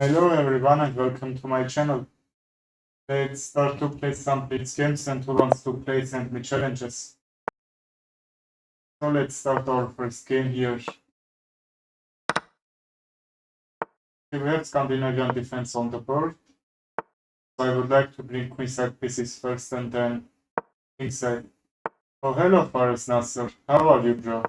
Hello everyone and welcome to my channel. Let's start to play some blitz games and who wants to play send me challenges. So let's start our first game here. We have Scandinavian defense on the board. So I would like to bring queenside pieces first and then kingside. Oh hello Fares Nasser, how are you bro?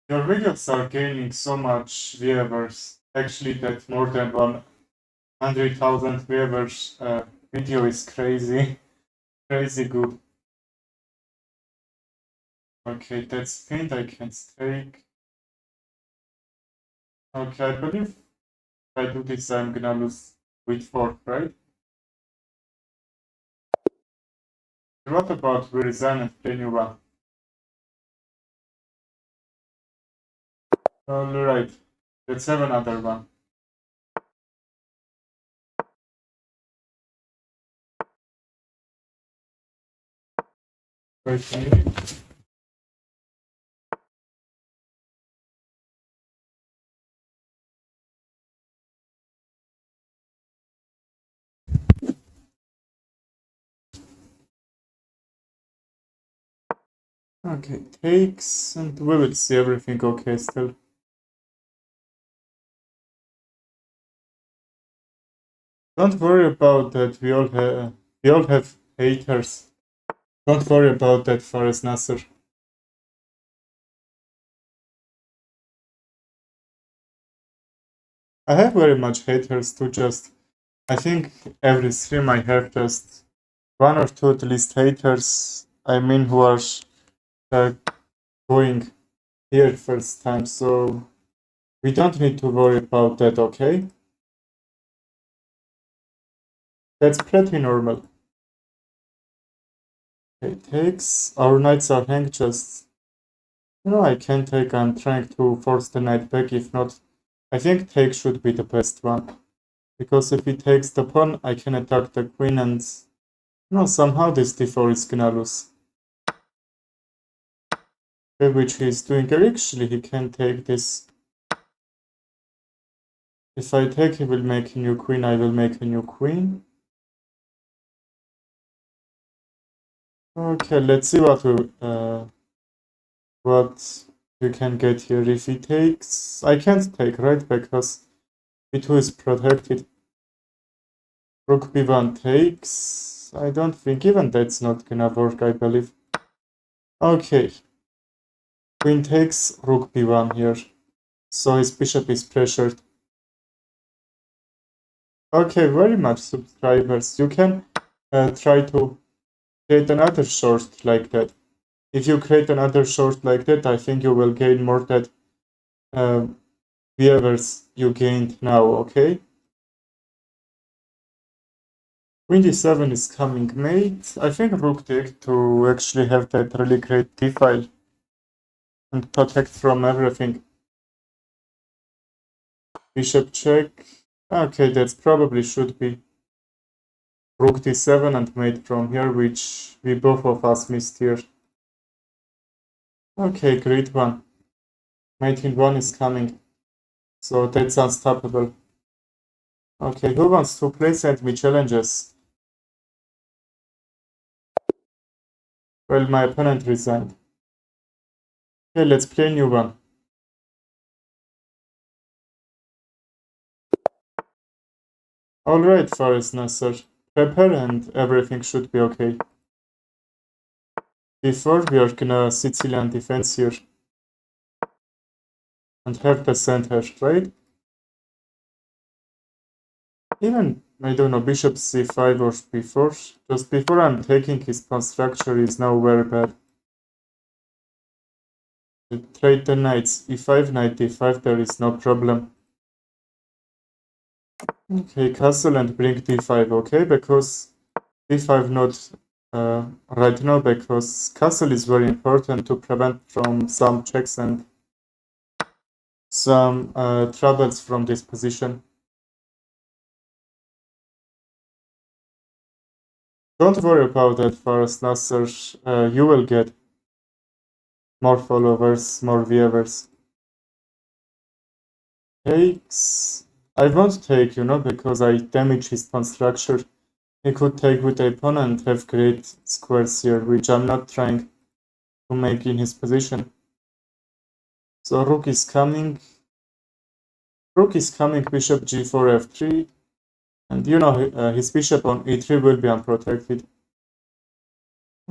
Your videos are gaining so much viewers. Actually that more than 100,000 viewers video is crazy. Crazy good. Okay, that's pinned, I can take. Okay, I believe if I do this, I'm gonna lose with 4, right? What about we resign and play new one? Alright, let's have another one. Wait a minute. Okay, takes, and we will see everything okay still. Don't worry about that, we all have haters. Don't worry about that, Fares Nasser. I have very much haters too, I think every stream I have just one or two at least haters, I mean who are uh, going here first time, so we don't need to worry about that, okay? That's pretty normal. Okay, takes. Our knights are hanged just... I can take. I'm trying to force the knight back. If not, I think take should be the best one. Because if he takes the pawn, I can attack the queen and... somehow this d4 is gonna lose. Okay, which he's doing. Actually, he can take this. If I take, he will make a new queen. I will make a new queen. Okay, let's see what we can get here. If he takes, I can't take, right? Because b2 is protected. Rook b1 takes. I don't think even that's not gonna work, I believe. Okay. Queen takes, rook b1 here. So his bishop is pressured. Okay, very much subscribers. You can try to create another short like that. If you create another short like that, I think you will gain more than viewers you gained now, okay? Queen d7 is coming mate. I think rook take to actually have that really great d-file and protect from everything. Bishop check. Okay, that's probably should be rook d7 and mate from here, which we both of us missed here. Okay, great one. Mate in 1 is coming. So that's unstoppable. Okay, who wants to play send me challenges? Well, my opponent resigned. Okay, let's play a new one. Alright, Fares Nasser. Prepare and everything should be okay. Before we are gonna Sicilian defense here. And have the center, right? Even, I don't know, bishop c5 or b4. Just before I'm taking his pawn structure is now very bad. Trade the knights, e5, knight d5, there is no problem. Okay, castle and bring d5, okay? Because d5 not right now, because castle is very important to prevent from some checks and some troubles from this position. Don't worry about that, Fares Nasser. You will get more followers, more viewers. takes. I won't take, because I damage his pawn structure. He could take with a pawn and have great squares here, which I'm not trying to make in his position. So rook is coming. Rook is coming, bishop g4, f3. And his bishop on e3 will be unprotected.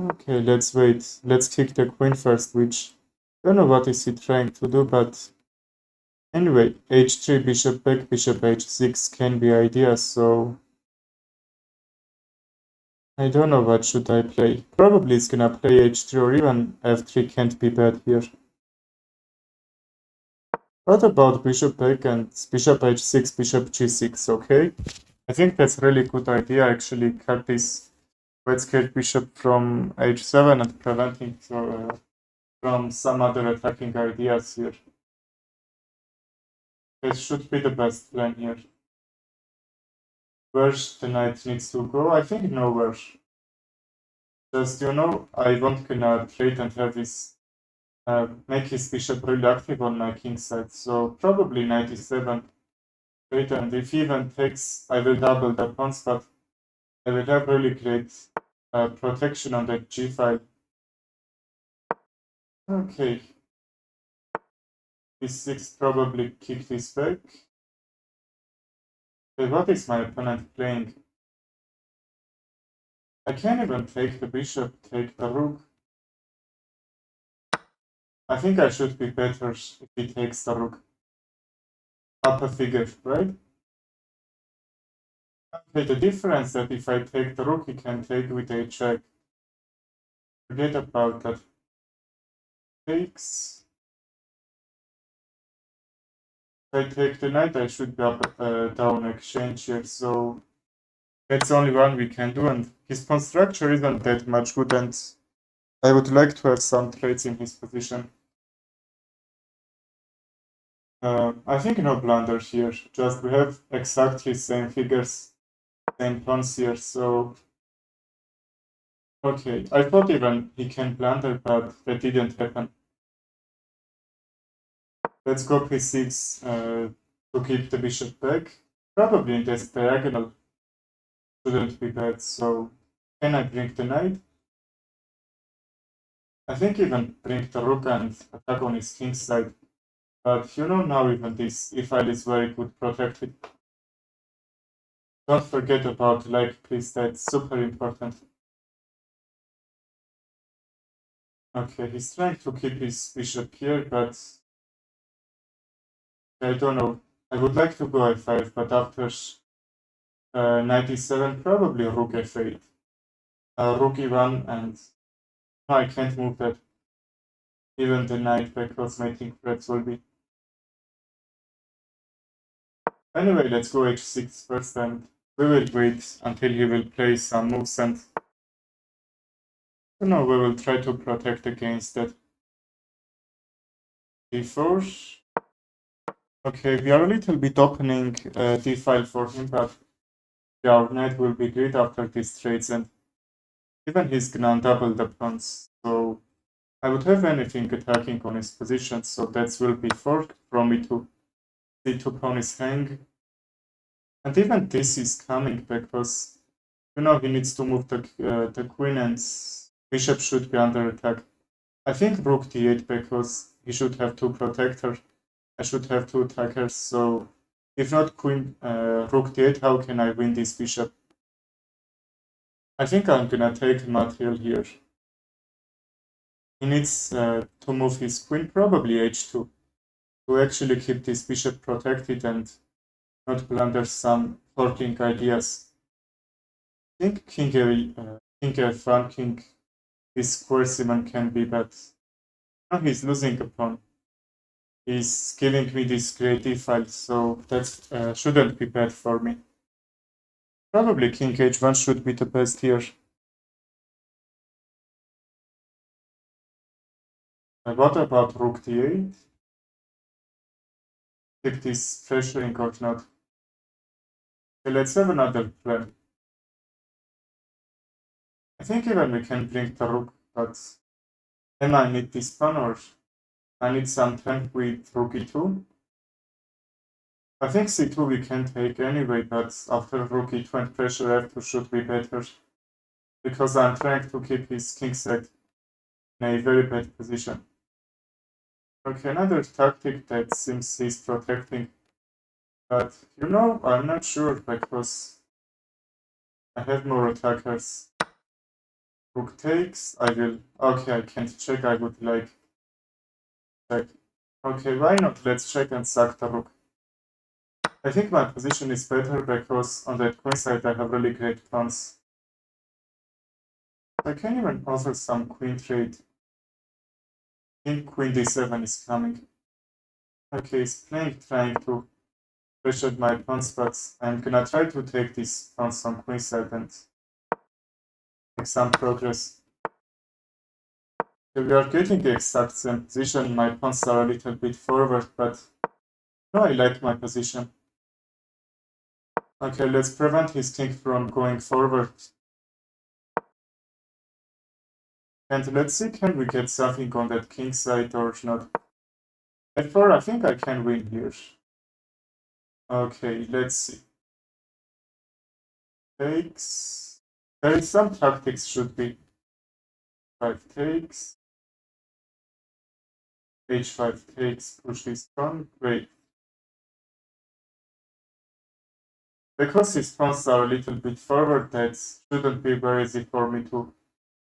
Okay, let's wait. Let's kick the queen first, which I don't know what is he trying to do, but anyway, h3, bishop back, bishop h6 can be ideas, so I don't know what should I play. Probably it's gonna play h3 or even f3 can't be bad here. What about bishop back and bishop h6, bishop g6, okay? I think that's a really good idea, actually cut this white scared bishop from h7 and preventing from some other attacking ideas here. This should be the best plan here. Where the knight needs to go? I think nowhere. Just, I want gonna trade and have his make his bishop really active on my king side. So probably knight e7 trade, and if he even takes, I will double the pawns, but I will have really great protection on the g file. Okay. e6 probably kick this back. Okay, what is my opponent playing? I can't even take the bishop, take the rook. I think I should be better if he takes the rook. Up a figure, right? Okay, the difference that if I take the rook, he can take with a check. Forget about that. Takes. If I take the knight, I should be up down exchange here, so that's the only one we can do, and his pawn structure isn't that much good, and I would like to have some trades in his position. I think no blunders here, just we have exactly same figures, same pawns here, so okay. I thought even he can blunder, but that didn't happen. Let's go p6 to keep the bishop back. Probably in this diagonal shouldn't be bad, so can I bring the knight? I think even bring the rook and attack on his king side. But now even this e-file is very good protected. Don't forget about like, please, that's super important. Okay, he's trying to keep his bishop here, but I don't know. I would like to go f5, but after knight e7, probably rook f8. Rook e1, and no, I can't move that. Even the knight backwards mating threats will be. Anyway, let's go h6 first, and we will wait until he will play some moves, and we will try to protect against that. d4. Okay, we are a little bit opening d-file for him, but our knight will be great after these trades, and even he's gonna double the pawns, so I would have anything attacking on his position, so that will be forked from me to c2 pawn is hang. And even this is coming because, he needs to move the queen, and bishop should be under attack. I think rook d8 because he should have two protectors. I should have two attackers, so if not queen, rook d8, how can I win this bishop? I think I'm gonna take material here. He needs to move his queen, probably h2, to actually keep this bishop protected and not blunder some forking ideas. I think king f1, king this square even can be bad. Now he's losing a pawn. He's giving me this great e-file, so that shouldn't be bad for me. Probably king h1 should be the best here. What about rook d8? Take this pressuring or not? Okay, let's have another plan. I think even we can bring the rook, but then I need this pawn, or I need some time with rook e2. I think c2 we can take anyway, but after rook e2 and pressure f2 should be better. Because I'm trying to keep his kingside in a very bad position. Okay, another tactic that seems he's protecting. But, I'm not sure because I have more attackers. Rook takes, okay, I can't check, I would like check. Okay, why not? Let's check and sack the rook. I think my position is better because on that queen side I have really great pawns. I can even offer some queen trade. I think queen d7 is coming. Okay, he's playing, trying to pressure my pawns, but I'm gonna try to take these pawns on queen side and make some progress. Okay, we are getting the exact same position. My pawns are a little bit forward, but no, I like my position. Okay, let's prevent his king from going forward. And let's see, can we get something on that king side or not? F4, I think I can win here. Okay, let's see. Takes. There is some tactics should be. 5 takes. H5 takes, push this pawn. Wait. Because his pawns are a little bit forward, that shouldn't be very easy for me to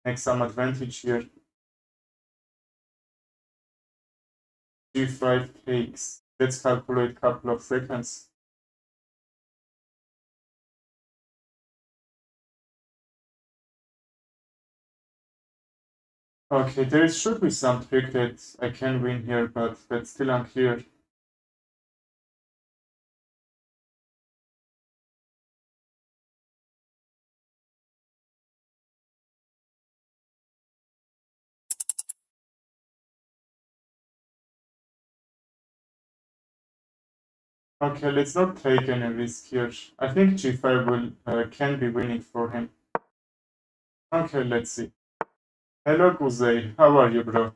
make some advantage here. G5 takes. Let's calculate a couple of seconds. Okay, there should be some trick that I can win here, but that's still unclear. Okay, let's not take any risk here. I think g5 can be winning for him. Okay, let's see. Hello, Kuzey. How are you, bro?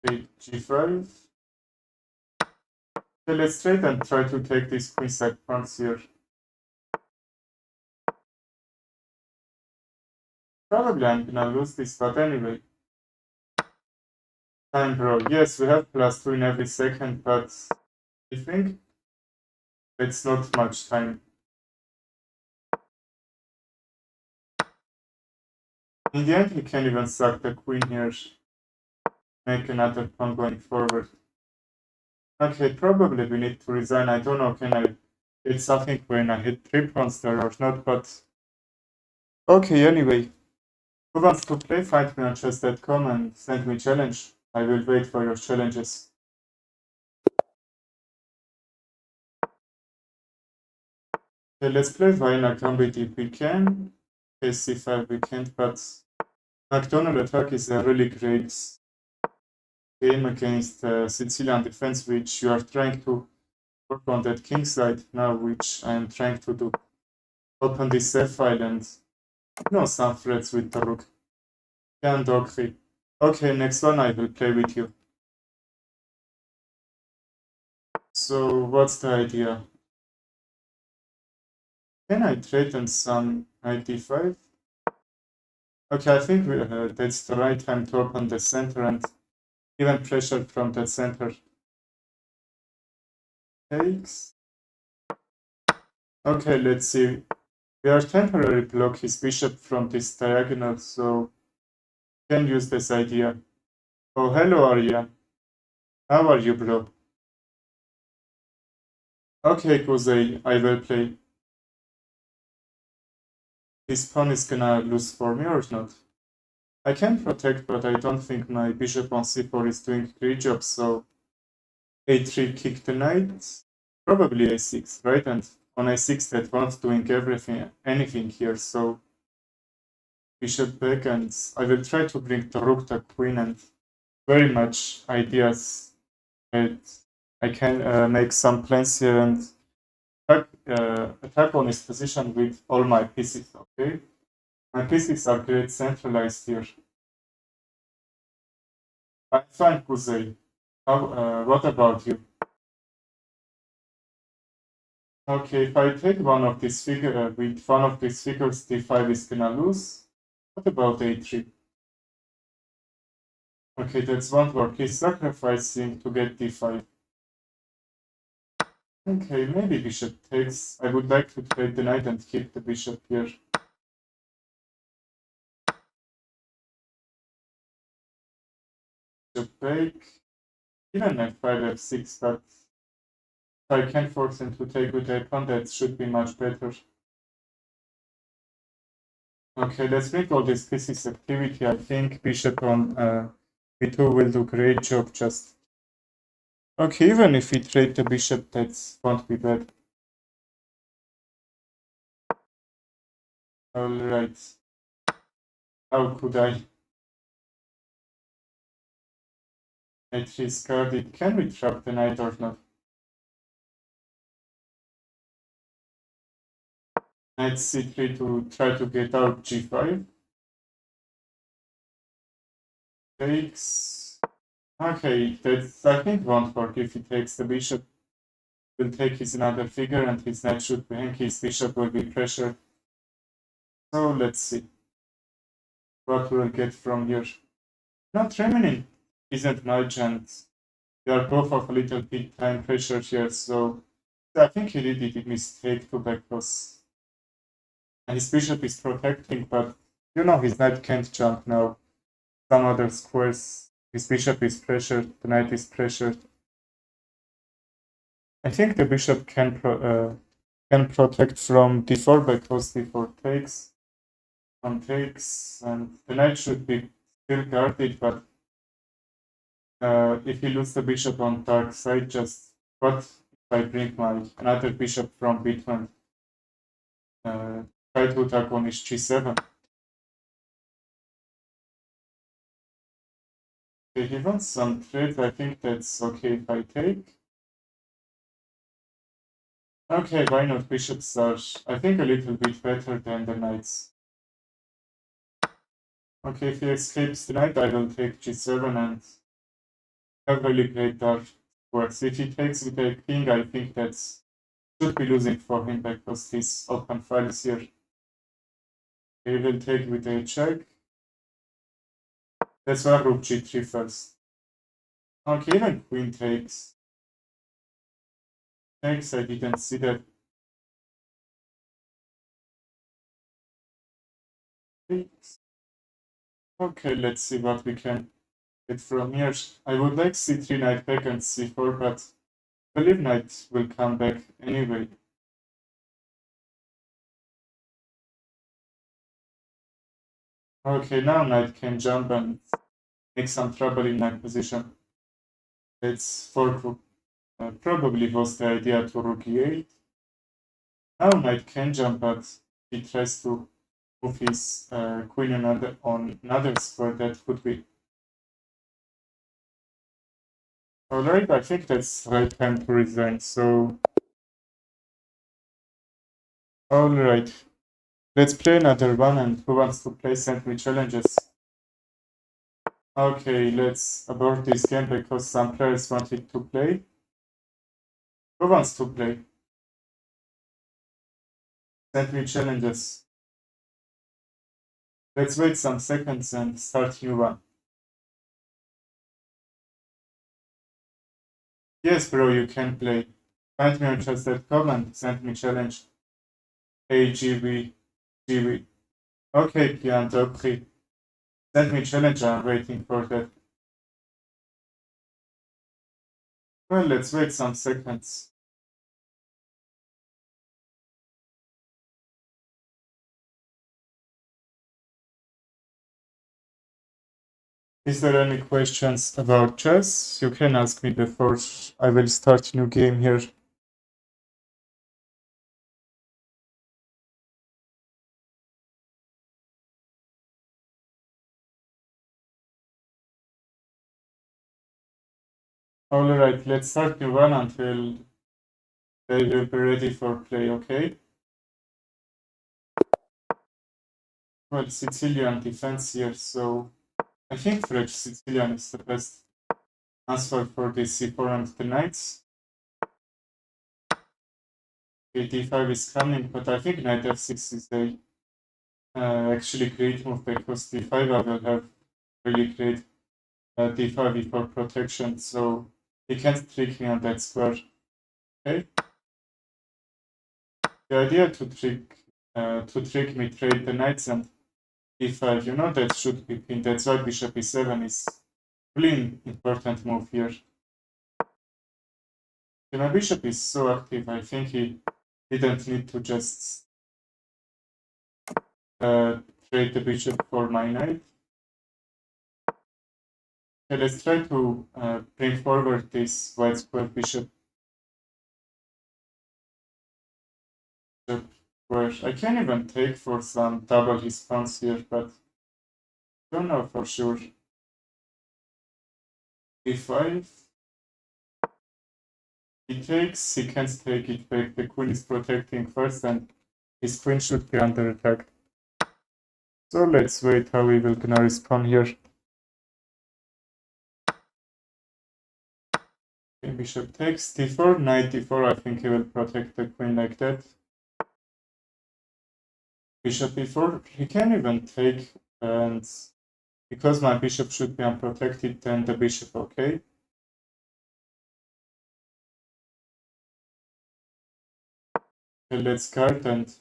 Okay, g5. Okay, let's trade and try to take these queenside pawns here. Probably I'm gonna lose this, but anyway. Time, bro. Yes, we have +2 in every second, but I think it's not much time. In the end, he can even sack the queen here. Make another pawn going forward. Okay, probably we need to resign. I don't know, can I get something when I hit 3 pawns there or not, but... Okay, anyway. Who wants to play? Find me on chess.com and send me challenge. I will wait for your challenges. Okay, let's play Vienna Gambit if we can. Okay, c5 we can't, but McDonald attack is a really great game against Sicilian defense, which you are trying to work on that king side now, which I am trying to do. Open this f-file and some threats with the rook. And okay. Okay, next one I will play with you. So what's the idea? Can I trade on some knight d5? Okay, I think that's the right time to open the center and even pressure from the center. Takes. Okay, let's see. We are temporarily block his bishop from this diagonal, so can use this idea. Oh, hello, Arya. How are you, bro? Okay, Kuzey, I will play. This pawn is gonna lose for me or not? I can protect, but I don't think my bishop on c4 is doing a great job, so a3 kick the knight, probably a6, right? And on a6 that one's doing anything here, so bishop back, and I will try to bring the rook, the queen, and very much ideas that I can make some plans here and attack on his position with all my pieces, okay? My pieces are great centralized here. I'm fine, Kuzey. What about you? Okay, if I take one of these figures, with one of these figures, d5 is gonna lose. What about a3? Okay, that's won't work. He's sacrificing to get d5. Okay, maybe bishop takes. I would like to trade the knight and keep the bishop here. Bishop break. Even f5, f6, but I can force him to take with a pawn. That should be much better. Okay, let's make all these pieces activity. I think bishop on b2 will do great job. Just okay, even if we trade the bishop, that won't be bad. All right. How could I? Knight discarded. Can we trap the knight or not? Knight c3 to try to get out g5. Takes. Okay, that I think won't work if he takes the bishop. Will take his another figure and his knight should hang. His bishop will be pressured. So let's see what we'll get from here. Not Reminin isn't much and they are both of a little bit time pressure here, so I think he did a mistake to backpass. And his bishop is protecting, but you know his knight can't jump now. Some other squares, his bishop is pressured, the knight is pressured. I think the bishop can protect from d4 because d4 takes, on takes, and the knight should be still guarded, but if he loses the bishop on dark side, just what if I bring my another bishop from b2 and try to attack on his g7? Okay, he wants some trade. I think that's okay if I take. Okay, why not bishops are, I think, a little bit better than the knights. Okay, if he escapes the knight, I will take g7 and have really great dark works. If he takes with a king, I think that's should be losing for him because his open file is here. He will take with a check. That's why rook g3 first. Okay, even queen takes. Takes, I didn't see that. Takes. Okay, let's see what we can get from here. I would like c3 knight back and c4, but I believe knight will come back anyway. Okay, now knight can jump and make some trouble in my position. It's for probably was the idea to rook e8. Now knight can jump, but he tries to move his queen on another square. That could be. Alright, I think that's right time to resign. So, alright, let's play another one. And who wants to play? Send me challenges. Okay, let's abort this game because some players wanted to play. Who wants to play? Send me challenges. Let's wait some seconds and start new one. Yes, bro, you can play. Find me on chess.com and send me challenge. AGV, GV. Okay, Pian, okay. Send me challenge, I'm waiting for that. Well, let's wait some seconds. Is there any questions about chess? You can ask me before I will start new game here. Alright, let's start new one until they will be ready for play, okay? Well, Sicilian defense here, so I think French Sicilian is the best. answer for the c4 and the knights. Okay, d5 is coming, but I think knight f6 is a actually great move because d5 I will have really great d5 before protection, so he can't trick me on that square. Okay. The idea to trick me, trade the knights and d5, you know that should be pinned. That's why bishop e7 is really important move here. My bishop is so active, I think he didn't need to just trade the bishop for my knight. Okay, let's try to bring forward this white square bishop. Where I can even take for some double response here, but don't know for sure. d5. He takes, he can't take it back. The queen is protecting first, and his queen should be under attack. So let's wait how he will gonna respond here. Okay, bishop takes d4, knight d4. I think he will protect the queen like that. Bishop e4. He can even take, and because my bishop should be unprotected, then the bishop, okay. Okay, let's guard and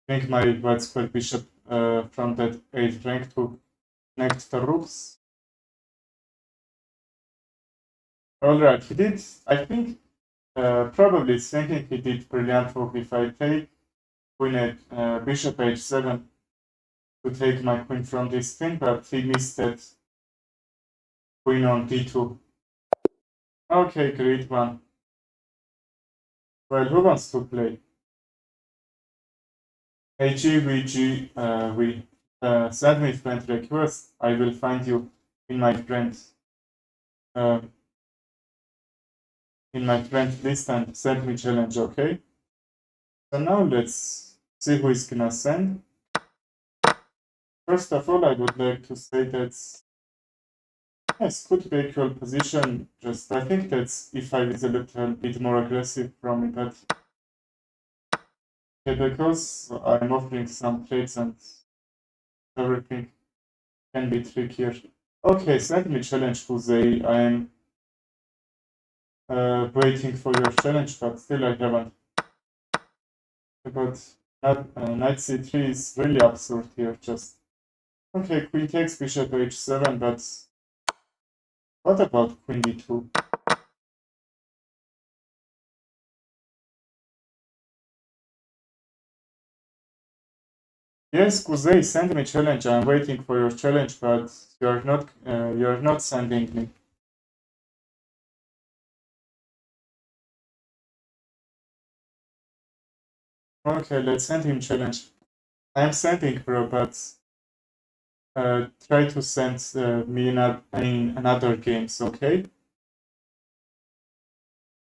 bring my white square bishop from that 8th rank to connect the rooks. Alright, he did, I think, probably thinking he did brilliant move if I take queen at bishop h7 to take my queen from this thing, but he missed that queen on d2. Okay, great one. Well, who wants to play? AG, VG, we send me friend request. I will find you in my friends. In my friend list and send me challenge, okay? So now let's see who is gonna send. First of all, I would like to say that yes, could be equal position. Just I think that e5 is a little bit more aggressive from me, but okay, because I'm offering some trades and everything can be trickier. Okay, send me challenge, Jose. I'm waiting for your challenge, but still I haven't. But knight c3 is really absurd here. Just okay, queen takes bishop h7, but what about queen d2? Yes, Kuzey, send me challenge. I'm waiting for your challenge, but you're not sending me. Okay, let's send him challenge. I'm sending, bro, but try to send me in another games, okay?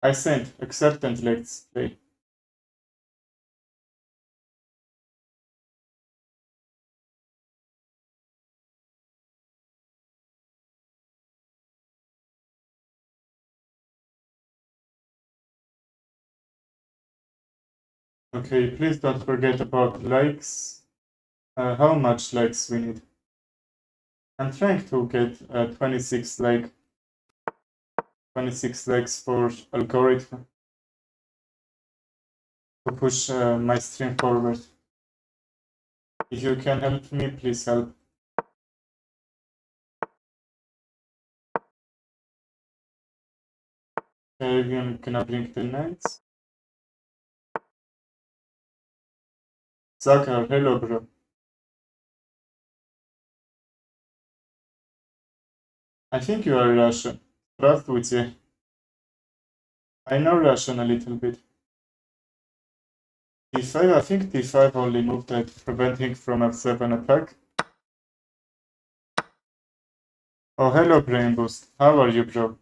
I sent. Accept and let's play. Okay, please don't forget about likes. How much likes we need? I'm trying to get 26 likes for algorithm to push my stream forward. If you can help me, please help. Okay, I'm gonna bring the knights. Zakar, hello, bro. I think you are Russian. Здравствуйте. I know Russian a little bit. d5, I think d5 only moved that preventing from f7 attack. Oh, hello, Brain Boost. How are you, bro?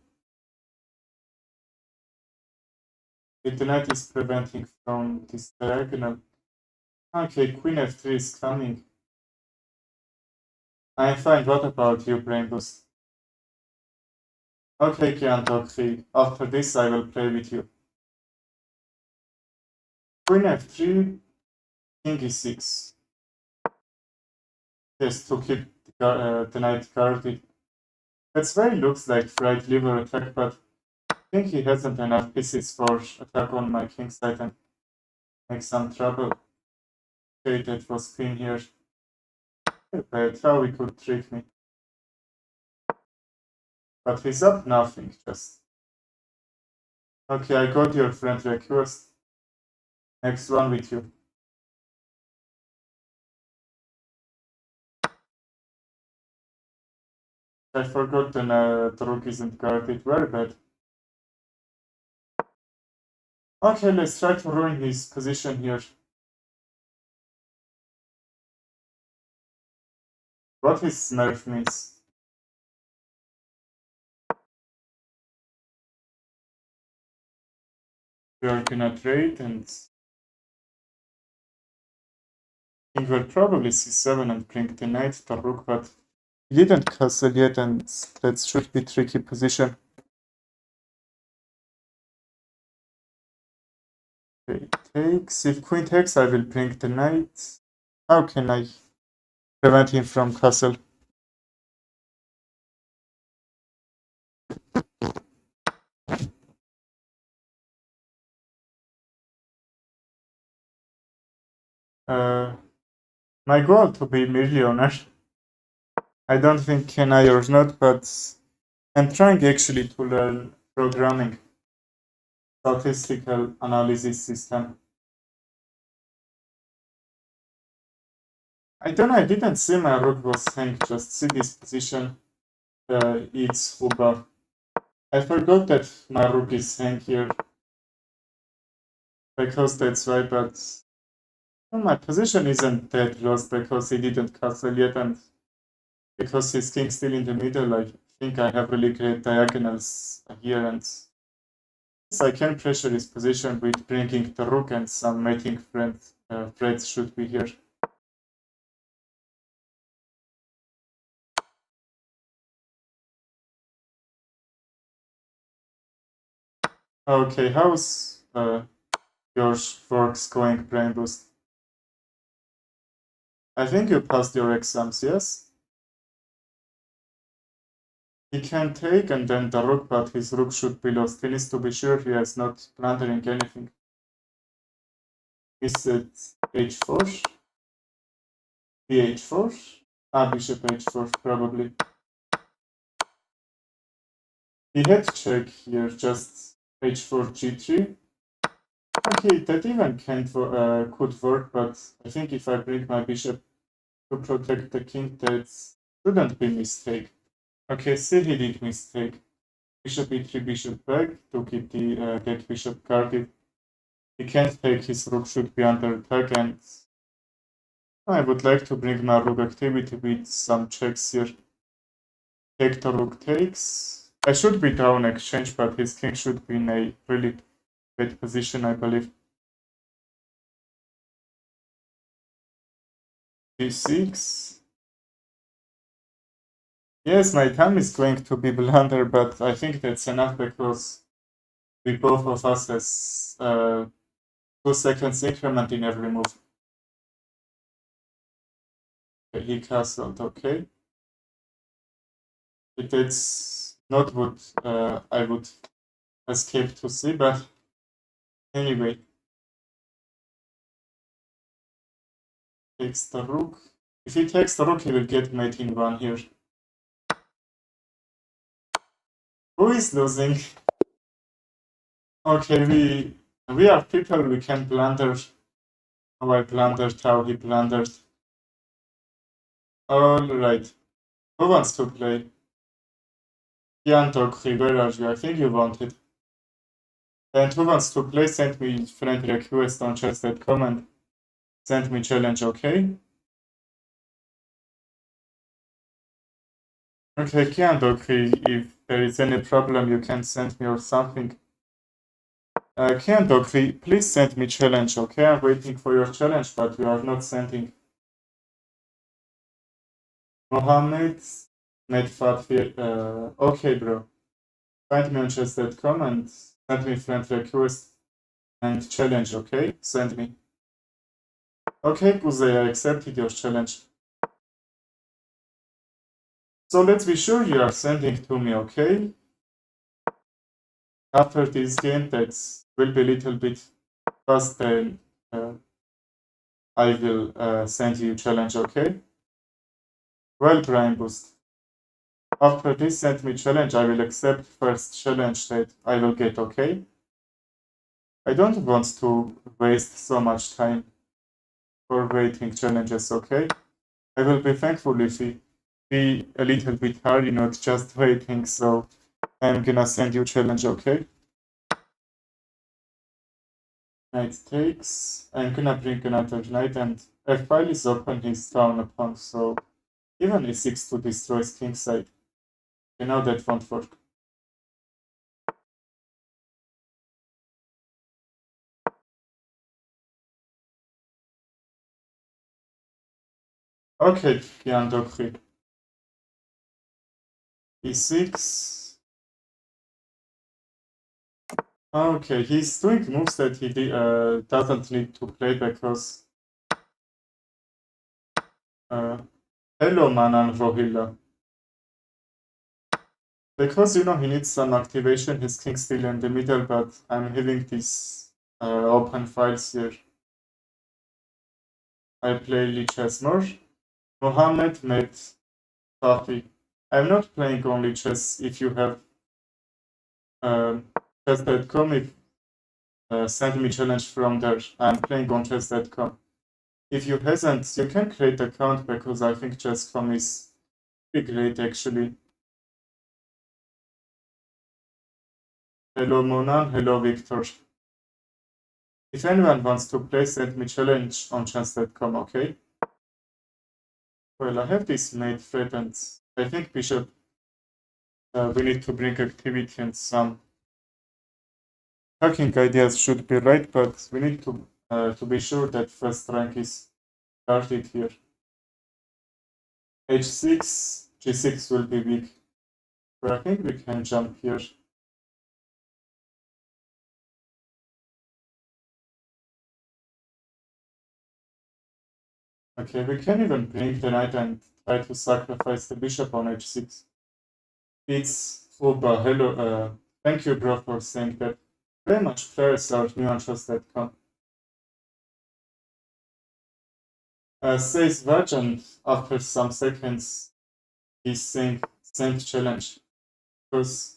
The knight is preventing from this diagonal. Okay, queen f3 is coming. I'm fine. What about you, Brain Boost? Okay, Kian, after this I will play with you. Queen f3, king e6. Yes, to keep the knight guarded. That's why it looks like right liver attack, but I think he hasn't enough pieces for attack on my king side and make some trouble. Okay, that was queen here. But how he could trick me. But he's up nothing, just. Okay, I got your friend request. Next one with you. I forgot the rook isn't guarded. Very bad. Okay, let's try to ruin his position here. What his nerf means. We are gonna trade and king will probably c7 and bring the knight to rook, but he didn't castle yet and that should be tricky position. Okay, takes. If queen takes, I will bring the knight. How can I prevent him from castle? My goal to be millionaire. I don't think can I or not, but I'm trying actually to learn programming, statistical analysis system. I don't know, I didn't see my rook was hanged, just see this position, it's Huber. I forgot that my rook is hanged here, because that's why, but my position isn't that lost because he didn't castle yet and because his king's still in the middle. I think I have really great diagonals here and I can pressure his position with bringing the rook and some mating threats should be here. Okay, how's your works going, Brain Boost? I think you passed your exams, yes? He can take and then the rook, but his rook should be lost. He needs to be sure he is not plundering anything. Is it h4? bh4? Bishop h4, probably. He had check here, just h4 g3. Okay, that even could work, but I think if I bring my bishop to protect the king, that shouldn't be mistake. Okay, see he did mistake. Bishop e3, bishop back to keep the that bishop guarded. He can't take his rook, should be under attack, and I would like to bring my rook activity with some checks here. Take the rook takes. I should be down exchange, but his king should be in a really bad position, I believe. d6. Yes, my time is going to be blunder, but I think that's enough because we both of us has 2 seconds increment in every move. Okay, he castled, okay. That's not what I would escape to see, but anyway. Takes the rook. If he takes the rook, he will get mate in 1 here. Who is losing? Okay, we are people, we can blunder. How I blundered, how he blundered. Alright. Who wants to play? Jan Tokri, where are you? I think you wanted. And who wants to play? Send me friend request on chat.com and send me challenge, okay? Okay, Jan Tokri, if there is any problem, you can send me or something. Jan Tokri, please send me challenge, okay? I'm waiting for your challenge, but you are not sending. Mohammed, Medfat, okay, bro. find me on chess.com and send me friend request and challenge, okay? Send me. Okay, Kuzey, I accepted your challenge. So let's be sure you are sending to me, okay? After this game, that will be a little bit faster. I will send you challenge, okay? Well, Prime Boost. After this send me challenge, I will accept first challenge that I will get, okay? I don't want to waste so much time for waiting challenges, okay? I will be thankful if it be a little bit hard, not just waiting, so I'm gonna send you challenge, okay? Knight takes. I'm gonna bring another knight and f5 is open his down pawn, so even e6 to destroys kingside. You know that won't work. Okay, Jan Dokri. e6. Okay, he's doing moves that he doesn't need to play because... hello, Manan Rohilla. Because, he needs some activation, his king's still in the middle, but I'm having these open files here. I play Lee Chess more. Mohammed met Fafi. I'm not playing only chess. If you have chess.com, send me challenge from there. I'm playing on chess.com. If you hasn't, you can create account because I think chess.com is pretty great actually. Hello Monan, hello Victor. If anyone wants to play, send me challenge on chess.com, okay? Well, I have this mate threat and I think bishop, we need to bring activity and some hacking ideas should be right, but we need to be sure that first rank is started here. h6, g6 will be weak. But I think we can jump here. Okay, we can even bring the knight and try to sacrifice the bishop on h6. It's Uba. Hello, thank you, bro, for saying that. Very much players are new on chess.com. Says Vaj, and after some seconds, he's saying send challenge. Because,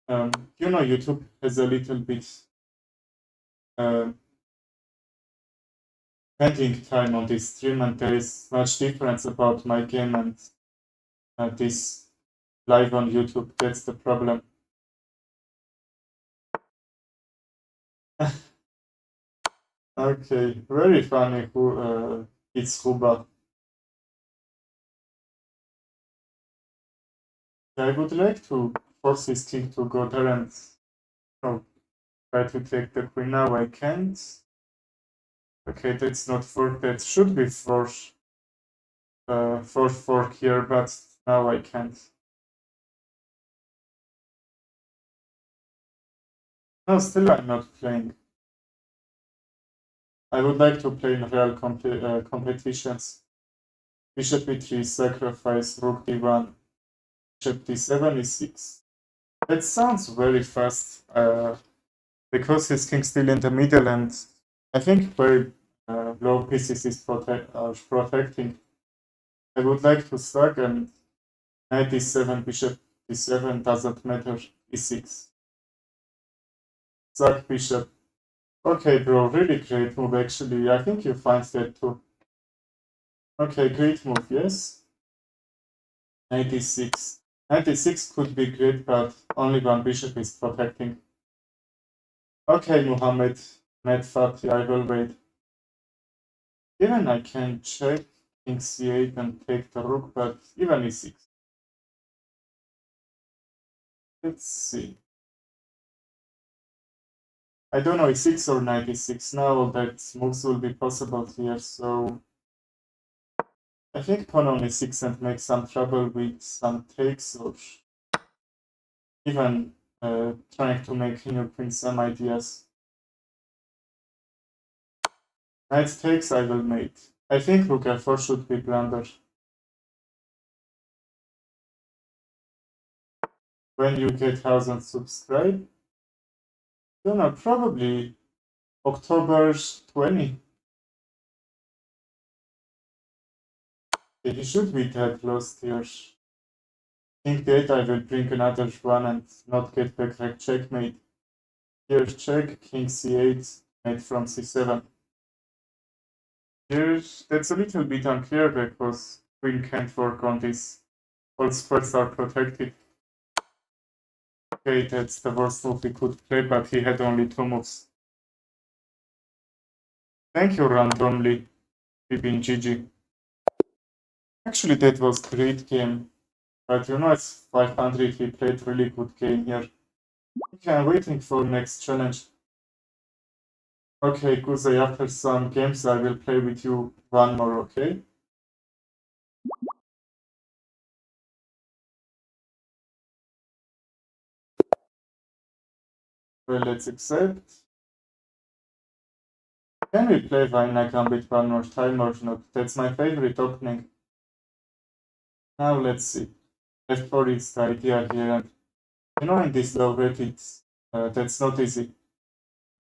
YouTube has a little bit spending time on this stream, and there is much difference about my game and this live on YouTube. That's the problem. Okay, very funny. It's Huba. I would like to force his king to go there and try to take the queen. Now I can't. Okay, that's not fork. That should be fork here, but now I can't. No, still I'm not playing. I would like to play in real competitions. Bishop e3, sacrifice, rook d1, bishop d7, e6. That sounds very fast, because his king's still in the middle, and I think very low pieces is protecting. I would like to sack, and knight d7, bishop d7 doesn't matter, e6. Sack bishop. Okay, bro, really great move actually. I think you find that too. Okay, great move, yes. 96. 96 could be great, but only one bishop is protecting. Okay, Muhammad, Med Fatih, I will wait. Even I can check king c8 and take the rook, but even e6. Let's see. I don't know, e6 or knight e6 now, that moves will be possible here, so I think pawn on e6 and make some trouble with some takes, or even trying to make new queen some ideas. Knight takes, I will mate. I think rook f4 should be blunder. When you get 1,000 subscribe, don't know, probably October 20. He should be that close here. King d8, I will bring another one and not get back like checkmate. Here check, king c8, mate from c7. Here, that's a little bit unclear because queen can't work on this. All squares are protected. Okay, that's the worst move he could play, but he had only 2 moves. Thank you, randomly, Bibin GG. Actually, that was great game. But you know, it's 500, he played really good game here. Okay, I'm waiting for next challenge. Okay, Kuzey, after some games I will play with you one more, okay? Well, let's accept. Can we play Vienna Gambit one more time or not? That's my favorite opening. Now let's see. F4 is the idea here, and you know, in this low rate, that's not easy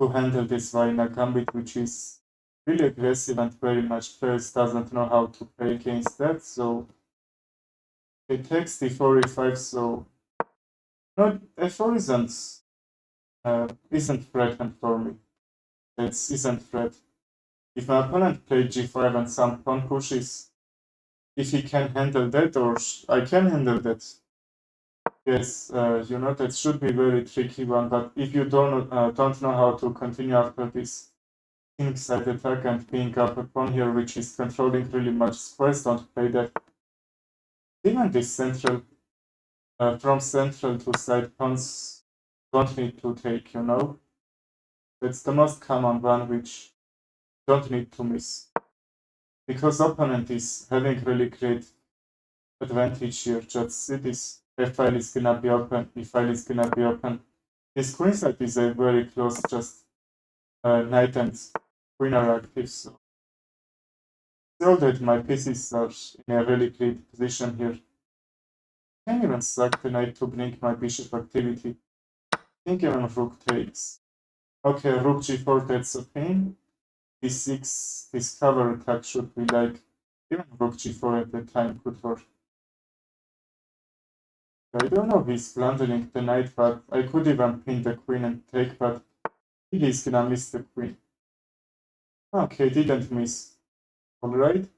to handle this Vienna Gambit, which is really aggressive and very much players doesn't know how to play against that. So it takes d4 e5, so no, f4 isn't threatened for me. That isn't threat. If my opponent played g5 and some pawn pushes, if he can handle that, or I can handle that. Yes, you know, that should be very tricky one, but if you don't know how to continue after this king side attack and being up a pawn here, which is controlling really much squares, don't play that. Even this central, from central to side pawns, don't need to take, you know. That's the most common one, which don't need to miss. Because opponent is having really great advantage here. Just see this f file is gonna be open, e file is gonna be open. This queen side is a very close, just knight and queen are active. So that my pieces are in a really great position here. I can even sack the knight to bring my bishop activity. I think even rook takes. Okay, rook g4, that's a pain. d6, this cover attack should be like, even rook g4 at the time could work. I don't know if he's blundering the knight, but I could even pin the queen and take, but he's gonna miss the queen. Okay, didn't miss. Alright.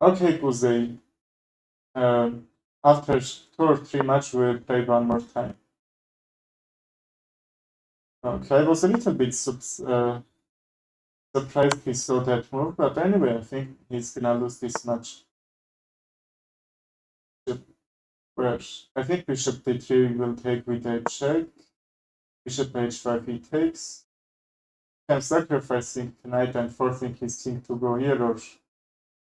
Okay, Kuzey. After 2 or 3 matches, we'll play one more time. Okay, I was a little bit surprised he saw that move, but anyway, I think he's gonna lose this match. Where I think bishop d3 will take with a check. Bishop h5 he takes. I'm sacrificing the knight and forcing his king to go here, or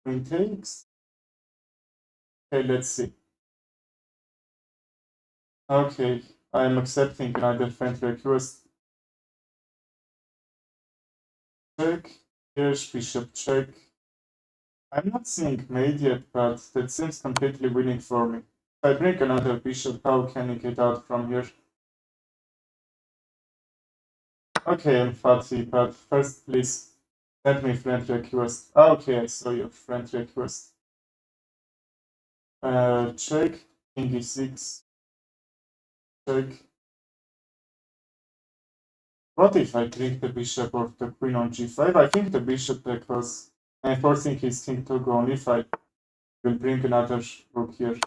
queen takes. Okay, let's see. Okay, I'm accepting another friend request. Check. Here's bishop check. I'm not seeing mate yet, but that seems completely winning for me. If I bring another bishop, how can he get out from here? Okay, I'm fatty, but first please let me friend request. Okay, I saw your friend request. Check, king e6. Check. What if I click the bishop or the queen on g5? I think the bishop, because I'm forcing his king to go on e5, will bring another rook here.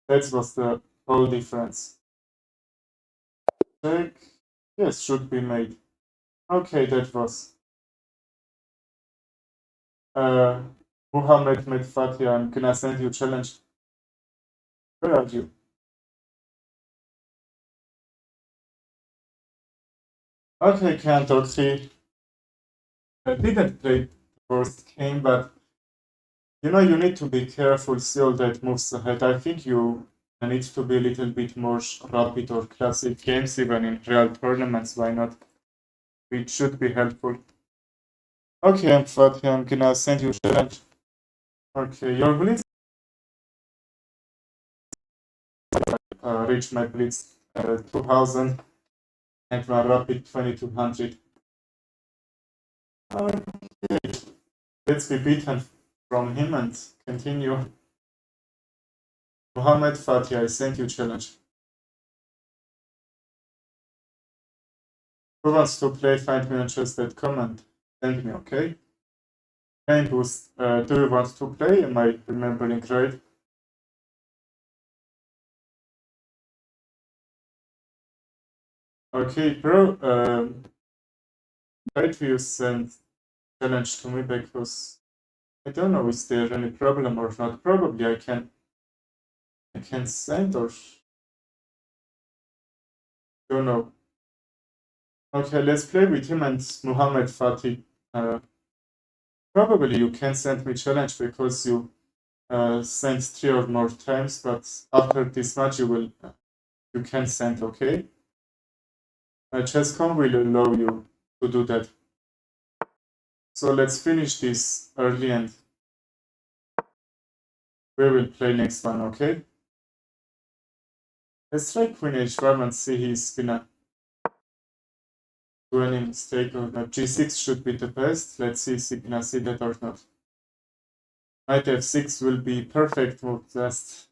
That was the whole difference. Check. Yes, should be made. Okay, that was. Muhammad Medfati, I'm gonna send you challenge. Where are you? Okay, Kantoxi. I didn't play the first game, but you know, you need to be careful still that moves ahead. I think you needs to be a little bit more rapid or classic games, even in real tournaments, why not? It should be helpful. Okay, I'm gonna send you a challenge. Okay, your blitz reach my blitz 2000 and my rapid 2200. Okay, let's be beaten from him and continue. Mohammed Fatih, I sent you challenge. Who wants to play? Find me on chess.com and send me, okay? Game boost. Do you want to play? Am I remembering right? Okay, bro. Try to send challenge to me because I don't know is there any problem or not. Probably I can send or don't know. Okay, let's play with him and Muhammad Fatih. Probably you can send me challenge because you sent 3 or more times, but after this match you can send, okay? Chess.com will allow you to do that. So let's finish this early and we will play next one, okay? Let's try Queen H5 and see he's gonna do any mistake or not. G6 should be the best. Let's see if he's gonna see that or not. Knight F6 will be perfect move, just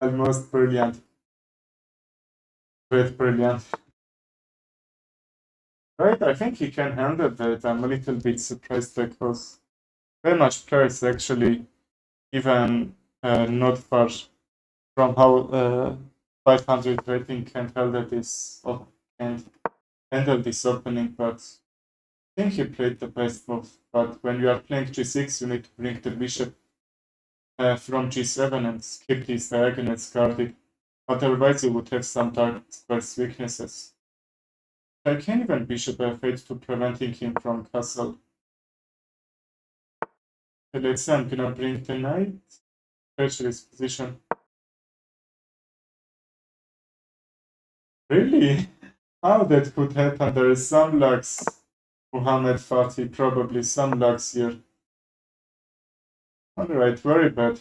almost brilliant. Great brilliant. Right, I think he can handle that. I'm a little bit surprised because very much players actually even not far from how 500 rating can handle this and handle this opening, but I think he played the best move. But when you are playing G6, you need to bring the bishop from G7 and skip these diagonals guarded. Otherwise, you would have some dark squares weaknesses. I can even bishop f8 to preventing him from castle. Okay, let's say I'm gonna bring the knight. Pressure his position. Really? How that could happen? There is some lags. Muhammad Fatih, probably some lags here. Alright, very bad.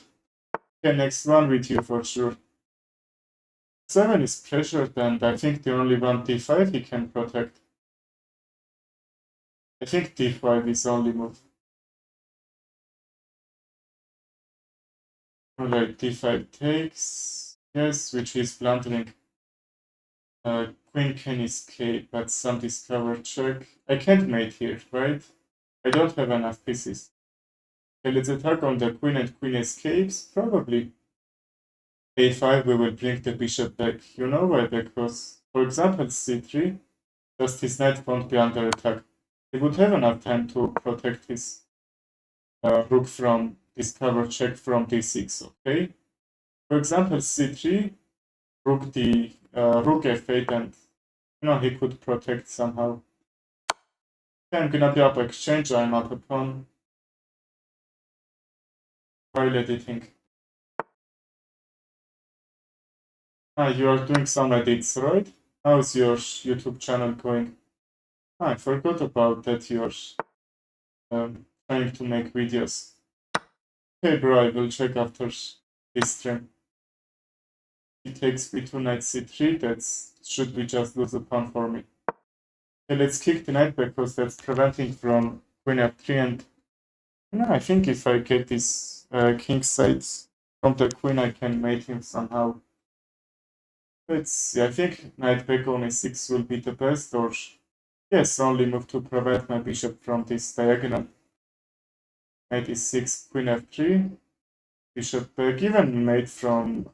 Okay, next one with you for sure. 7 is pressured and I think the only one d5 he can protect. I think d5 is only move. Alright, d5 takes. Yes, which is blundering. Queen can escape, but some discover check. I can't mate here, right? I don't have enough pieces. Okay, let's attack on the queen and queen escapes. Probably a5 we will bring the bishop back. You know why? Because, for example, c3, just his knight won't be under attack. He would have enough time to protect his rook from discover check from d6, okay? For example, c3, rook f8, and he could protect somehow. Okay, I'm gonna be up exchange, I'm up a pawn. While editing. You are doing some edits, right? How's your YouTube channel going? I forgot about that you're trying to make videos. Okay, bro, I will check after this stream. He takes b2 knight c3, that should be just lose a pawn for me. Okay, let's kick the knight because that's preventing from queen f3 and I think if I get this king side from the queen I can mate him somehow. Let's see, I think knight back on a6 will be the best, or yes, only move to prevent my bishop from this diagonal. Knight e6, queen f3, bishop back, even mate from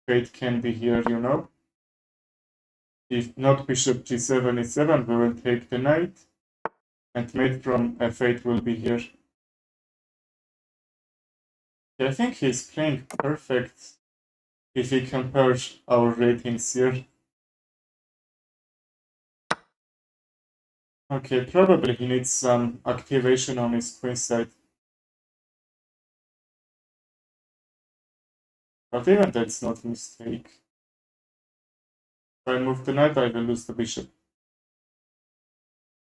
fate can be here, you know. If not bishop g7 e7, we will take the knight, and mate from f8 will be here. I think he's playing perfect if he compares our ratings here. Okay, probably he needs some activation on his queen side. But even that's not a mistake. If I move the knight, I will lose the bishop.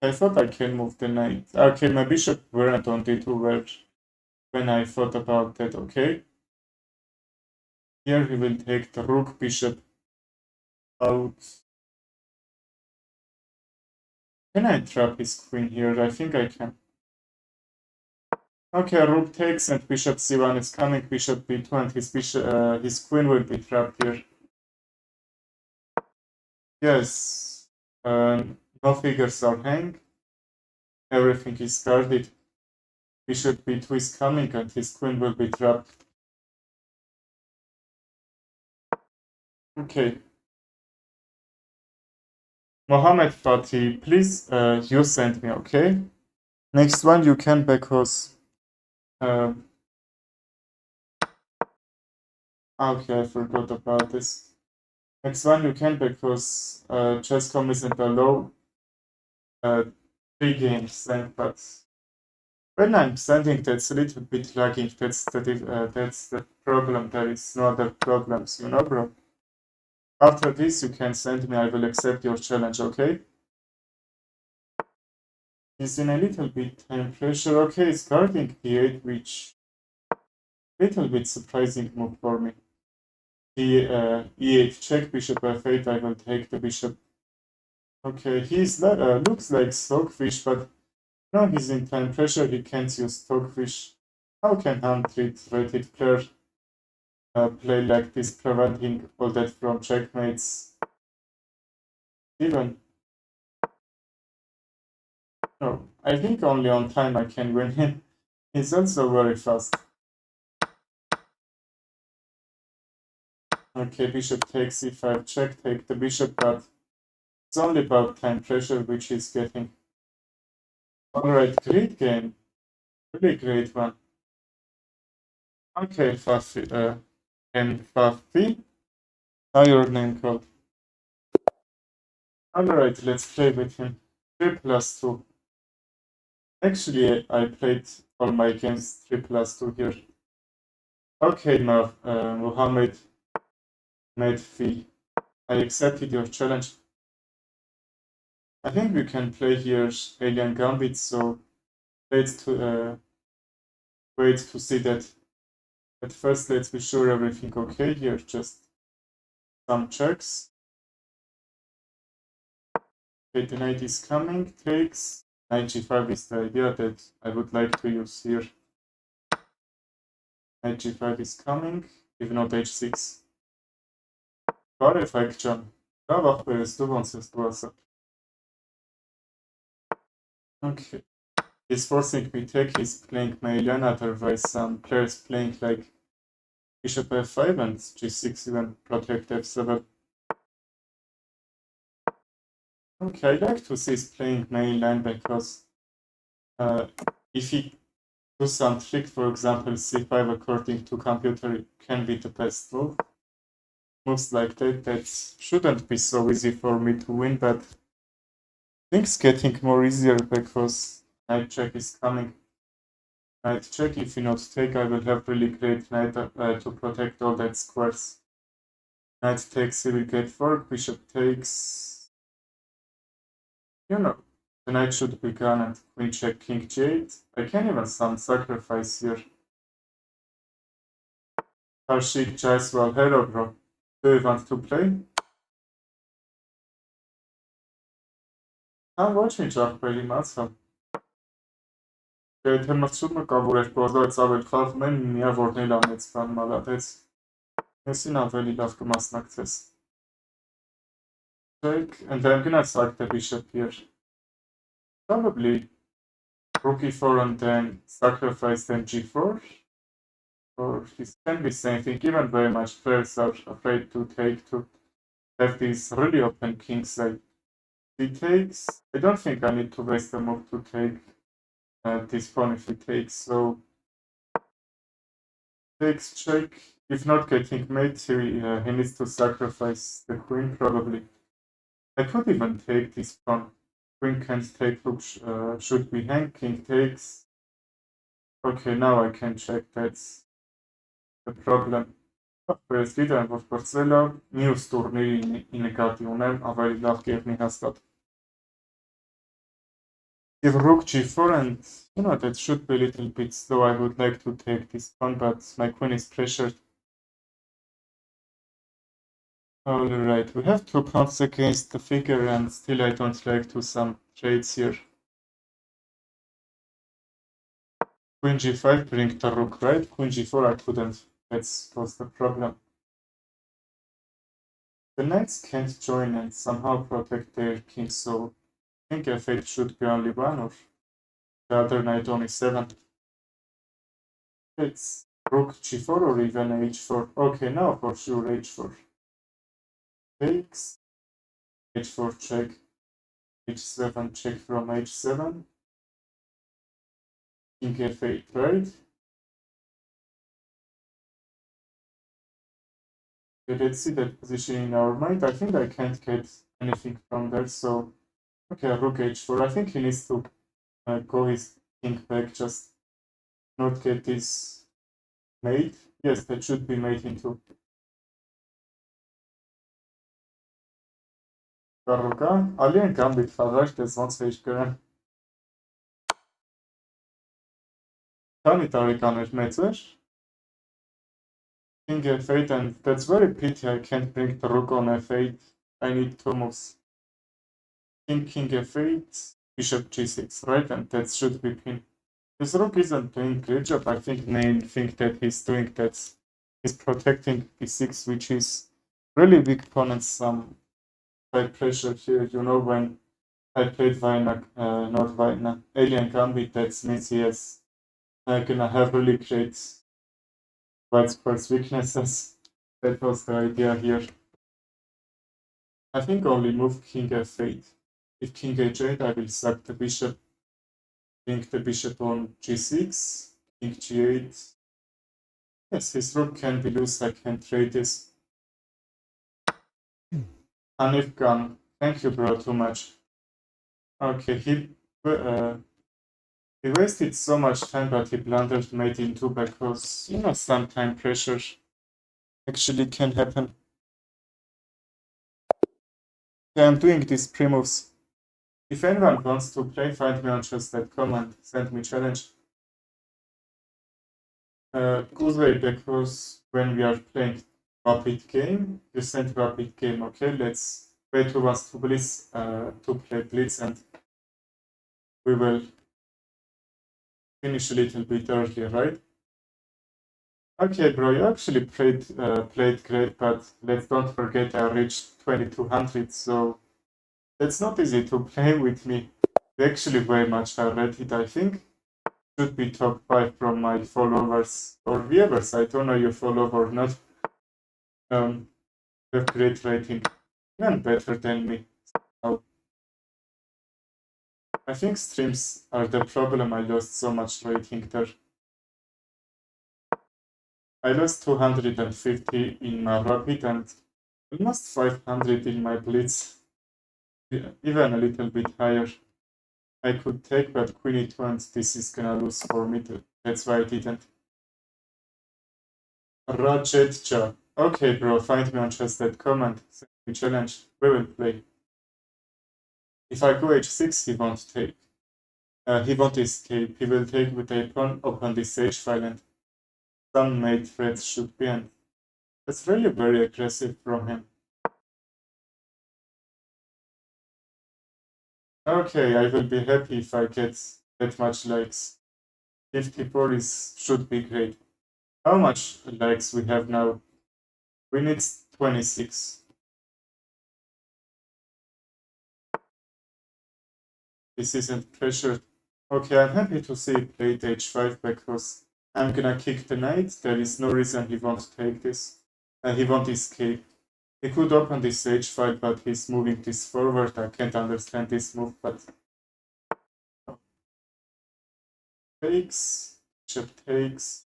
I thought I can move the knight. Okay, my bishop weren't on d2 when I thought about that, okay? Here he will take the rook bishop out. Can I trap his queen here? I think I can. Okay, rook takes and bishop c1 is coming, bishop b2 and his queen will be trapped here. Yes, no figures are hanged. Everything is guarded. Bishop b2 is coming and his queen will be trapped. Okay. Mohammed Fatih, please, you send me, okay? Next one you can because... okay, I forgot about this. Next one you can because Chess.com isn't allow 3 games sent, but when I'm sending that's a little bit lagging. That's the problem. There is no other problems, you know, bro. After this you can send me, I will accept your challenge, okay? He's in a little bit time pressure. Okay, it's guarding d8, which little bit surprising move for me. E8 check, bishop f8, I will take the bishop. Okay, he's looks like Stockfish, but no, he's in time pressure, he can't use Stockfish. How can rated player play like this, preventing all that from checkmates? Even no, I think only on time I can win him. He's also very fast. Okay, bishop takes e5 check, take the bishop, but it's only about time pressure which he's getting. Alright, great game. Really great one. Okay, Fafi, and Fafi. How your name called? Alright, let's play with him. 3+2. Actually, I played all my games 3+2 here. Okay, Mohammed Medfi. I accepted your challenge. I think we can play here Alien Gambit, so wait to see that. But first, let's be sure everything okay here. Just some checks. Okay, the knight is coming. Takes. Knight g5 is the idea that I would like to use here. Knight g5 is coming, if not h6. Perfection. Da wacht du uns ist was. Okay. He's forcing me take, he's playing Mailian, otherwise some players playing like bishop f5 and g6 even protect f7. Okay, I like to see he's playing Mailian because if he do some trick, for example c5 according to computer, it can be the best move. Moves like that shouldn't be so easy for me to win, but things getting more easier because knight check is coming. Knight check, if you not take, I will have really great knight to protect all that squares. Knight takes, he will get fork, bishop takes. You know, the knight should be gone and queen check, king g8. I can even some sacrifice here. Harshik Jaiswal, hello bro. Do you want to play? Ոչինչ ախպերի մասը։ Եթե մրցում կավոր էր պրոզայց ավել խաղում են, միավորն էլ ամեց բան մալատեց։ Եսին ավելի լավ կմասնակցես։ Check, and I'm gonna sack the bishop here. Probably rook e4 and then sacrifice then g4. Or this can be same thing, even very much players are afraid to take, to have these really open kings like he takes. I don't think I need to waste the move to take this pawn if he takes, so takes check. If not getting mate, he needs to sacrifice the queen probably. I could even take this pawn. Queen can't take, rook should be hang, king takes. Okay, now I can check, that's the problem. President of Porcella, news turnier in Gatione, aber nachgegeben has that. If rook g4 and, that should be a little bit slow. I would like to take this pawn, but my queen is pressured. Alright, we have 2 pawns against the figure and still I don't like to some trades here. Queen g5 bring the rook, right? Queen g4 I couldn't. That was the problem. The knights can't join and somehow protect their king, so I think f8 should be only 1 or the other knight only 7. It's rook g4 or even h4. Okay, now for sure h4. Takes, h4 check, h7 check from h7. King f8, right? Okay, let's see that position in our mind. I think I can't get anything from there, so okay, rook h4. I think he needs to go his king back, just not get this mate. Yes, that should be mate into Garuga. Alien Gambit verreicht, das sonst will ich gönnen. Kann ich da gar nicht mehr zwischen. King f8, and that's very pity I can't bring the rook on f8. I need 2 moves. King f8, bishop g6, right? And that should be pin. This rook isn't doing great job. I think main thing that he's doing that is protecting b6, which is really weak pawn and some high pressure here. When I played not Vina, Alien Gambit, that means he has gonna have really great white squares weaknesses. That was the idea here. I think only move king f8. If king h8, I will sack the bishop, bring the bishop on g6, king g8. Yes, his rook can be loose, I can trade this. Hanif Gun, thank you bro, too much. Okay, he wasted so much time, but he blundered mate in 2 because, some time pressure actually can happen. Yeah, I'm doing these pre-moves. If anyone wants to play, find me on chess.com and send me challenge. Good way, because when we are playing rapid game, you send rapid game. Okay, let's wait who wants to blitz to play blitz, and we will finish a little bit earlier, right? Okay, bro, you actually played great, but let's don't forget I reached 2200, so it's not easy to play with me. You actually very much are rated, I think. Should be top 5 from my followers or viewers. I don't know you follow or not. You have great rating, even better than me. Oh. I think streams are the problem. I lost so much rating there. I lost 250 in my rapid and almost 500 in my blitz. Even a little bit higher. I could take, but queen e2 and this is gonna lose for me. That's why I didn't. Rajetja. Okay, bro, find me on chess.com and send me challenge. We will play. If I go h6, he won't take. He won't escape. He will take with a pawn, open this h file, and some mate threats should be end. That's really very aggressive from him. Okay, I will be happy if I get that much likes. 54 should be great. How much likes we have now? We need 26. This isn't pressured. Okay, I'm happy to see it played h5 because I'm gonna kick the knight. There is no reason he won't take this. He won't escape. He could open this h5, but he's moving this forward. I can't understand this move, but takes, bishop takes.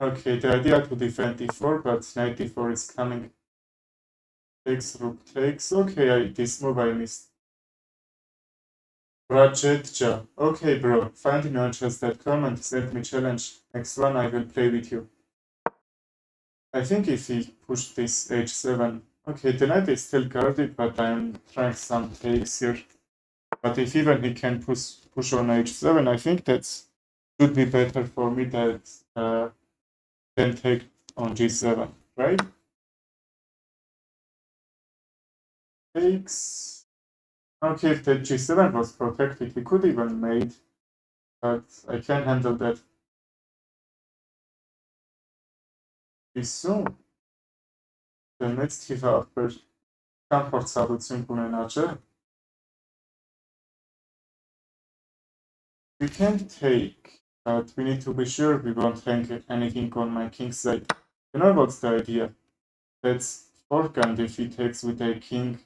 Okay, the idea to defend d4, but knight d4 is coming. Takes, rook takes. Okay, this move I missed. Rajetja. Okay, bro. Find me on chess.com and send me challenge. Next one I will play with you. I think if he pushed this h7, okay, the knight is still guarded, but I'm trying some takes here. But if even he can push on h7, I think that should be better for me than take on g7, right? Takes. Okay, if the g7 was protected, he could even mate, but I can't handle that too soon. The next developer comfort salucin inaczej. We can take, but we need to be sure we won't hang anything on my king side. You know what's the idea? Let's forehand if he takes with a king,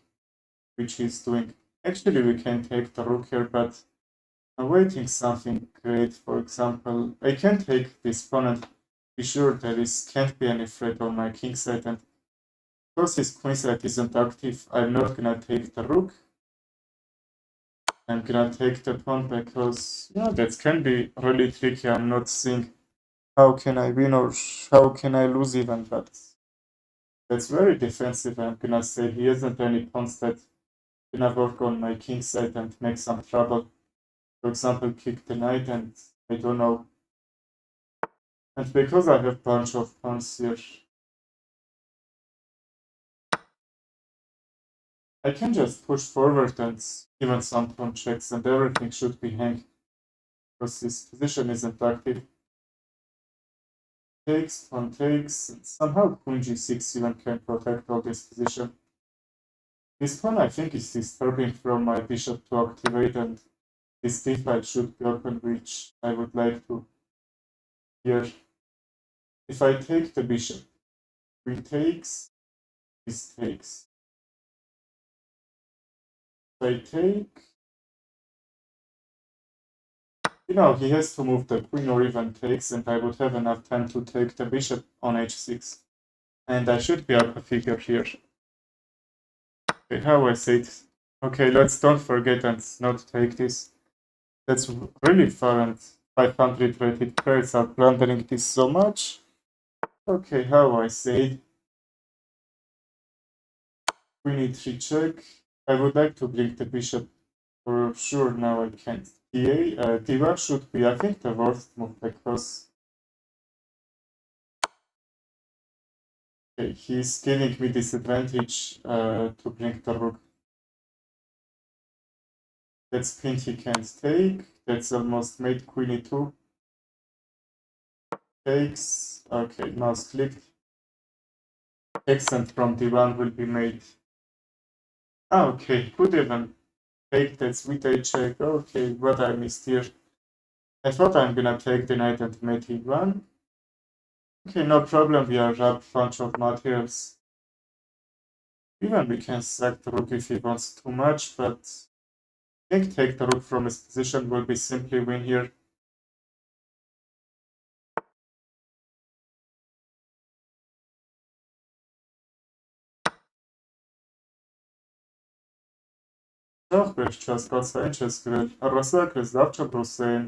which he's doing. Actually, we can take the rook here, but I'm waiting something great. For example, I can take this pawn and be sure there can't be any threat on my king side, and because his queen side isn't active, I'm not gonna take the rook. I'm gonna take the pawn because, yeah, that can be really tricky. I'm not seeing how can I win or how can I lose even, but that's very defensive. I'm gonna say he hasn't any pawns that gonna work on my king side and make some trouble. For example, kick the knight and I don't know. And because I have bunch of pawns here, I can just push forward and even some pawn checks and everything should be hanged because his position isn't active. Takes, pawn takes, and somehow queen g6 even can protect all this position. This pawn I think is disturbing from my bishop to activate, and this d5 should be open, which I would like to here. If I take the bishop, queen takes, this takes. If I take, you know, he has to move the queen or even takes, and I would have enough time to take the bishop on h6. And I should be up a figure here. Okay, how I say it? Okay, let's don't forget and not take this. That's really far, and 500 rated players are blundering this so much. Okay, how I say it? Queen e3 check. I would like to bring the bishop for sure. Now I can't. D1 should be, I think, the worst move because okay, he's giving me disadvantage to bring the rook. That's pin he can't take. That's almost made queen e2. Takes. Okay, mouse clicked. Accent from D1 will be made. Okay, could even take that with a check. Okay, what I missed here. I thought I'm gonna take the knight and mate e1. Okay, no problem, we are up bunch of materials. Even we can sack the rook if he wants too much, but I think take the rook from his position will be simply win here. Časpriečas arvasākas dapčaprusēn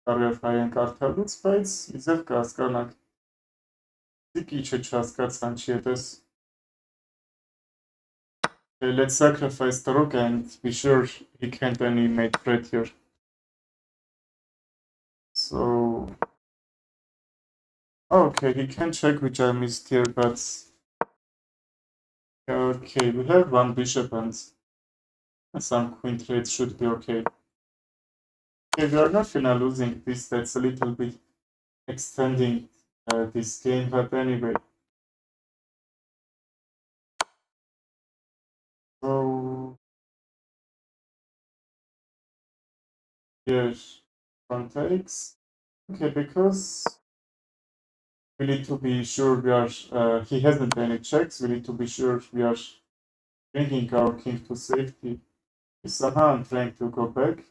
arvefājien kārtēlūks pēc izevkās kanāk. Tikīče čas kāds ančietes. Okay, let's sacrifice the rook and be sure he can't animate threat here. So, okay, he can check which I missed here, but okay, we have one bishop and some queen trades should be okay. Okay, we are not gonna losing this. That's a little bit extending this game, but anyway. So yes, pawn takes. Okay, because we need to be sure we are. He hasn't any checks. We need to be sure we are bringing our king to safety. Somehow I'm trying to go back.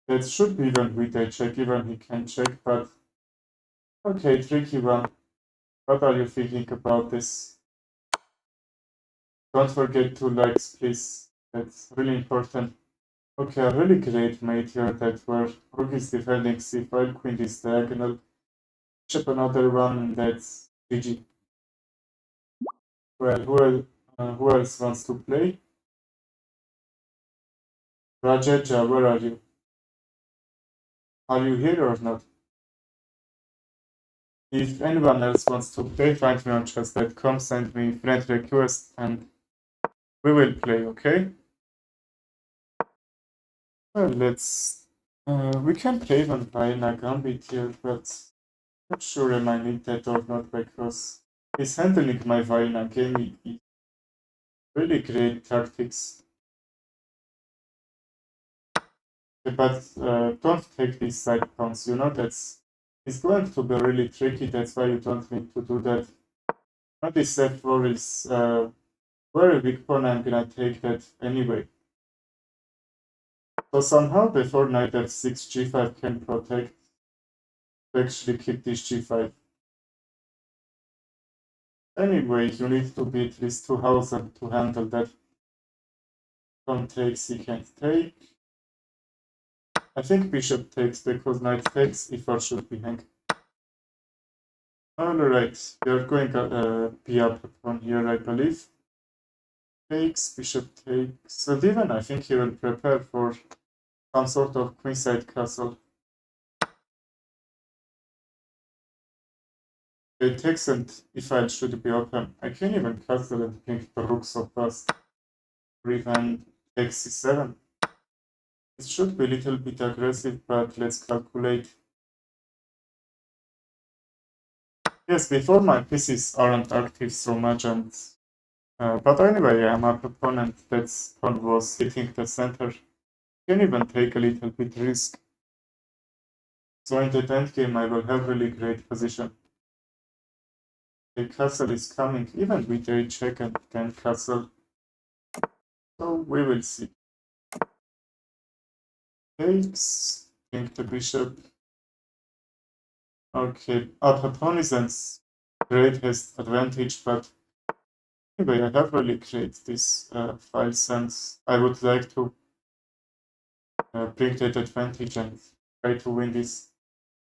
That should be even with a check, even he can check, but okay, tricky one. What are you thinking about this? Don't forget to like, please. That's really important. Okay, a really great mate here that where rook is defending c5, queen is diagonal. Bishop another one, and that's GG. Well, who else wants to play? Rajeja, where are you? Are you here or not? If anyone else wants to play, find me on chess.com, send me friend request, and we will play, okay? Well, we can play one Vaina Gambit here, but not sure am I need that or not, because he's handling my Vaina game is really great tactics. But don't take these side pawns, it's going to be really tricky, that's why you don't need to do that. Now this f4 is very weak pawn, I'm gonna take that anyway. So somehow before knight f6, g5 can protect to actually keep this g5. Anyway, you need to beat these two houses to handle that. Pawn takes, he can't take. I think bishop takes because knight takes, e4 should be hang. Alright, we are going be up on here, I believe. Takes, bishop takes, and even I think he will prepare for some sort of queenside castle. It takes and e5 should be open. I can't even castle and bring the rook so fast. Or even takes c7. It should be a little bit aggressive, but let's calculate. Yes, before my pieces aren't active so much, and but anyway, I'm up opponent that's pawn was hitting the center. Can even take a little bit risk. So in the endgame, I will have really great position. The castle is coming, even with a check and then castle. So we will see. Takes, take the bishop. Okay, our opponent's greatest advantage, but anyway, I have really great this file sense. I would like to bring that advantage and try to win this.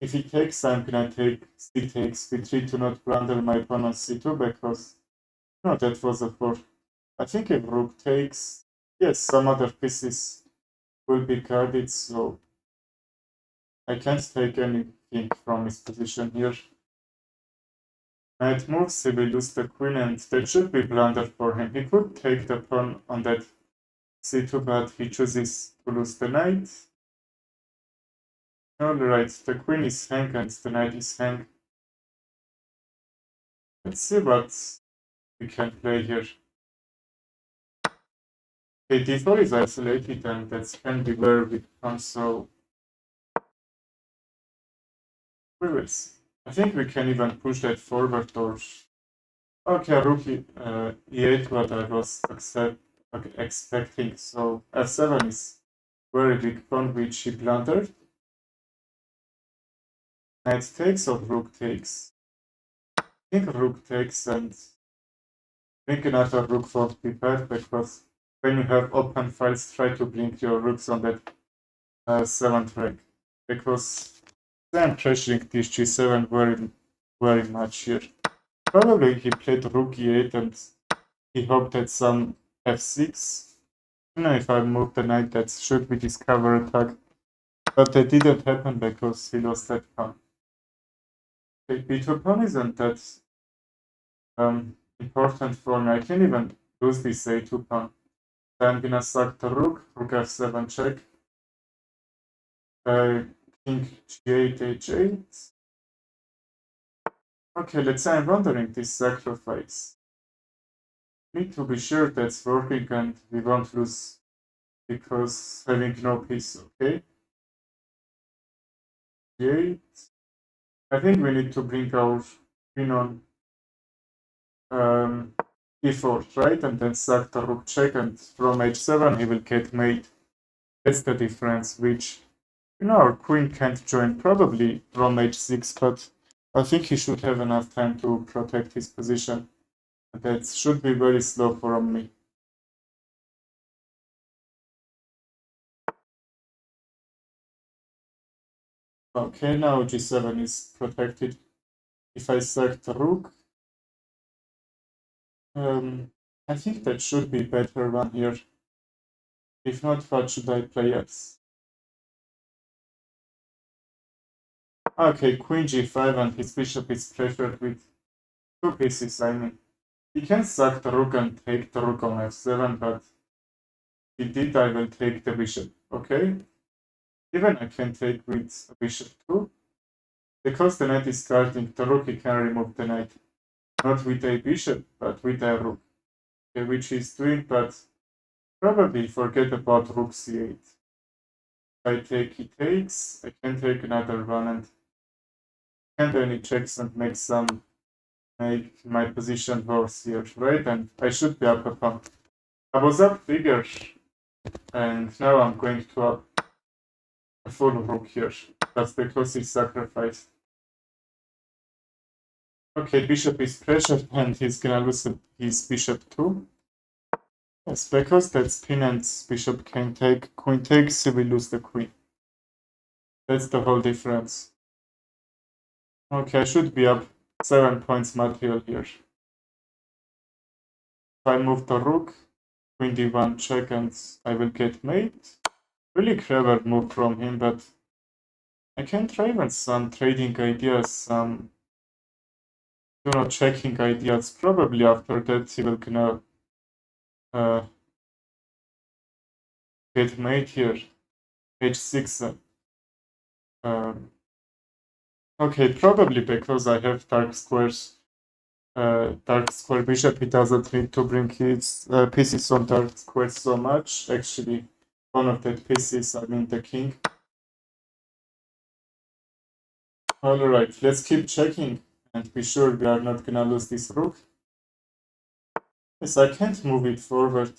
If he takes, I'm gonna take c takes b3 to not blunder my pawn on c2 because no, that was a 4. I think if rook takes, yes, some other pieces will be guarded, so I can't take anything from his position here. Knight moves, he will lose the queen, and that should be blunder for him. He could take the pawn on that c2, but he chooses to lose the knight. Alright, the queen is hang and the knight is hang. Let's see what we can play here. Okay, d4 is isolated, and that can be where we come, so we will see. I think we can even push that forward or... Okay, rook e8, what I was expecting, so f7 is very big pawn, which he blundered. Knight takes or rook takes? I think rook takes, and bring another rook for prepared, because when you have open files, try to bring your rooks on that 7th rank, because I'm pressuring this g7 very much here. Probably he played rook e8 and he hoped at some f6. You know, if I move the knight, that should be discover attack. But that didn't happen because he lost that pawn. Okay, b2 pawn isn't that important for me. I can't even lose this a2 pawn. So I'm gonna sack the rook f7 check. King g8, h8. Okay, let's say I'm wondering this sacrifice. Need to be sure that's working and we won't lose because having no piece, okay? G8. I think we need to bring our queen on e4, right? And then sack the rook check, and from h7 he will get mate. That's the difference, which, our queen can't join probably from h6, but I think he should have enough time to protect his position. That should be very slow for me. Okay, now g7 is protected. If I sack the rook, I think that should be better one here. If not, what should I play else? Okay, queen g5 and his bishop is pressured with two pieces, I mean. He can sack the rook and take the rook on f7, but if he did, I will take the bishop, okay? Even I can take with bishop 2. Because the knight is guarding the rook, he can remove the knight. Not with a bishop, but with a rook. Okay, which he's doing, but probably forget about rook c8. I take, he takes, I can take another one and can't any checks and make my position worse here, right? And I should be up a pawn. I was up bigger, and now I'm going to up a full rook here. That's because he sacrificed. Okay, bishop is pressured and he's gonna lose his bishop too. Yes, because that's pin and bishop can take, queen takes, he will lose the queen. That's the whole difference. Okay, I should be up 7 points material here. If I move the rook, queen d1 check and I will get mate. Really clever move from him, but I can try with some trading ideas, some checking ideas. Probably after that he will gonna get mate here. h6. Okay, probably because I have dark squares. Dark square bishop, he doesn't need to bring his pieces on dark squares so much. Actually, one of the pieces, I mean the king. Alright, let's keep checking and be sure we are not gonna lose this rook. Yes, I can't move it forward.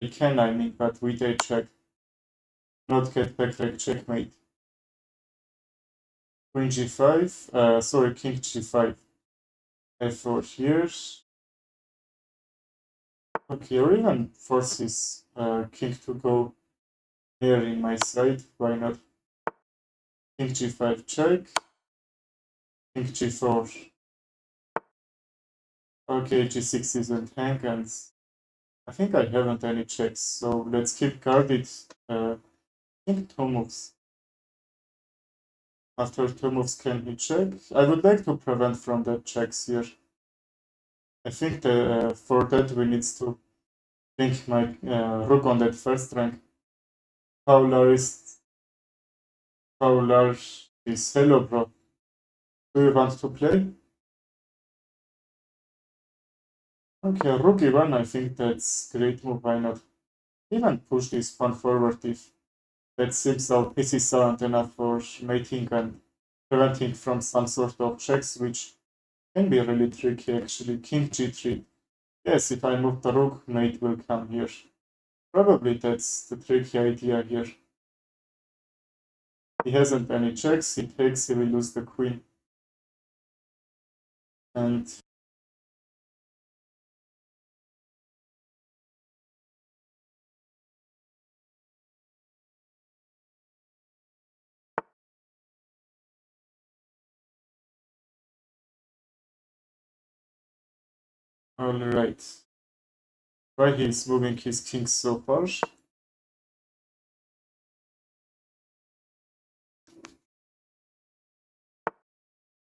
I can, I mean, but with a check. Not get back like checkmate. Queen g5, sorry, king g5. f4 here. Okay, or even forces king to go here in my side. Why not? King g5 check. King g4. Okay, g6 isn't hang, and I think I haven't any checks, so let's keep guarded. I think 2 moves. After 2 moves, can he check? I would like to prevent from the checks here. I think for that we need to link my rook on that first rank. How large is hello, bro? Do you want to play? Okay, rook e1, I think that's great move. Why not? Even push this pawn forward if that seems our pieces aren't enough for mating and preventing from some sort of checks, which can be really tricky actually. King g3. Yes, if I move the rook, mate will come here. Probably that's the tricky idea here. He hasn't any checks, he takes, he will lose the queen. And alright. Why he's moving his king so far?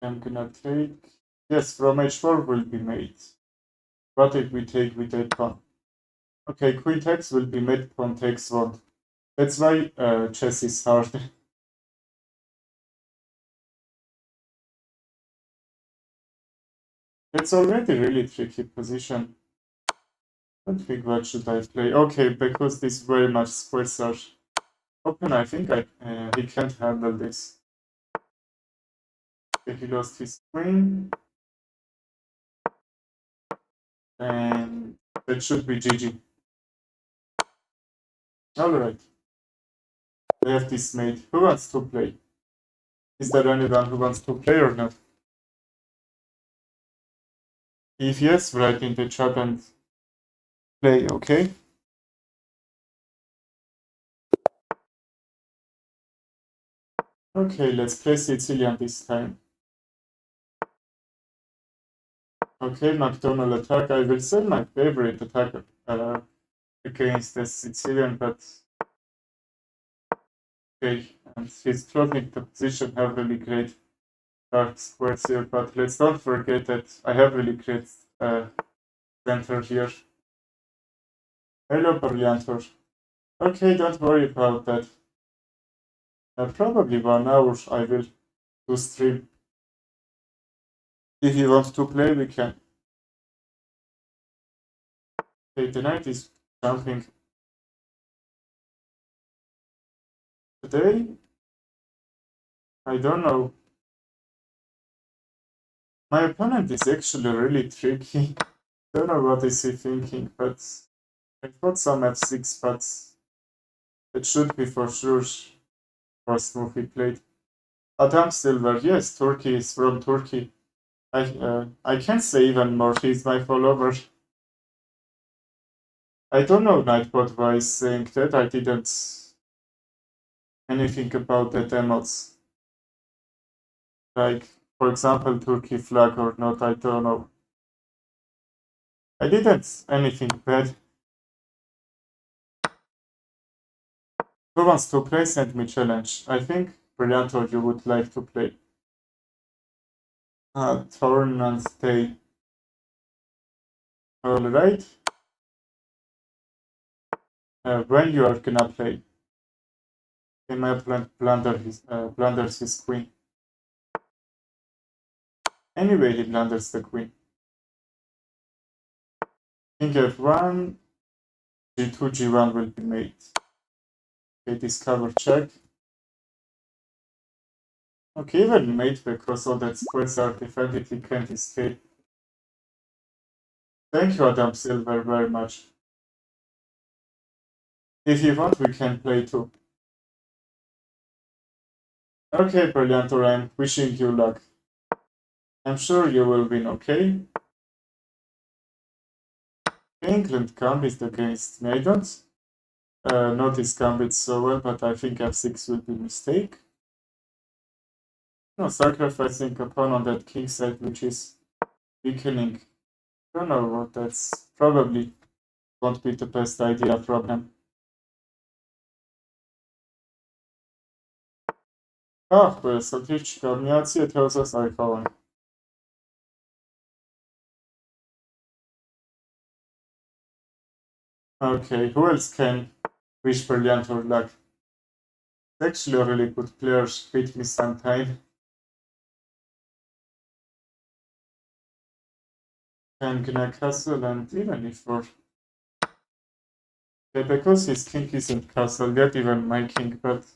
I'm gonna take. Yes, from h4 will be made. What if we take with a pawn? Okay, queen takes will be made, pawn takes won't. That's why chess is hard. It's already really tricky position. I don't think what should I play. Okay, because this very much squares are open, I think he can't handle this. Okay, he lost his queen. And that should be GG. Alright. I have this mate. Who wants to play? Is there anyone who wants to play or not? If yes, write in the chat and play, okay? Okay, let's play Sicilian this time. Okay, McDonald attack. I will sell my favorite attack against the Sicilian, but okay, and he's dropping the position, have really great dark squares here, but let's not forget that I have really great center here. Hello, Brilliantor. Okay, don't worry about that. Probably 1 hour I will do stream. If you want to play, we can. Okay, the knight is jumping. Today, I don't know. My opponent is actually really tricky. Don't know what is he thinking, but I thought some f6, but it should be for sure first move he played. Adam Silver, yes, Turkey is from Turkey. I can't say even more, he's my follower. I don't know Nightbot why is saying that, I didn't anything about the demos. Like, for example, Turkey flag or not, I don't know. I didn't anything bad. Who wants to play? Send me challenge. I think Brillianto you would like to play. Turn and stay. Alright. When you are gonna play? My opponent blunders his queen. Anyway, he blunders the queen. King f1, g2, g1 will be made. Okay, discover check. Okay, even mate because all that squares are defended, he can't escape. Thank you, Adam Silver, very much. If you want, we can play too. Okay, Brilliantor, I'm wishing you luck. I'm sure you will win, okay? England gambit against me. I don't notice gambit so well, but I think f6 will be a mistake. No, sacrificing a pawn on that king side, which is weakening. Don't know what that's probably won't be the best idea from him. Ach, strategic kombinacje tells us iPhone. Okay, who else can wish Brilliantor luck? Actually, a really good player beat me sometime. And Gna Castle and even e4. Yeah, because his king isn't castle yet, even my king, but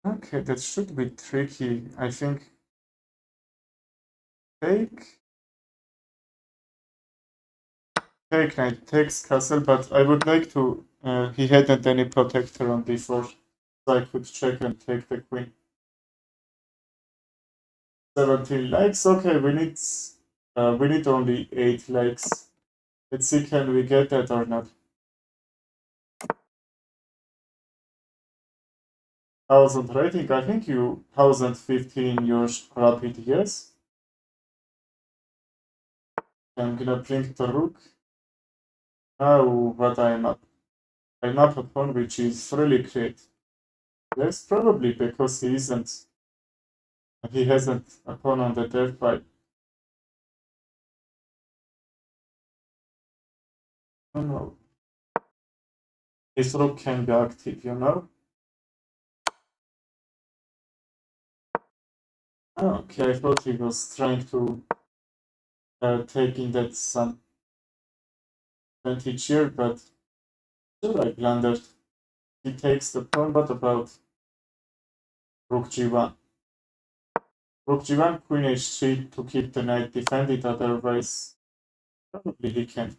okay, that should be tricky. I think take knight takes castle, but I would like to. He hadn't any protector on d4, so I could check and take the queen. 17 likes. Okay, we need only 8 likes. Let's see, can we get that or not? 1000 rating. I think you 1015 your rapid, yes. I'm gonna bring the rook. Now, what I'm up a pawn which is really great. Yes, probably because he hasn't a pawn on the f5. I don't know. His rook can be active, you know? Okay, I thought he was trying to taking that some advantage here, but still I blundered. He takes the pawn, what about rook g1? Rook g1, queen h3 to keep the knight defended, otherwise probably he can.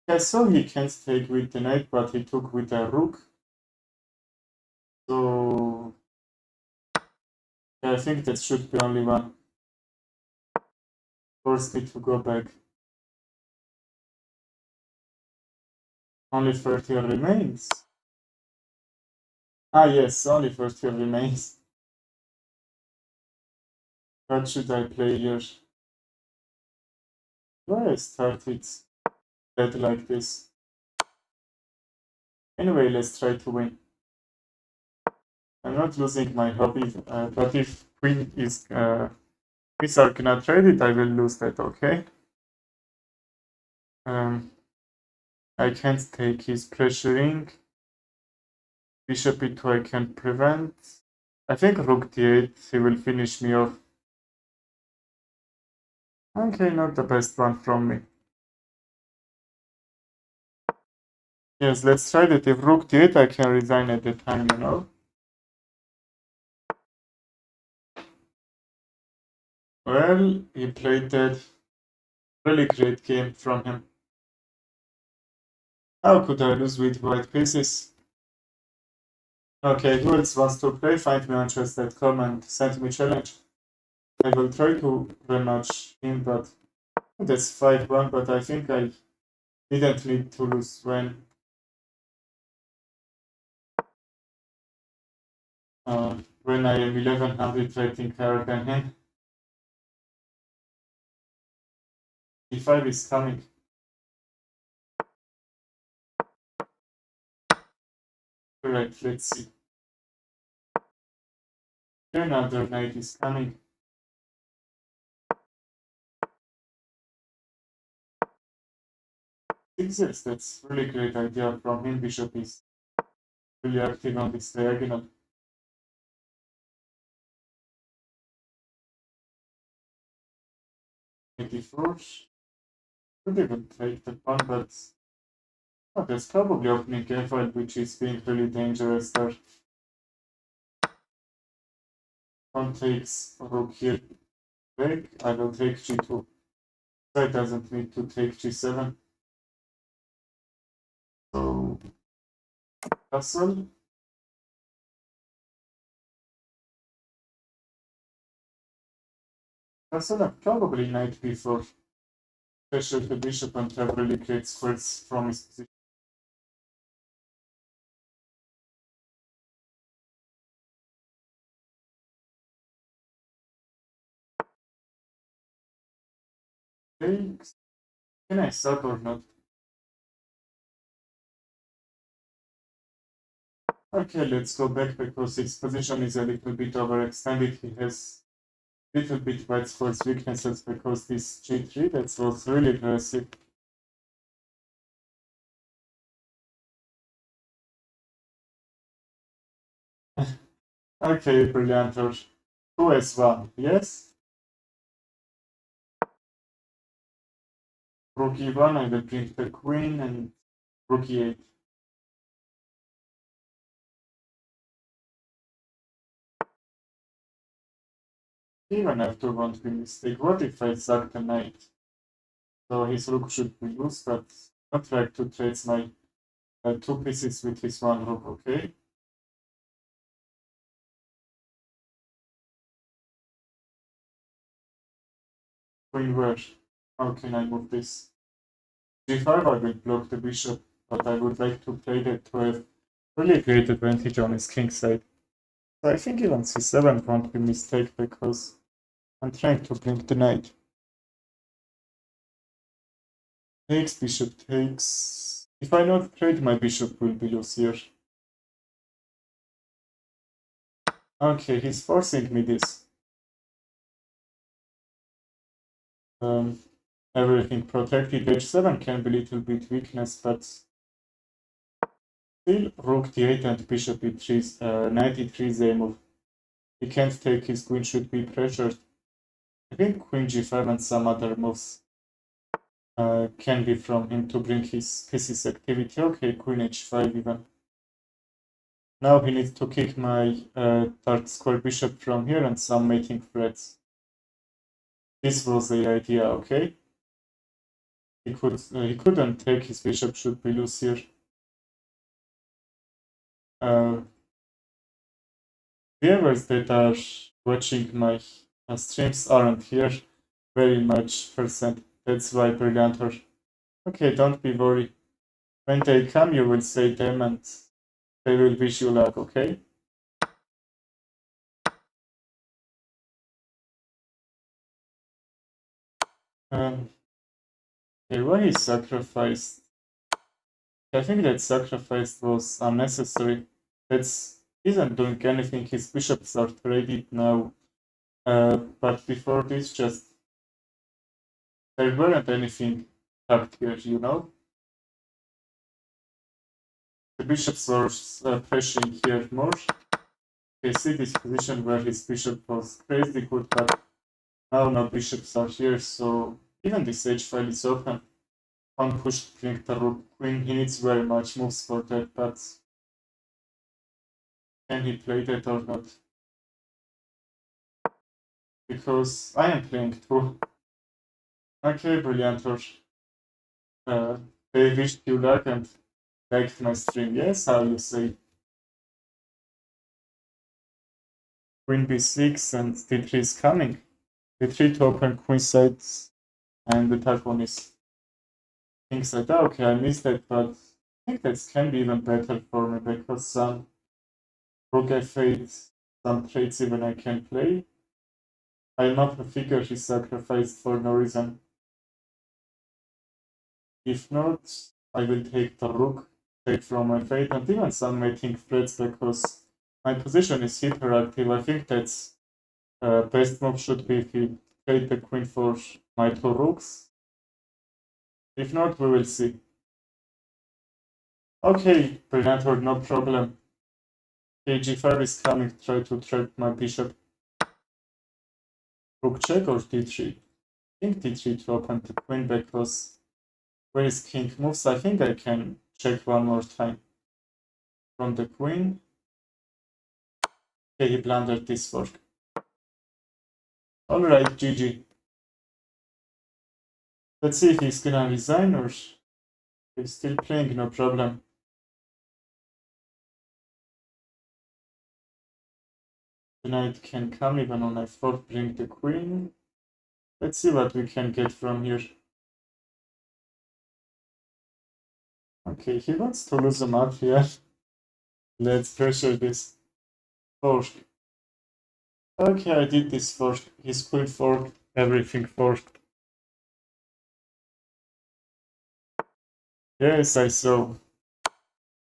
I saw he can't take with the knight, but he took with a rook. So yeah, I think that should be only one. Force me to go back. Only 30 remains. Ah yes, only 30 remains. What should I play here? Why I started that like this? Anyway, let's try to win. I'm not losing my hobby, but if queen is are gonna trade it, I will lose that, okay? I can't take his pressuring. Bishop e2 I can prevent. I think rook d8, he will finish me off. Okay, not the best one from me. Yes, let's try that. If rook d8, I can resign at the time, you know? Well, he played that. Really great game from him. How could I lose with white pieces? Okay, who else wants to play? Find me on chess.com and send me challenge. I will try to rematch him, but that's 5-1, but I think I didn't need to lose when I am 1100 rating higher than him. D5 is coming. Correct, let's see. Another knight is coming. Yes, that's really great idea from him. Bishop is really active on this diagonal. 84. Could even take the pawn, but that's probably opening a5, which is being really dangerous there. Pawn takes rook here. Break. I will take g2. Knight doesn't need to take g7. So castle. Castle and probably knight b4. Pressure the bishop and have really great squares from his position. Okay. Can I suck or not? Okay, let's go back because his position is a little bit overextended. He has little bit white squares weaknesses because this g3 that was really aggressive. Okay, brilliant. 2s1, yes? Rook e1, I will bring the queen and rook e8. Even f2 won't be mistake. What if I sack the knight? So his rook should be loose, but not try to trade my two pieces with his one rook, okay? Queen where? How can I move this? g5 I will block the bishop, but I would like to play that to have really great advantage on his king side. So I think even c7 won't be a mistake because I'm trying to blink the knight. Takes, bishop takes. If I not trade, my bishop will be loose here. Okay, he's forcing me this. Everything protected. h7 can be a little bit weakness, but still rook d8 and bishop e3, knight e3 is a move. He can't take his queen, should be pressured. I think queen g5 and some other moves can be from him to bring his pieces activity. Okay, queen h5 even. Now he needs to kick my dark square bishop from here and some mating threats. This was the idea, okay? He couldn't take his bishop, should be loose here. Viewers that are watching my streams aren't here very much percent. That's why Brilliantor. Okay, don't be worried. When they come, you will say them and they will wish you luck, okay? Um, Okay, why he sacrificed? I think that sacrifice was unnecessary. That's isn't doing anything. His bishops are traded now. But before this, just there weren't anything tucked here, you know? The bishops were pressing here more. Okay, see this position where his bishop was crazy good, but now no bishops are here, so even this h file is open. One push to bring the rook queen, he needs very much moves for that, but can he play that or not? Because I am playing too. Okay, brilliant, or they wished you luck and liked my stream. Yes, how you say? Queen b6 and d3 is coming. d3 to open queen side, and the third one is king side. Okay, I missed that, but I think that can be even better for me because some rook f8, some trades even I can play. I'm not a figure he sacrificed for no reason. If not, I will take the rook, take from f8, and even some mating threats because my position is hyperactive. I think that's best move should be if he trade the queen for my two rooks. If not, we will see. Okay, Predator, no problem. kg5 is coming, try to trap my bishop. Rook check or d3? I think d3 to open the queen because where is king moves? I think I can check one more time. From the queen. Okay, he blundered this fork. Alright, GG. Let's see if he's gonna resign or he's still playing, no problem. The knight can come even on f4, bring the queen. Let's see what we can get from here. Okay, he wants to lose a mat here. Let's pressure this. Fork. Okay, I did this fork. His queen fork, everything forked. Yes, I saw.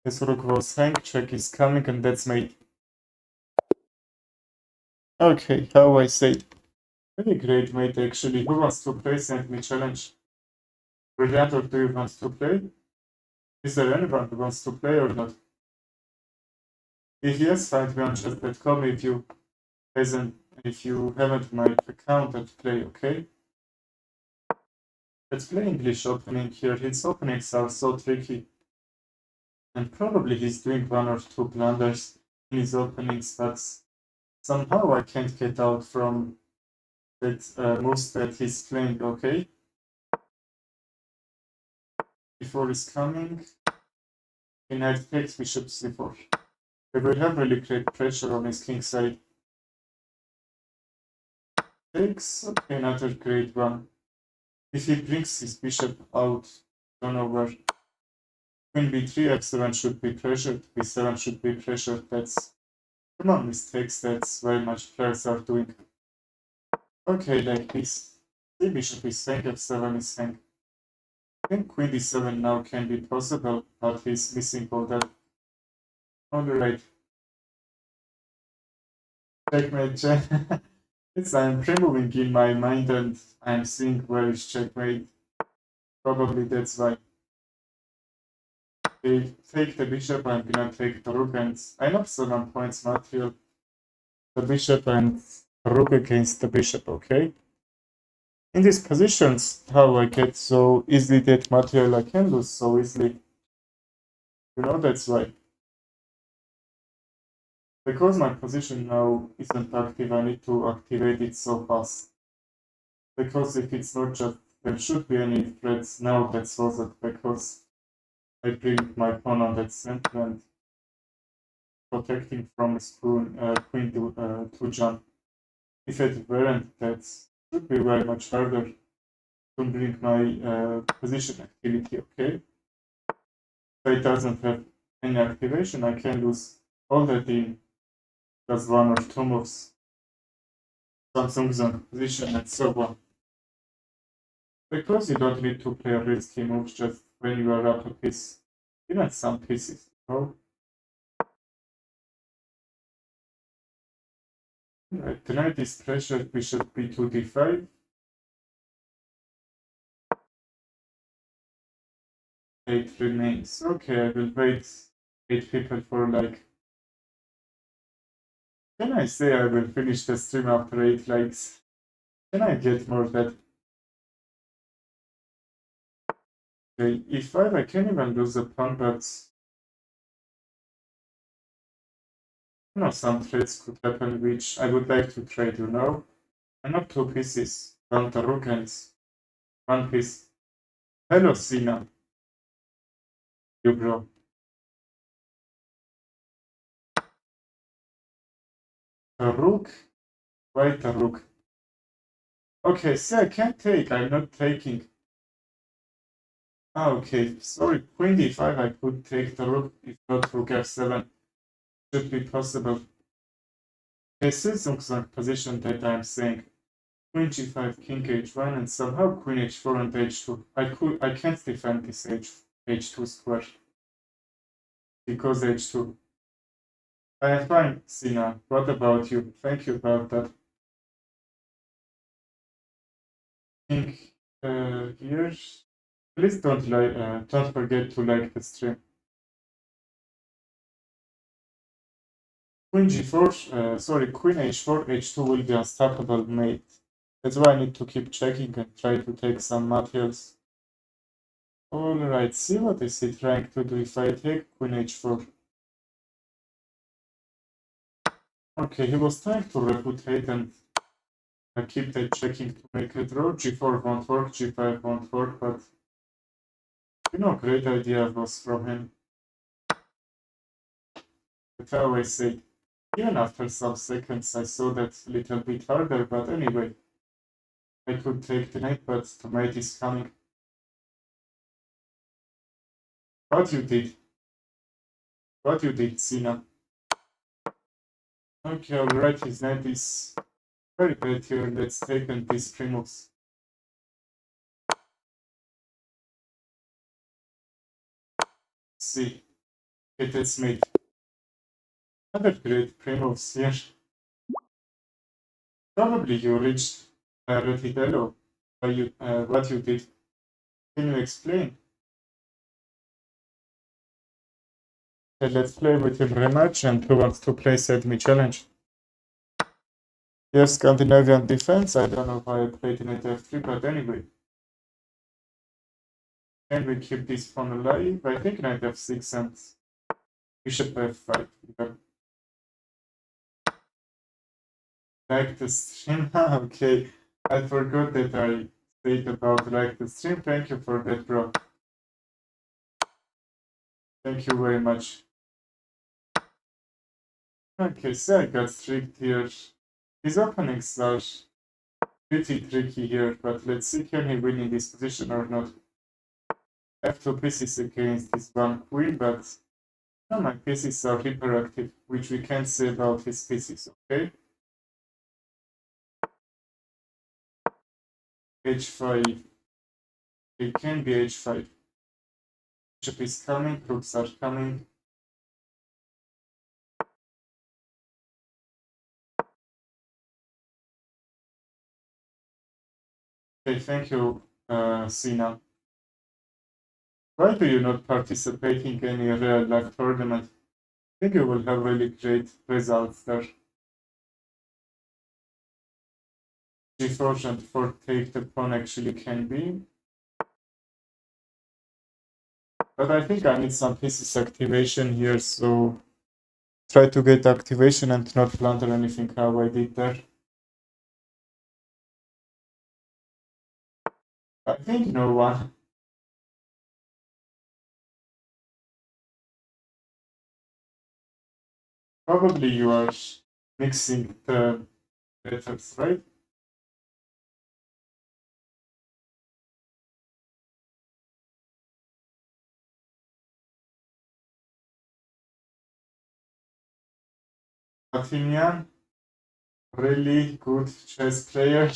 His rook was hanged, check is coming, and that's mate. Okay, how I said. Very great mate, actually. Who wants to play? Send me challenge. Brilliant, or do you want to play? Is there anyone who wants to play or not? If yes, find me on chat.com if you haven't my account at play, okay? Let's play English opening here. His openings are so tricky. And probably he's doing one or two blunders in his openings, but somehow I can't get out from that moves that he's playing, okay? Before is coming. Knight takes bishop c4. They will have really great pressure on his king side. Takes, okay, another great one. If he brings his bishop out, don't know where. Queen b3, f7 should be pressured, b7 should be pressured. That's common mistakes that's very much players are doing. Okay, like this. The bishop is hanged, f7 is hanged. I think queen d7 now can be possible, but he's missing all that. Alright. Checkmate. It's I'm pre-moving in my mind and I'm seeing where is checkmate. Probably that's why. They take the bishop, I'm gonna take the rook, and I know 7 points material. The bishop and rook against the bishop, okay? In these positions, how I get so easily that material I can lose so easily. You know, that's why. Because my position now isn't active, I need to activate it so fast. Because if it's not just, there should be any threats now that's wasn't, because I bring my pawn on that center and protecting from his queen to jump. If it weren't, that should be very much harder to bring my position activity, okay? If it doesn't have any activation, I can lose all that in just one or two moves. Samsung's on position and so on. Because you don't need to play risky moves just when you are up a piece. Even some pieces, you know? Right, the knight is pressured, bishop b2 d5. 8 remains. Okay, I will wait 8 people for like. Can I say I will finish the stream after 8 likes? Can I get more that? Okay, e5, I can even lose a pawn, but you know, some trades could happen which I would like to trade, you know? And not 2 pieces, down the rook and 1 piece. Hello, Sina. You bro. A rook? Why the rook? Okay, see, I can't take, I'm not taking. Ah, okay, sorry, queen d5, I could take the rook, if not rook f7. Should be possible. This is some position that I'm saying. Queen g5, king h1, and somehow queen h4 and h2. I can't defend this h2 square. Because h2. I am fine, Sina. What about you? Thank you about that. King here. Please don't forget to like the stream. Queen g4, sorry, queen h4, h2 will be unstoppable mate. That's why I need to keep checking and try to take some materials. Alright, see what is he trying to do if I take queen h4. Okay, he was trying to reputate and I keep checking to make a draw. g4 won't work, g5 won't work, but you know, great idea was from him. But I always say, even after some seconds, I saw that a little bit harder, but anyway, I could take the knight, but the mate is coming. What you did? What you did, Sina? Okay, alright, his knight is very bad here. Let's take on this Primus. See, it is mate. Another great Primus here. Probably you reached Retidello. What you did. Can you explain? Okay, let's play with him rematch and who wants to play Set Me Challenge. Yes, Scandinavian defense. I don't know why I played in f3, but anyway. Can we keep this pawn alive? I think knight f6 and bishop f5. Like the stream? Okay, I forgot that I said about like the stream. Thank you for that, bro. Thank you very much. Okay, so I got strict here. His openings are pretty tricky here, but let's see can he win in this position or not. F2 pieces against this one queen, but no, my pieces are hyperactive, which we can't say about his pieces, okay? H5. It can be H5. Bishop is coming, rooks are coming. Okay, thank you, Sina. Why do you not participate in any real life tournament? I think you will have really great results there. G4 and 4 take the pawn actually can be. But I think I need some pieces activation here, so try to get activation and not blunder anything how I did there. I think no one. Probably you are mixing the letters, right? Platinian, really good chess player.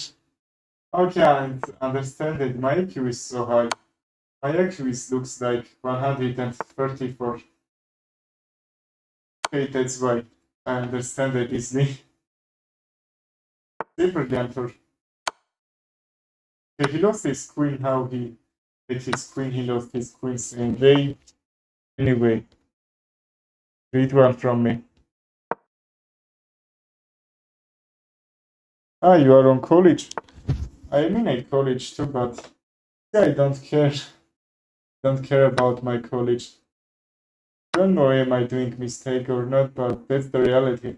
Okay, I understand that my IQ is so high. My IQ looks like 134. Okay, that's why I understand that easily. Super Dancer. Okay, he lost his queen. How he hit his queen? He lost his queen same way. Anyway, read one from me. Ah, you are on college. I mean, at college too, but I don't care. Don't care about my college. Don't know am I doing mistake or not, but that's the reality.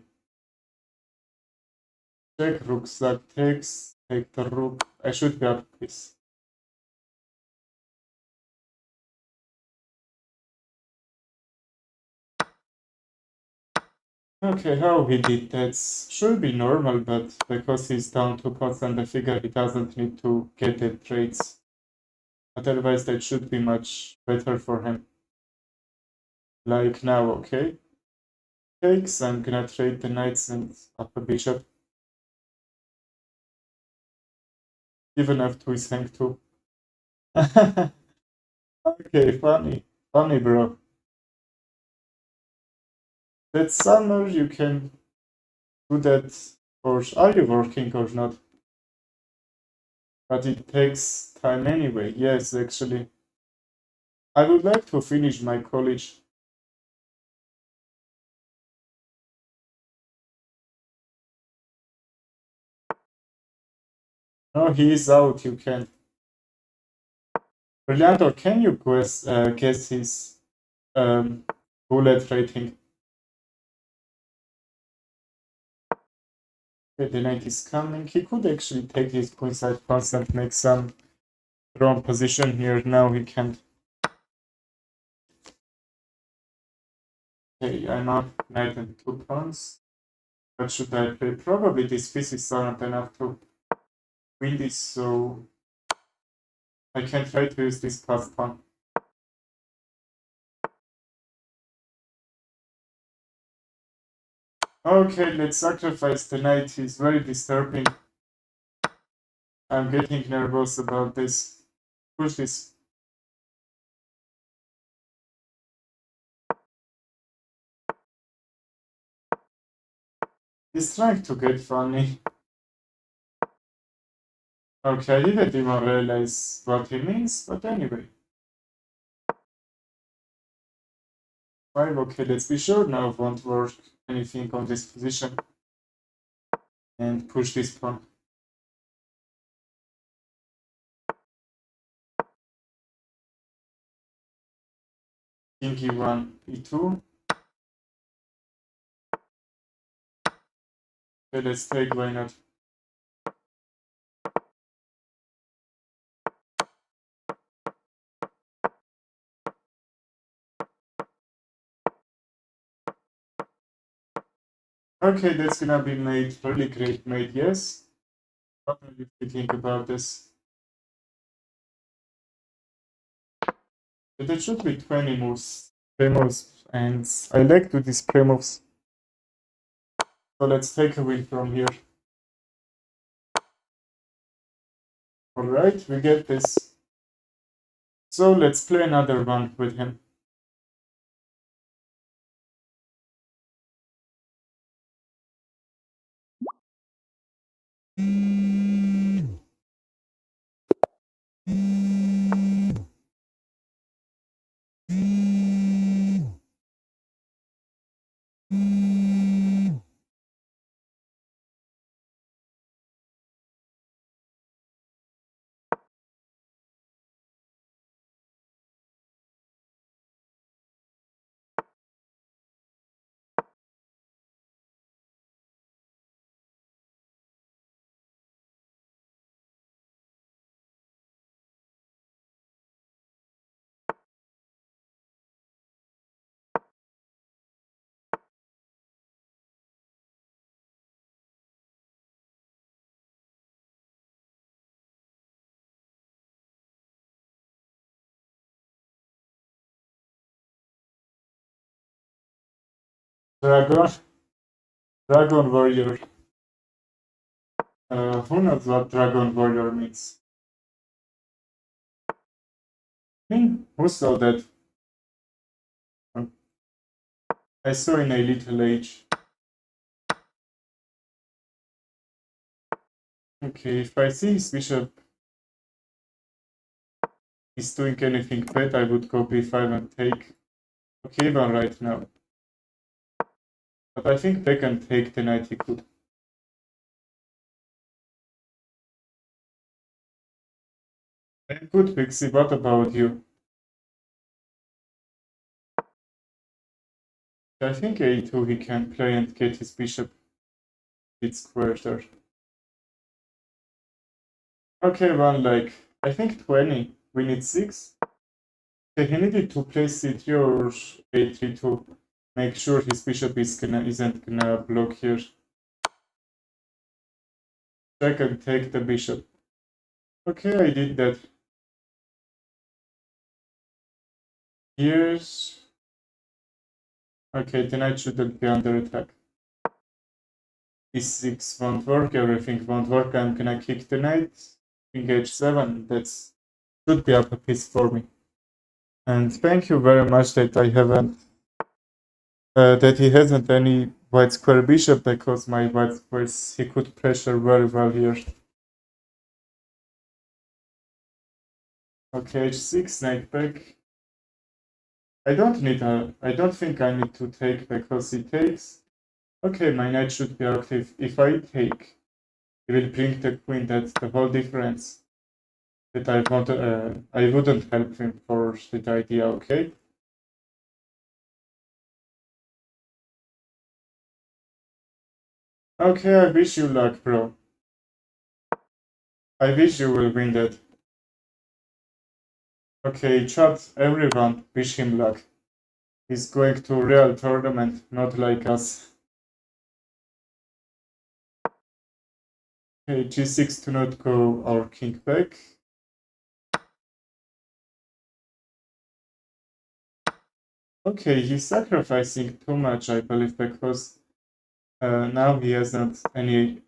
Check rucksack takes, take the rook. I should grab this. Okay, how he did that should be normal, but because he's down 2%, I figure he doesn't need to get the trades. Otherwise, that should be much better for him. Like now, okay? Takes, I'm gonna trade the knights and up a bishop. Even F2 is hang too. Okay, funny. Funny, bro. That summer you can do that, or are you working or not? But it takes time anyway. Yes, actually. I would like to finish my college. No, he is out. You can. Brillianto, can you guess his um, bullet rating? Okay, the knight is coming. He could actually take his queenside pass and make some wrong position here. Now he can't. Okay, I'm up knight and 2 pawns. What should I play? Probably these pieces aren't enough to win this, so I can try to use this plus pawn. Okay, let's sacrifice the knight. He's very disturbing. I'm getting nervous about this. Push this. He's trying to get funny. Okay, I didn't even realize what he means, but anyway. 5, okay, let's be sure now won't work anything on this position. And push this pawn. King e1, e2. Okay, let's take, why not? Okay, that's gonna be made, really great mate, yes? What do you think about this? But it should be 20 moves. Moves, and I like to display moves. So let's take a win from here. Alright, we get this. So let's play another one with him. Dragon, Dragon Warrior. Who knows what Dragon Warrior means? Who saw that? I saw in a little age. Okay, if I see his bishop is doing anything bad, I would go b5 and take. Okay, even right now. But I think they can take the knight he could. I'm good, Pixie. What about you? I think a2 he can play and get his bishop. It's quarter. Okay, one like, I think 20. We need 6. Okay, he needed to play c3 or a3 to make sure his bishop isn't gonna block here. Check and take the bishop. Okay, I did that. Here's... Okay, the knight shouldn't be under attack. e6 won't work, everything won't work. I'm gonna kick the knight. King h7, that should be up a piece for me. And thank you very much that I haven't... that he hasn't any white square bishop, because my white squares he could pressure very well here. Okay, h6, knight back. I don't think I need to take because he takes. Okay, my knight should be active. If I take, he will bring the queen. That's the whole difference. That I wouldn't help him for that idea, okay? Okay, I wish you luck, bro. I wish you will win that. Okay, chat, everyone, wish him luck. He's going to real tournament, not like us. Okay, g6 to not go our king back. Okay, he's sacrificing too much, I believe, because now he hasn't any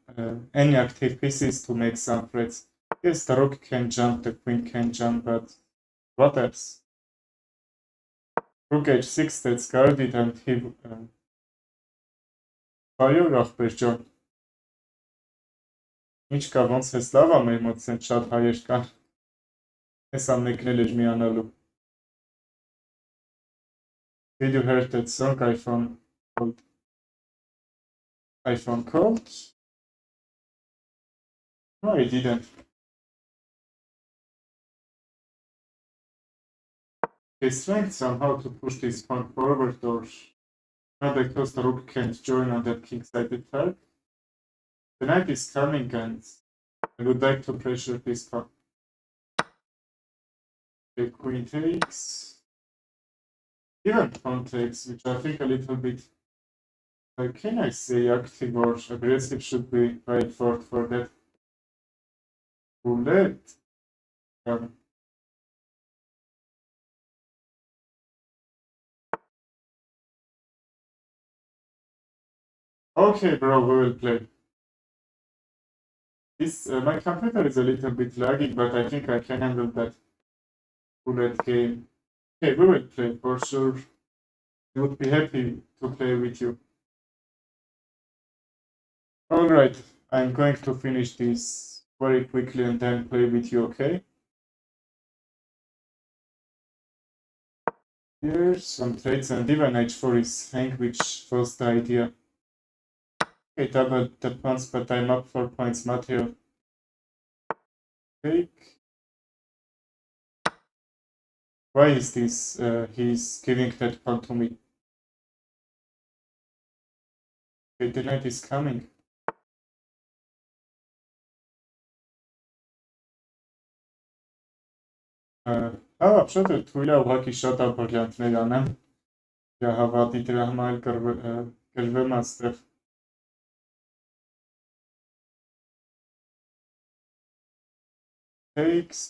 active pieces to make some threats. Yes, the rook can jump, the queen can jump, but what else? Rook h6, that's guarded, and he... Bajorach bežďo. Nička von se slávame emocen čat haješka. Ne sam ne knelež mi analu. Did you hear that song iPhone called? iPhone called? No, I didn't. He's trying somehow to push this pawn forward, or not, because the rook can't join on that kingside attack. The knight is coming, and I would like to pressure this pawn. The queen takes. Even pawn takes, which I think a little bit, can I say active or aggressive, should be right for that. Roulette. Okay, bro, we will play. This my computer is a little bit lagging, but I think I can handle that roulette game. Okay, we will play for sure. I would be happy to play with you. Alright, I'm going to finish this very quickly and then play with you, okay? Here's some trades, and even h4 is hang, which was the idea. Okay, double the pawns, but I'm up 4 points, Matteo. Take. Why is this? He's giving that pawn to me. Okay, the knight is coming. Ապշոտը թույլ է ուղղակի շատ ապարյանտներ անեմ, հավատի դրա համար գրվեմ աստեղ։ Takes,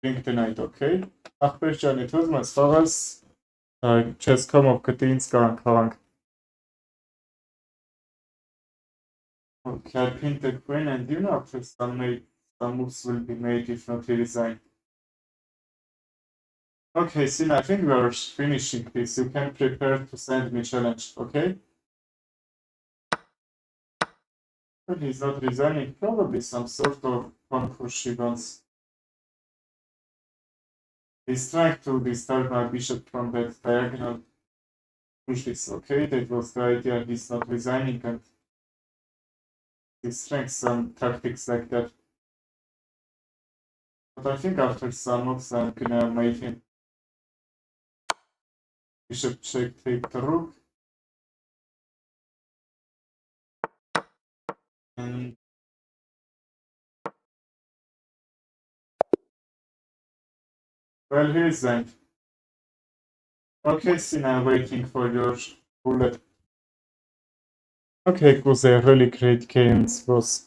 bring the knight, okay? Ախպեր ջան, եթե ուզում ես խաղաս, չես կամով կտի ինձ կարանք խաղանք։ Okay, I pinned the queen, and you know, after some moves will be made if not he resign. Okay, Sin, I think we are finishing this. You can prepare to send me challenge, okay? But he's not resigning. Probably some sort of concourse he wants. He's trying to disturb my bishop from that diagonal. Push this, okay? That was the idea. He's not resigning, and he's trying some tactics like that. But I think after some moves, I'm gonna make him bishop check, take the rook. And well, he resigned. Okay, Sin, I'm waiting for your bullet. Okay, it was a really great game. It was.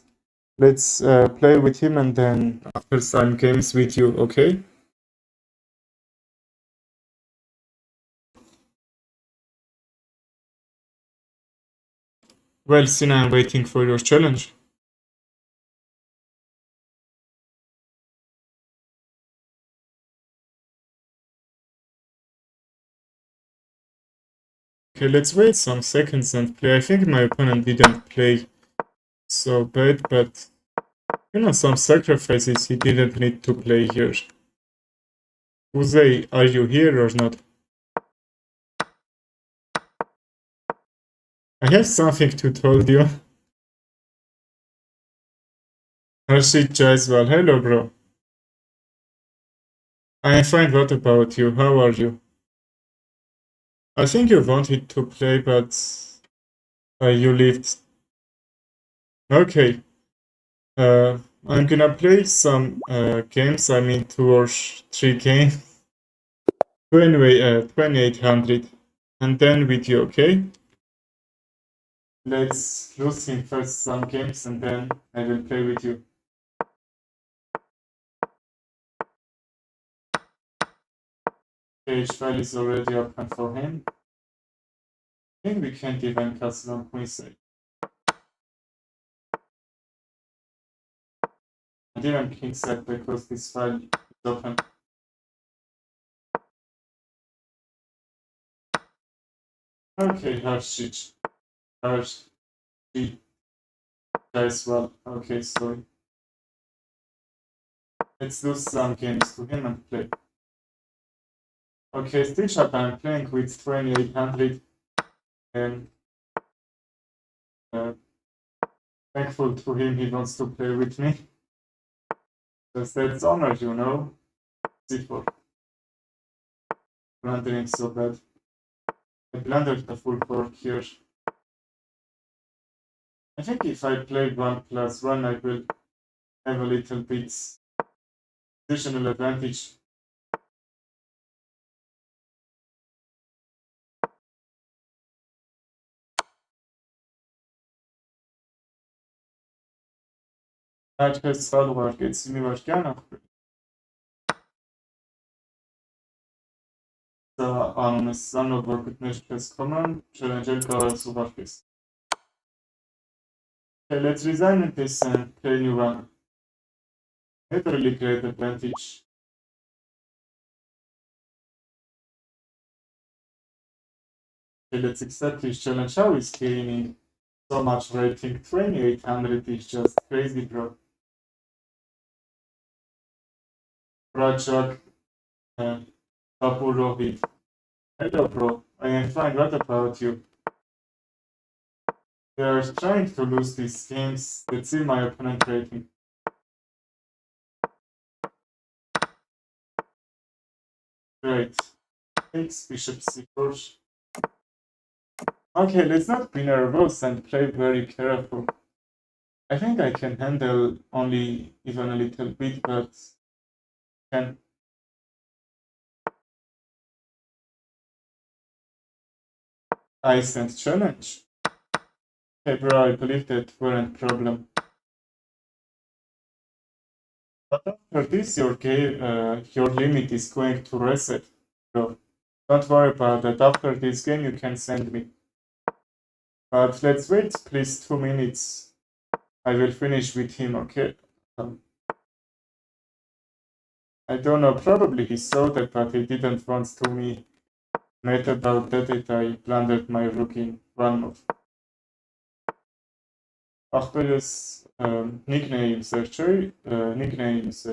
Let's play with him and then after some games with you, okay? Well, Sina, I'm waiting for your challenge. Okay, let's wait some seconds and play. I think my opponent didn't play so bad, but you know, some sacrifices he didn't need to play here. Uzay, are you here or not? I have something to tell you. Harshit Jaiswal, hello bro. I am fine, what about you? How are you? I think you wanted to play, but you left. Okay. I'm gonna play some games, I mean 2 or 3 games. So anyway, 2800. And then with you, okay? Let's lose him first some games and then I will play with you. Page file is already open for him. I think we can't even castle on queen side. And even king side because this file is open. Okay, Harshit. Harshit. As well. Okay, sorry. Let's lose some games to him and play. Okay, Stitch Up, I'm playing with 2800 and uh, thankful to him he wants to play with me. Because that's honor, you know. C4. Blundering so bad. I blundered the full court here. I think if I play 1+1, I will have a little bit additional advantage. Herkes sağlık geçsini başkan. Da am Sandro Borgutnish press command, Challenger Colors Superface. Okay, let's resign this and play new one. Not really great advantage. Okay, let's accept his challenge. How is gaining so much rating? 2800 is just crazy, bro. Rajak, Tapurovic. Hello, bro. I am fine. What about you? They are trying to lose these games. Let's see my opponent rating. Great. Takes bishop c4. Okay, let's not be nervous and play very careful. I think I can handle only even a little bit, but can. I sent challenge. Okay, bro, I believe that weren't problem. But after this, your game, your limit is going to reset, bro. Don't worry about that. After this game, you can send me. But let's wait, please, 2 minutes. I will finish with him, okay? I don't know, probably he saw that, but he didn't want to me mad about that I blundered my rook in one move. Achtujas nicknames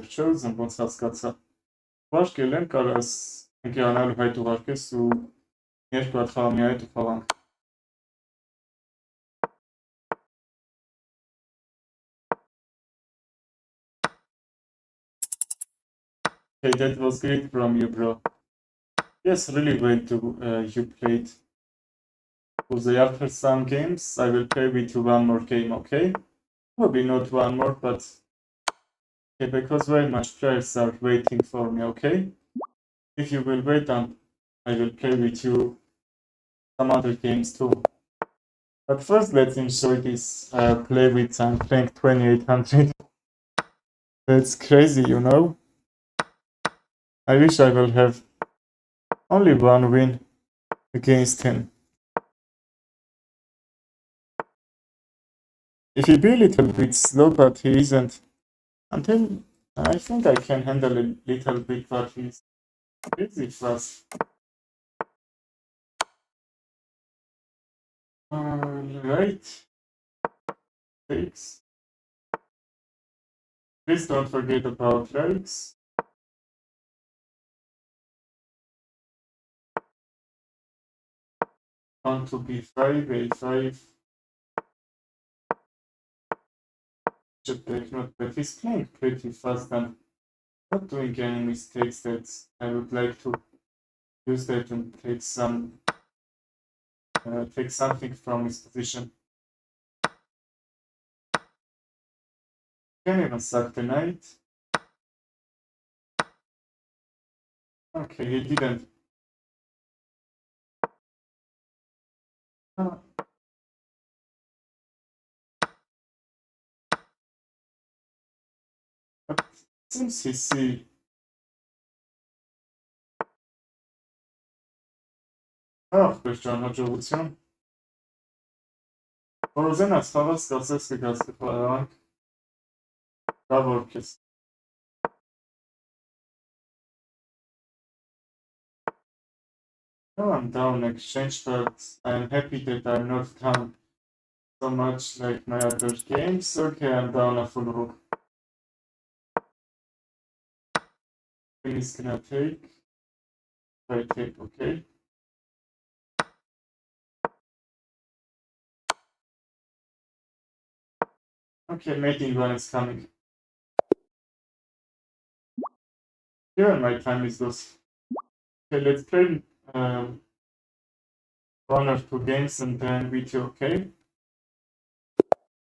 chosen ոնց հասկացա։ Ուղարկել են, կարաս ընկերանալու հայտ ուղարկես ու երկու հատ խաղա մի հայտ ու խաղանք։ Okay, that was great from you, bro. Yes, really well you played. Uzi, after some games, I will play with you one more game, okay? Probably not one more, but okay, because very much players are waiting for me, okay? If you will wait, I will play with you some other games too. But first, let's enjoy this play with I'm playing 2800. That's crazy, you know? I wish I will have only one win against him. If he be a little bit slow, but he isn't, until I think I can handle a little bit, but he's crazy fast. Right. Takes. Please don't forget about rakes. On to b5, a5. Should take note, but he's playing pretty fast and not doing any mistakes that I would like to use that and take something from his position. Can even sack the knight. Okay, he didn't. Oh. But since he see Ողջույն հաջողություն։ Որոզեն աստղաս կասես կգաստիպարանք դա որքես։ No, I'm down exchange, but I'm happy that I'm not down so much like my other games. Okay, I'm down a full rook. Queen is gonna take. I take, okay. Okay, mating one is coming. Here my time is lost. Okay, let's play one or two games and then video, okay?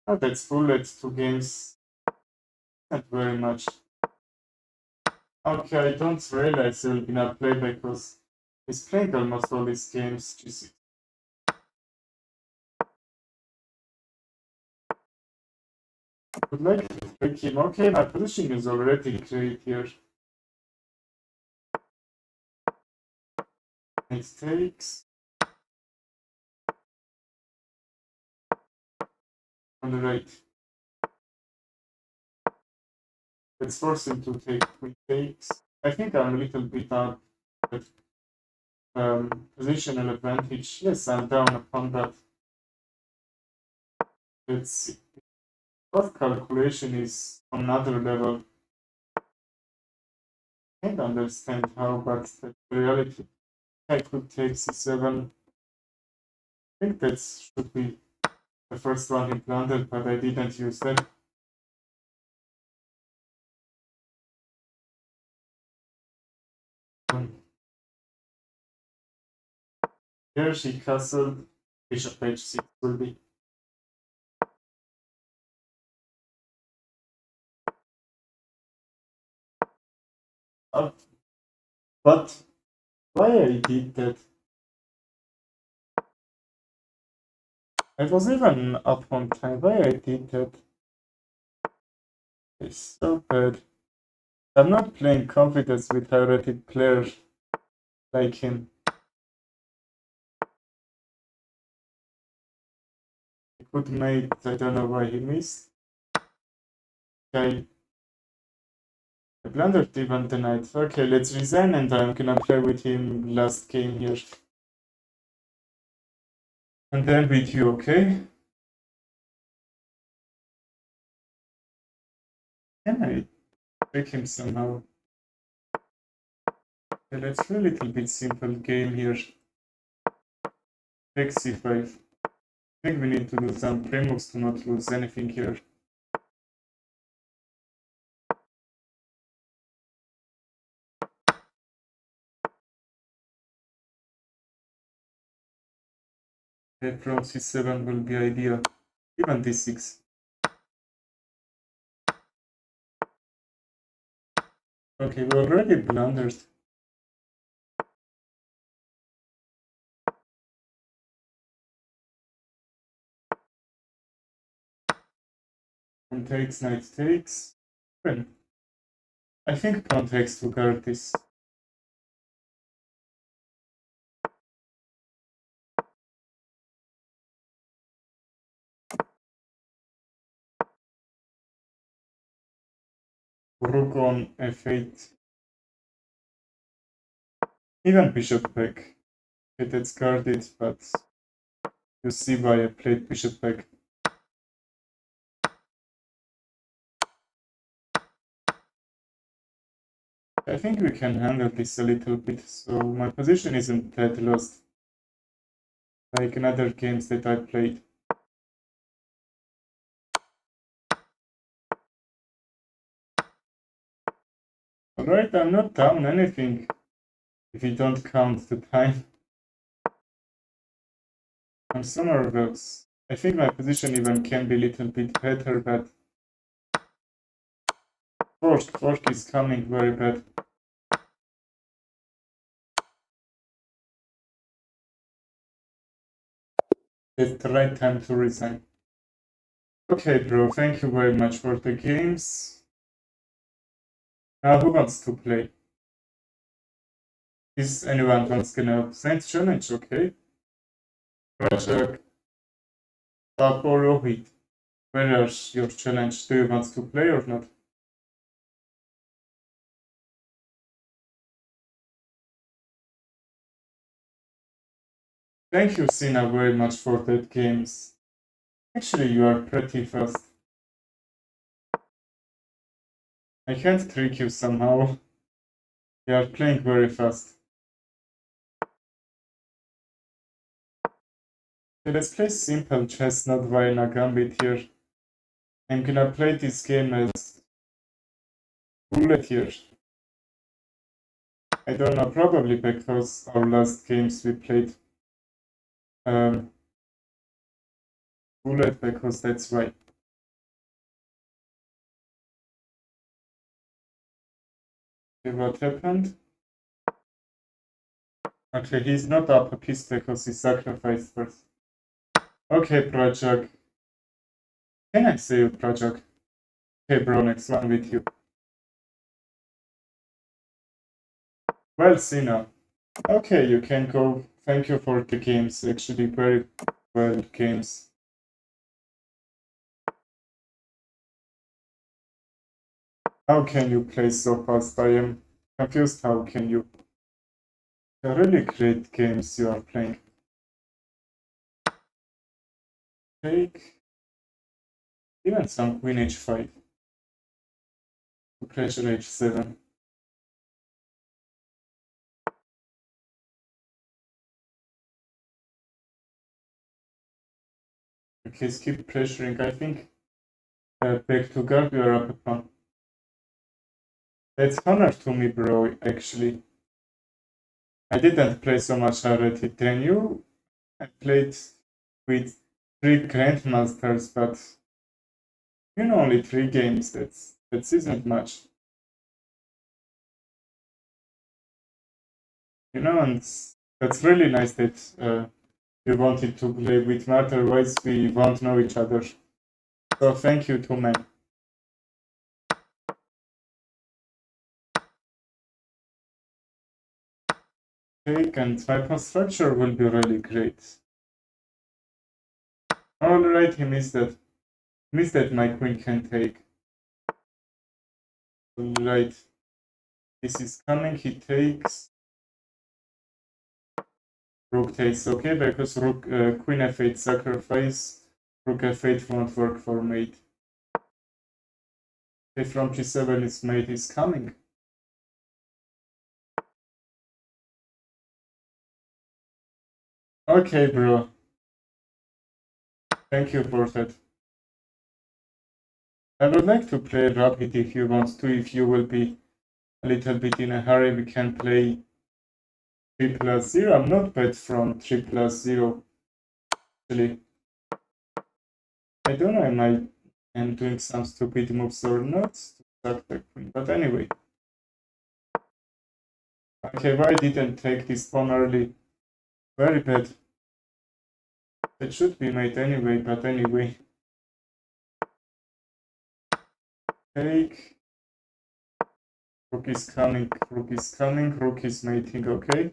Oh, that's full, that's 2 games. Not very much. Okay, I don't realize he'll be not play because he's playing almost all these games. Jeez. I would like to break him. Okay, my position is already great here. It takes. On the right. Let's force him to take queen takes. I think I'm a little bit out of positional advantage. Yes, I'm down upon that. Let's see. What calculation is on another level? I can't understand how, but the reality. I could take c7. I think that should be the first one he blundered, but I didn't use that. Here she castled, bishop h6 will be. But why I did that? I was even up on time. Why I did that? It's so bad. I'm not playing confidence with high-rated players like him. He could mate, I don't know why he missed. I blundered even the knight. Okay, let's resign and I'm gonna play with him last game here. And then with you, okay? Can I trick him somehow? Okay, let's do a little bit simple game here. Take c5. I think we need to do some pre-moves to not lose anything here. Pawn c7 will be ideal. Even d6. Okay, we already blundered. Pawn takes, knight takes. Well, I think pawn takes to guard this. Rook on f8. Even bishop back. Okay, that's guarded, but you see why I played bishop back. I think we can handle this a little bit, so my position isn't that lost. Like in other games that I played. Alright, I'm not down anything. If you don't count the time. I'm so nervous. I think my position even can be a little bit better, but fork is coming very bad. It's the right time to resign. Okay, bro, thank you very much for the games. Now, who wants to play? Is anyone wants gonna send challenge, okay? Rajak, Tap or Rohit, where is your challenge? Do you want to play or not? Thank you, Sina, very much for that games. Actually, you are pretty fast. I can't trick you somehow. You are playing very fast. Okay, let's play simple chess, not Vienna Gambit here. I'm gonna play this game as roulette here. I don't know, probably because our last games we played roulette, because that's right. Okay, what happened? Okay, he's not up a piece because he sacrificed first. Okay, Projak. Can I say you, Projak? Okay, bro, next one with you. Well, Sina. Okay, you can go. Thank you for the games. Actually, very well games. How can you play so fast? I am confused. How can you? They're really great games you are playing. Take even some queen h5. Pressure h7. Okay, keep pressuring. I think back to guard, you are up a pawn. That's honor to me, bro, actually. I didn't play so much already than you. I played with 3 grandmasters, but you know, only 3 games. That isn't much. You know, and that's really nice that you wanted to play with me. Otherwise, we won't know each other. So thank you to man. Take, and my pawn structure will be really great. Alright, he missed that. Missed that my queen can take. Right. This is coming, he takes. Rook takes, okay, because rook, queen f8 sacrifice, rook f8 won't work for mate. Okay, from g7 his mate is coming. Okay, bro. Thank you for that. I would like to play rapid if you want to. If you will be a little bit in a hurry, we can play 3+0. I'm not bad from 3+0. Actually, I don't know am I am doing some stupid moves or not to sack the queen. But anyway. Okay, why didn't take this pawn early? Very bad. It should be made anyway, but anyway. Take. Rook is coming, rook is coming, rook is mating, okay.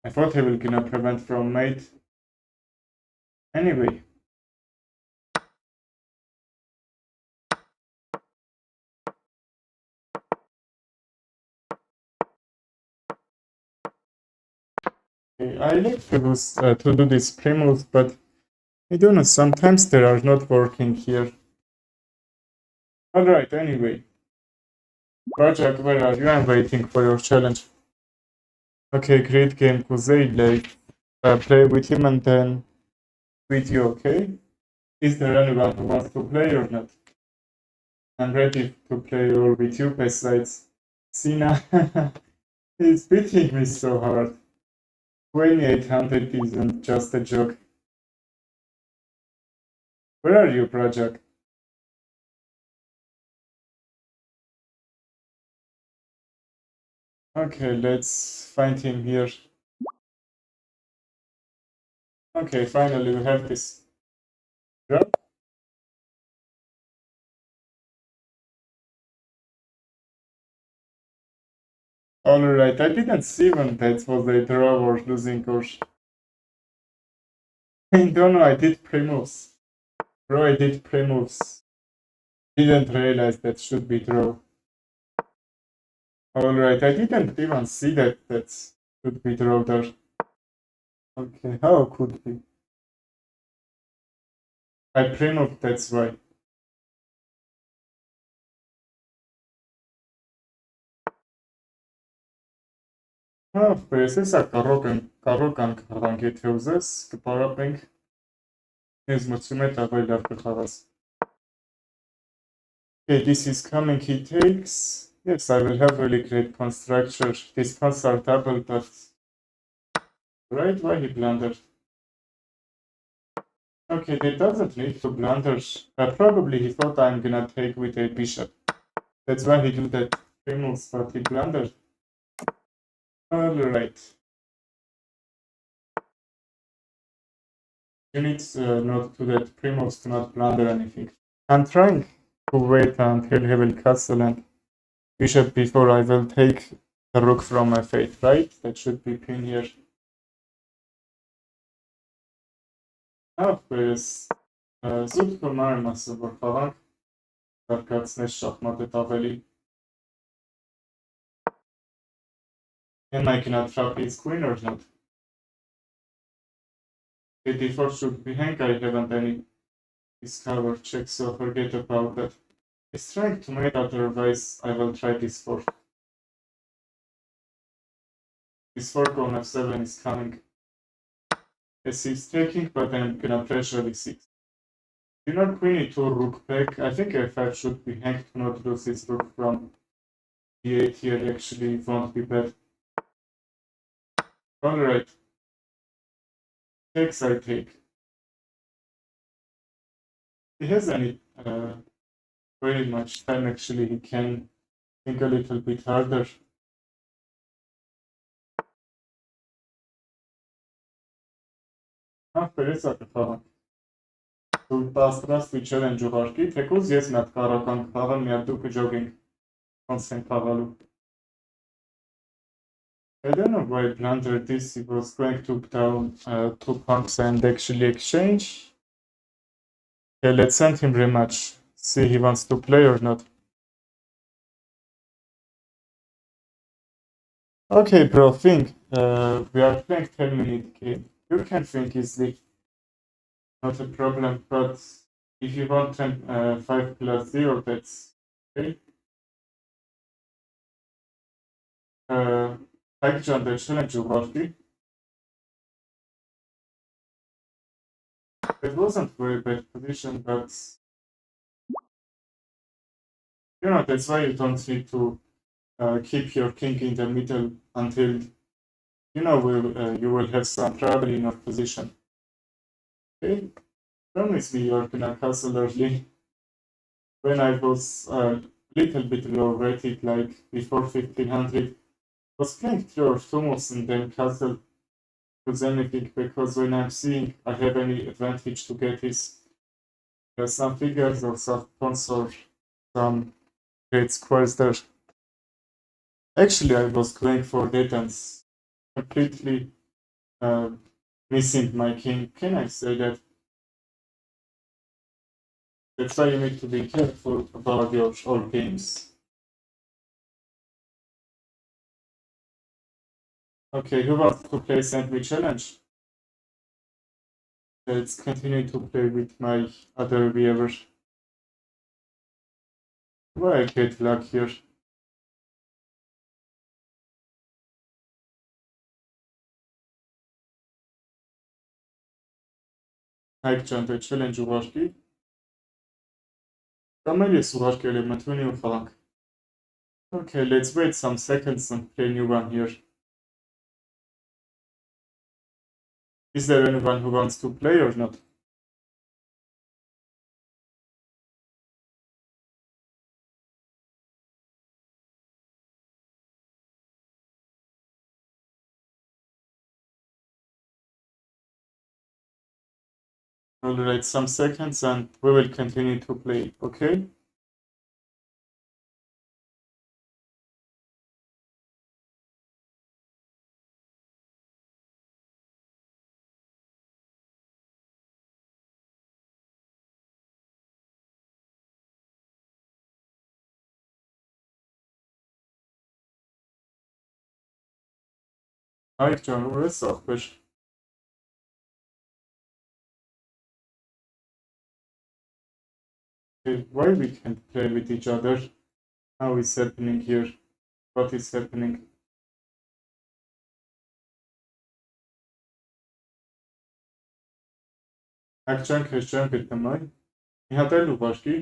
I thought he will gonna prevent from mate. Anyway. I like to do this pre-moves, but I don't know, sometimes they are not working here. Alright, anyway. Rajak, where are you? I'm waiting for your challenge. Okay, great game, Kuzey. Play with him and then with you, okay? Is there anyone who wants to play or not? I'm ready to play all with you besides Sina. He's beating me so hard. 2800 isn't just a joke. Where are you, Project? Okay, let's find him here. Okay, finally we have this drop. Alright, I didn't see when that was a draw or losing course. I don't know, I did pre-moves. Bro, I did pre-moves. Didn't realize that should be draw. Alright, I didn't even see that should be draw there. Okay, how could be? I pre-moved, that's why. FPS-ը կարող ենք խաղանք, եթե ուզես, կպարապենք, ես մտցում է ավելի լավ կխաղաս։ Okay, this is coming, he takes. Yes, I will have really great pawn structure. These pawns are double, but... Right, why he blundered? Okay, he doesn't need to blunder. Probably he thought I'm gonna take with a bishop. That's why he did that pre-moves, but he blundered. Alright. You need not to that pre-moves to not blunder anything. I'm trying to wait until he will castle and bishop before I will take the rook from f8, right? That should be pin here. Ապես զուտ կորմար եմ ասը, որ խաղանք զարկացնես շախմատետ ավելի. Am I gonna trap his queen or not? The d4 should be hang, I haven't any discover check, so forget about that. He's trying to mate, otherwise I will try this 4. This 4 on f7 is coming. Yes, he's taking, but I'm gonna pressure d6. Do not queen e2 rook back. I think f5 should be hanged to not lose his rook from d8 here, actually won't be bad. Alright. Takes, I take. He has any very much time, actually. He can think a little bit harder. Peresa կխաղան։ Դու պատրաստ չելենջ ուղարկի, թեկուզ ես մի հատ կարական կխաղեմ, մի հատ դու կջոգենք ոնց են խաղալու։ I don't know why blunder this, he was going to down 2 pumps and actually exchange. Okay, let's send him rematch. See he wants to play or not. Okay, bro, think. We are playing 10-minute game. You can think easily, not a problem. But if you want 5 plus 0, that's okay. Takcan the challenge Warfi. It wasn't very bad position, but that's why you don't need to keep your king in the middle until you will have some trouble in your position. Okay, promise me you're gonna castle early. When I was a little bit low rated, like before 1500, was playing 3 or 2 moves and then castle with anything because when I'm seeing I have any advantage to get is some figures or some pawns or some great squares there. Actually, I was going for that and completely uh, missing my king. Can I say that? That's why you need to be careful about your all games. Okay, who wants to play Send Me Challenge? Let's continue to play with my other viewers. Why I get luck here? Հայկ-ջան, դե challenge ուղարկի։ Կամ էլ ես ուղարկել եմ մթունի ու խաղանք։ Okay, let's wait some seconds and play new one here. Is there anyone who wants to play or not? Alright, some seconds and we will continue to play, okay? Հայկ-ջան, ուր ես ախպեր։ Okay, why we can't play with each other? How is happening here? What is happening? Հայկ-ջան, քեզ չեմ գտնում, այ։ Մի հատ էլ ուղարկի։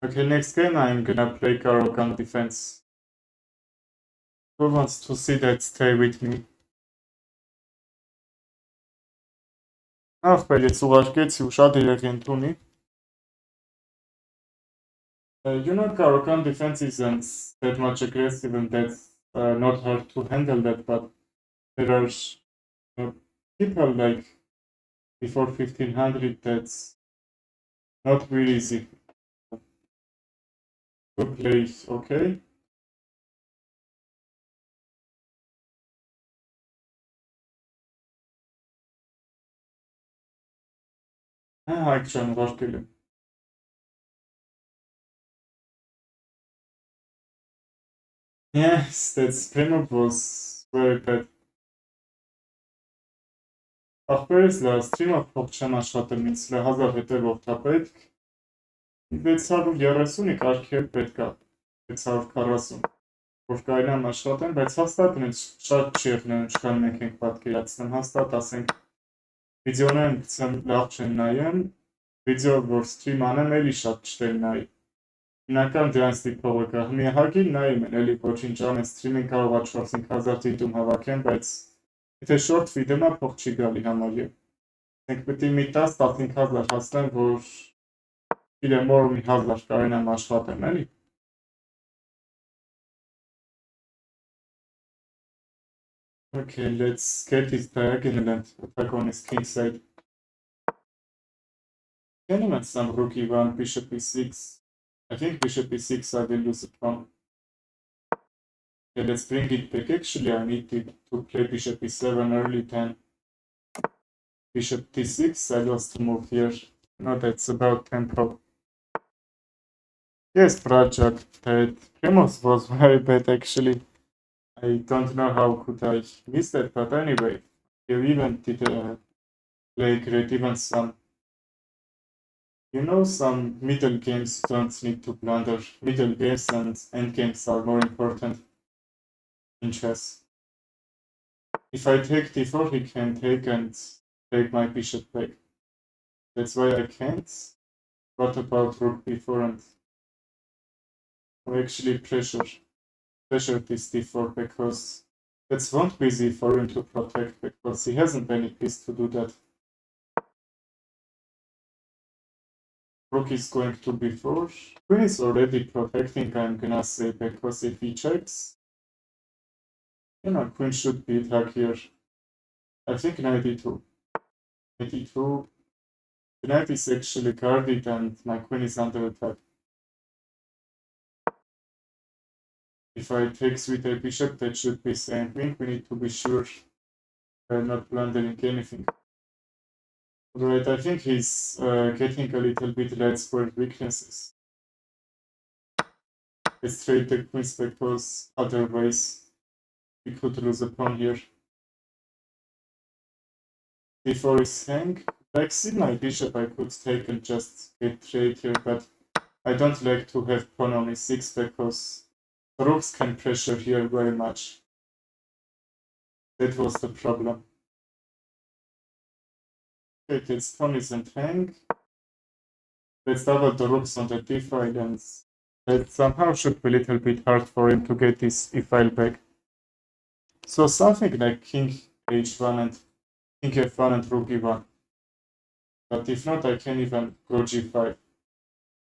Okay, next game I'm gonna play Karokan defense. Who wants to see that stay with me? Ախպեր, ես ուղարկեցի ու շատ երեղ ընդունի։ Karokan defense isn't that much aggressive and that's not hard to handle that, but there are people like before 1500 that's not really easy to play, okay? Հայկ-ջան, ուղարկել եմ։ Yes, that Primo was very bad. Ախպերս լա, ստրիմը փող չեմ աշխատում, ինձ լա 1000 հետևող թա պետք, 630-ի կարգի էլ պետք է, 640, որ կարինամ աշխատեմ, բայց հաստատ ինձ շատ չի եղնեմ, ինչքան մենք ենք պատկերացնում, հաստատ ասենք, վիդեոներն գցեմ լավ չեն նայեմ, վիդեո, որ ստրիմ անեմ, էլի շատ չտեն նայի։ Հիմնական դրանցի փողը կա, մի հագին նայում են, էլի ոչինչ անեն, ստրիմին կարող է 4-5,000 դիտում հավաքեն, բայց եթե short video-ը փող չի գալի համարյա։ Մենք պետք է մի 10-15,000 հասնեմ, որ իրեմ որ մի 1000 կարենամ աշխատեմ, էլի։ Okay, let's get this diagonal and attack on his king side. Can even some rook e1, bishop e6. I think bishop e6 I will lose a pawn. Okay, let's bring it back. Actually, I need to play bishop e7 early, then bishop d6. I lost the move here. No, that's about tempo. Yes, Prajak, that Primoz was very bad actually. I don't know how could I miss that, but anyway, you even did play great, even some. Some middle games don't need to blunder. Middle games and end games are more important in chess. If I take d4, he can take and take my bishop back. That's why I can't. What about rook b4 and actually pressure this d4 because that won't be easy for him to protect because he hasn't any piece to do that. Rook is going to b4. Queen is already protecting, I'm gonna say, because if he checks, queen should be attacked here. I think knight e2. Knight e2. The knight is actually guarded and my queen is under attack. If I take with a bishop, that should be same thing. We need to be sure we're not blundering anything. Right, I think he's getting a little bit less for weaknesses. Let's trade the queens because otherwise we could lose a pawn here. Before is hang. Like see my bishop I could take and just get trade here, but I don't like to have pawn on e6 because rooks can pressure here very much. That was the problem. Okay, it's pawn isn't hang. Let's double the rooks on the d file and that somehow should be a little bit hard for him to get this e file back. So something like king h1 and king f1 and rook e1. But if not, I can even go g5.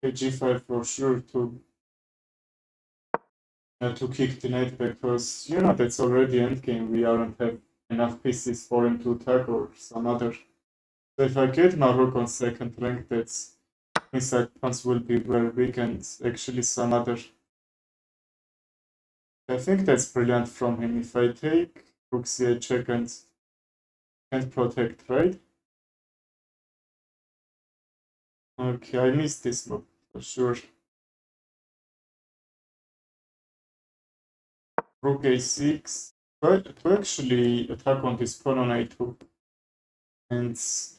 Okay, g5 for sure to kick the knight because that's already endgame. We aren't have enough pieces for him to attack or some other. So if I get my rook on second rank, that's inside pawns will be very weak and actually some other. I think that's brilliant from him. If I take rook c8 check and can't protect, right? Okay, I missed this move for sure. Rook a6. But to actually attack on this pawn on a2 and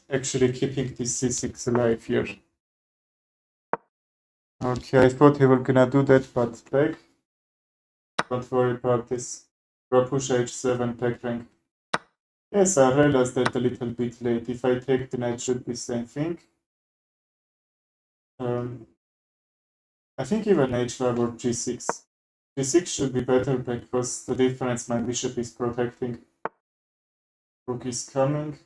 actually keeping this c6 alive here. Okay, I thought he was gonna do that, but back. Don't worry about this. Go push h7 back rank. Yes, I realized that a little bit late. If I take the knight, should be same thing. I think even h5 or g6. g6 should be better because the difference my bishop is protecting. Rook is coming.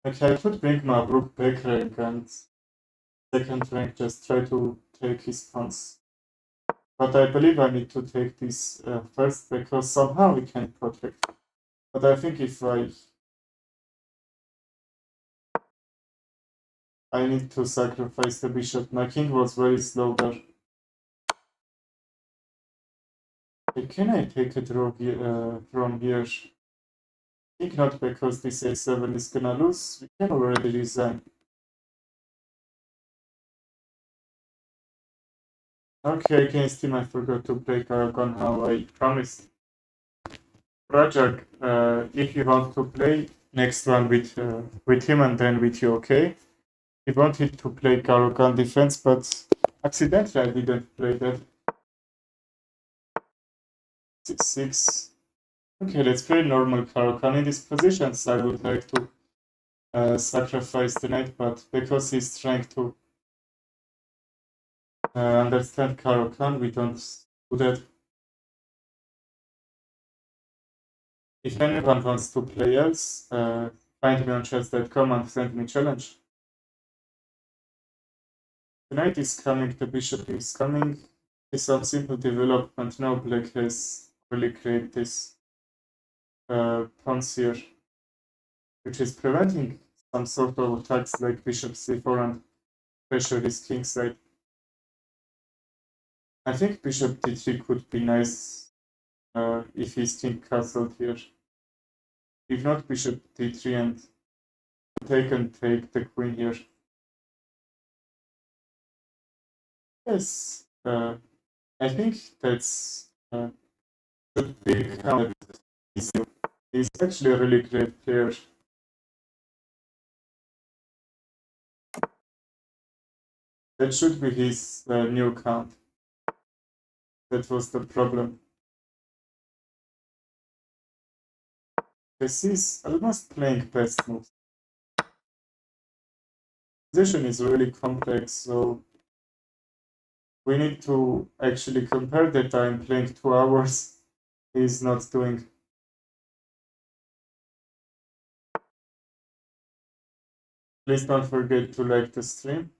Okay, I could bring my rook back rank and second rank just try to take his pawns. But I believe I need to take this first because somehow we can protect. But I think if I need to sacrifice the bishop. My king was very slow there. Can I take a draw from here? I think not because this a7 is gonna lose. We can already resign. Okay, against him I forgot to play Karagon how I promised. Rajak, if you want to play next one with him and then with you, okay? He wanted to play Karagan defense, but accidentally I didn't play that. 6-6. Okay, let's play normal Karakan. In these positions, I would like to sacrifice the knight, but because he's trying to understand Karakan, we don't do that. If anyone wants to play else, find me on chess.com and send me challenge. The knight is coming, the bishop is coming. It's a simple development. Now black has really created this. pawns here, which is preventing some sort of attacks like bishop c4 and pressure his king side. I think bishop d3 could be nice if he's king castled here. If not, bishop d3 and take the queen here. Yes, I think that's should be counted. He's actually a really great player. That should be his new count. That was the problem. Because he's almost playing best moves. Position is really complex, so we need to actually compare the time playing 2 hours. He's not doing. Please don't forget to like the stream.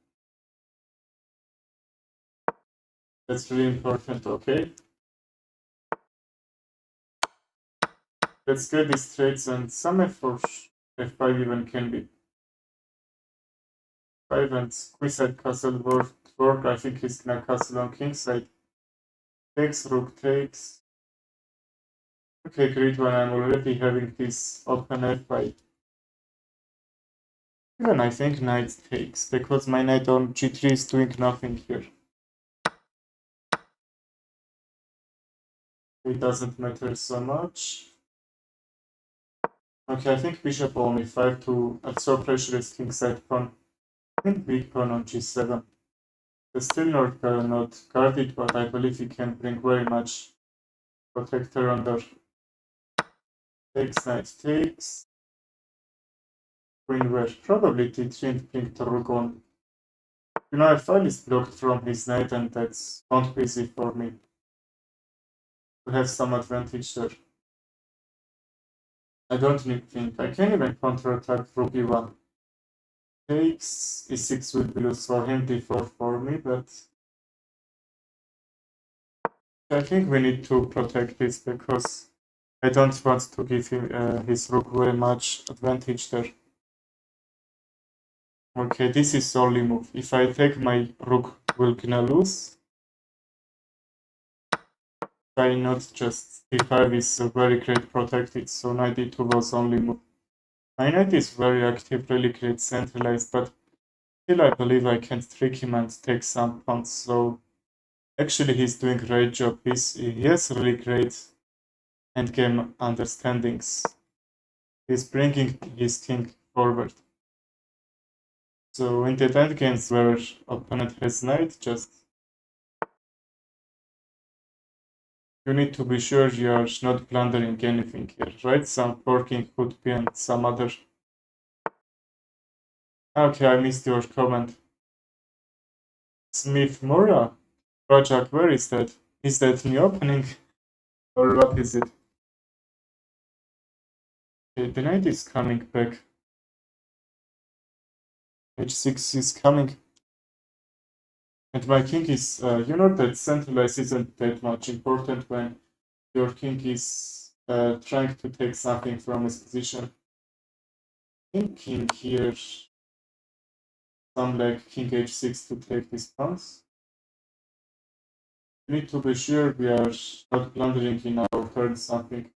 That's really important, okay? Let's get these trades and some f5 even can be. 5 and queenside castle work. I think he's gonna castle on kingside. Takes, rook takes. Okay, great one. I'm already having this open f5. Even I think knight takes, because my knight on g3 is doing nothing here. It doesn't matter so much. Okay, I think bishop on e5 to absorb pressure is kingside pawn. I think big pawn on g7. It's still not guarded, but I believe he can bring very much protector under. Takes, knight takes. Queen were probably d3 and king to rook on. You know, f5 is blocked from his knight, and that's not easy for me to have some advantage there. I don't think I can even counterattack rook e1. Takes, e6 will be loose for him, d4 for me, but I think we need to protect this because I don't want to give him his rook very much advantage there. Okay, this is only move. If I take my rook, we're gonna lose. Why not just d5 is very great protected, so knight d2 was only move. My knight is very active, really great centralized, but still I believe I can trick him and take some pawns, so actually he's doing a great job. He has really great endgame understandings. He's bringing his king forward. So in the endgames where opponent has knight, just you need to be sure you're not blundering anything here, right? Some forking could be and some other. Okay, I missed your comment. Smith Mora? Rajak, where is that? Is that new opening? Or what is it? Okay, the knight is coming back. H6 is coming. And my king is, you know that centralize isn't that much important when your king is trying to take something from his position. King here, some like king h6 to take his pawns. We need to be sure we are not blundering in our turn something.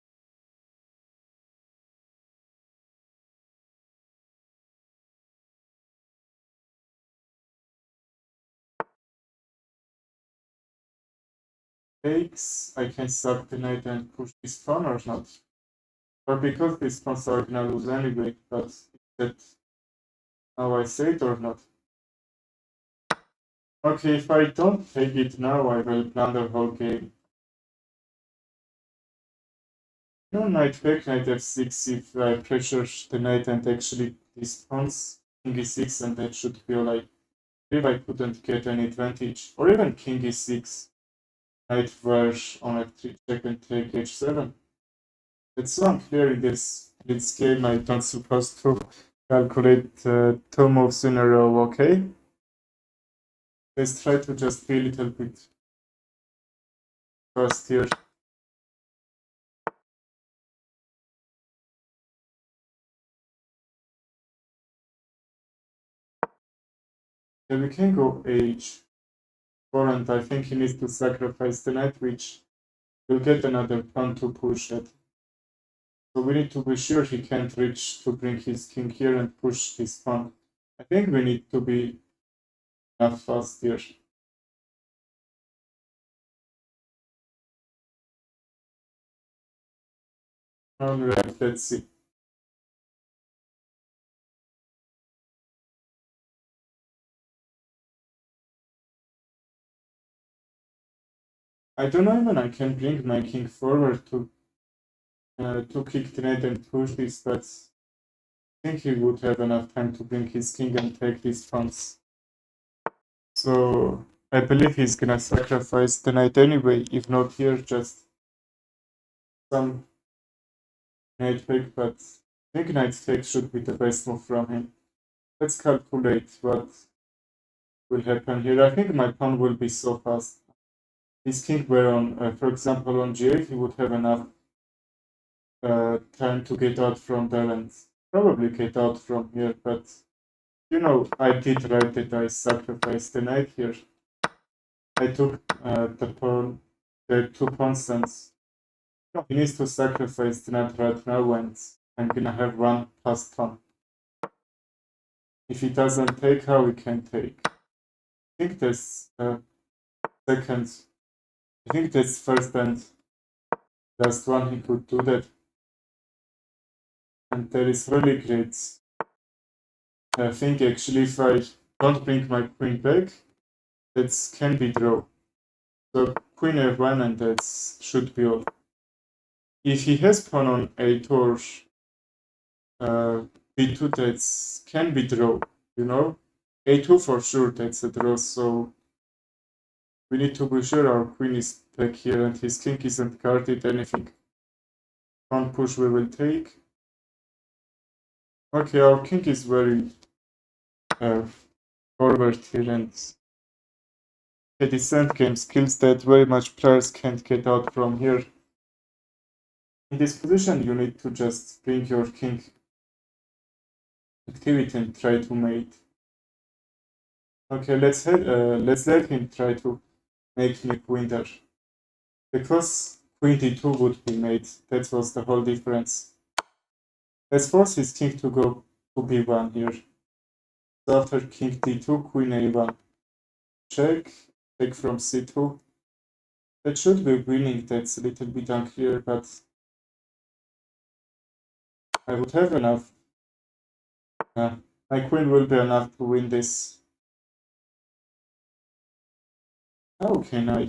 Takes, I can sack the knight and push this pawn or not. Or because these pawns are gonna lose anyway, but is that how I say it or not? Okay, if I don't take it now, I will blunder whole game. No knight back, knight f6 if I pressure the knight and actually this pawns king e6 and that should be alright. If I couldn't get any advantage, or even king e6, knight verge on f3 check and take h7. It's so unclear in this game, I'm not supposed to calculate 2 moves in a row, okay? Let's try to just be a little bit fast here. Yeah, we can go h4, and I think he needs to sacrifice the knight, which will get another pawn to push it. So we need to be sure he can't reach to bring his king here and push this pawn. I think we need to be enough fast here. Alright, let's see. I don't know even I can bring my king forward to kick the knight and push this, but I think he would have enough time to bring his king and take these pawns. So I believe he's gonna sacrifice the knight anyway, if not here, just some knight pick, but I think knight take should be the best move from him. Let's calculate what will happen here. I think my pawn will be so fast. His king were on, for example, on g8, he would have enough time to get out from there and probably get out from here, but you know, I did right that I sacrificed the knight here. I took the 2 pawns, and he needs to sacrifice the knight right now, and I'm gonna have one passed pawn. If he doesn't take, how we can take? I think that's second. I think that's first and last one he could do that. And there is really great thing actually, if I don't bring my queen back, that can be draw. So queen f1, and that should be all. If he has pawn on a8 or b2, that can be draw, you know? a2 for sure, that's a draw, so we need to be sure our queen is back here and his king isn't guarded anything. Pawn push we will take. Okay, our king is very forward here, and the descent game skills that very much players can't get out from here. In this position, you need to just bring your king activity and try to mate. Okay, let's let him try to make me queen there. Because queen d2 would be mate, that was the whole difference. Let's force his king to go to b1 here. So after king d2, queen a1. Check, take from c2. That should be winning, that's a little bit unclear, but I would have enough. My queen will be enough to win this. How can I?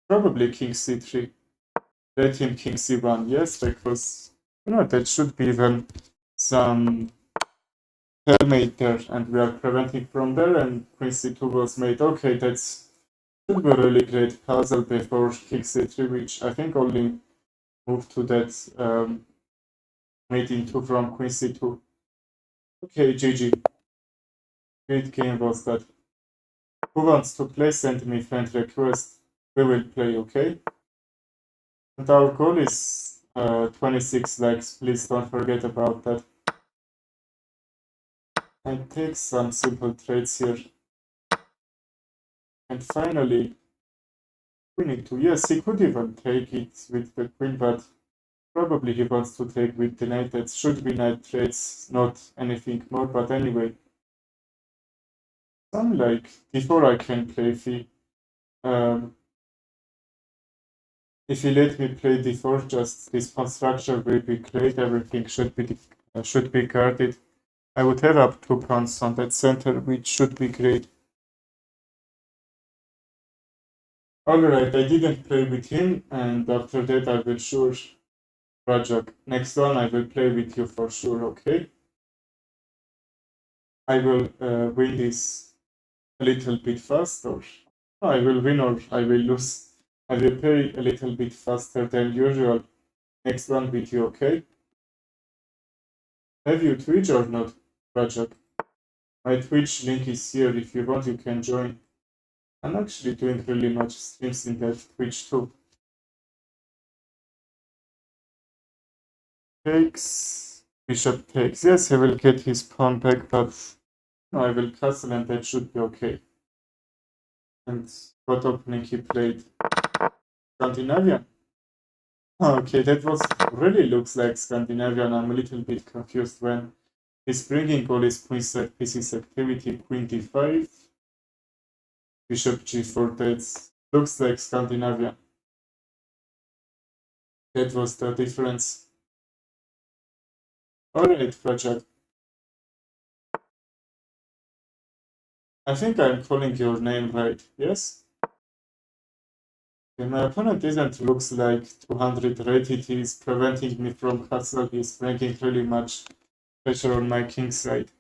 Probably king c3. Let him king c1, yes, because you know that should be even some mate there, and we are preventing from there, and queen c2 was made. Okay, that's should be a really great puzzle before king c3, which I think only moved to that mate into from queen c2. Okay, GG. Great game was that. Who wants to play? Send me friend request. We will play, okay? And our goal is 26 likes. Please don't forget about that. I take some simple trades here. And finally, we need to. Yes, he could even take it with the queen, but probably he wants to take with the knight. That should be knight trades, not anything more. But anyway, some like before I can play if you let me play d4, just this pawn structure will be great. Everything should be guarded. I would have up 2 pawns on that center, which should be great. Alright, I didn't play with him, and after that I will sure Rajak. Next one I will play with you for sure, okay? I will win this a little bit fast, or I will win or I will lose. I will play a little bit faster than usual. Next one with you, okay? Have you Twitch or not, Rajak? My Twitch link is here. If you want, you can join. I'm actually doing really much streams in that Twitch too. Takes. Bishop takes. Yes, he will get his pawn back, but no, I will castle and that should be okay. And what opening he played? Scandinavian. Okay, that was really looks like Scandinavian. I'm a little bit confused when he's bringing all his queenside pieces activity. Queen d5, bishop g4. That looks like Scandinavian. That was the difference. Alright, Rajat. I think I'm calling your name right, yes? Okay, my opponent isn't looks like 200 rated. He's preventing me from castle. He's bringing really much pressure on my king side.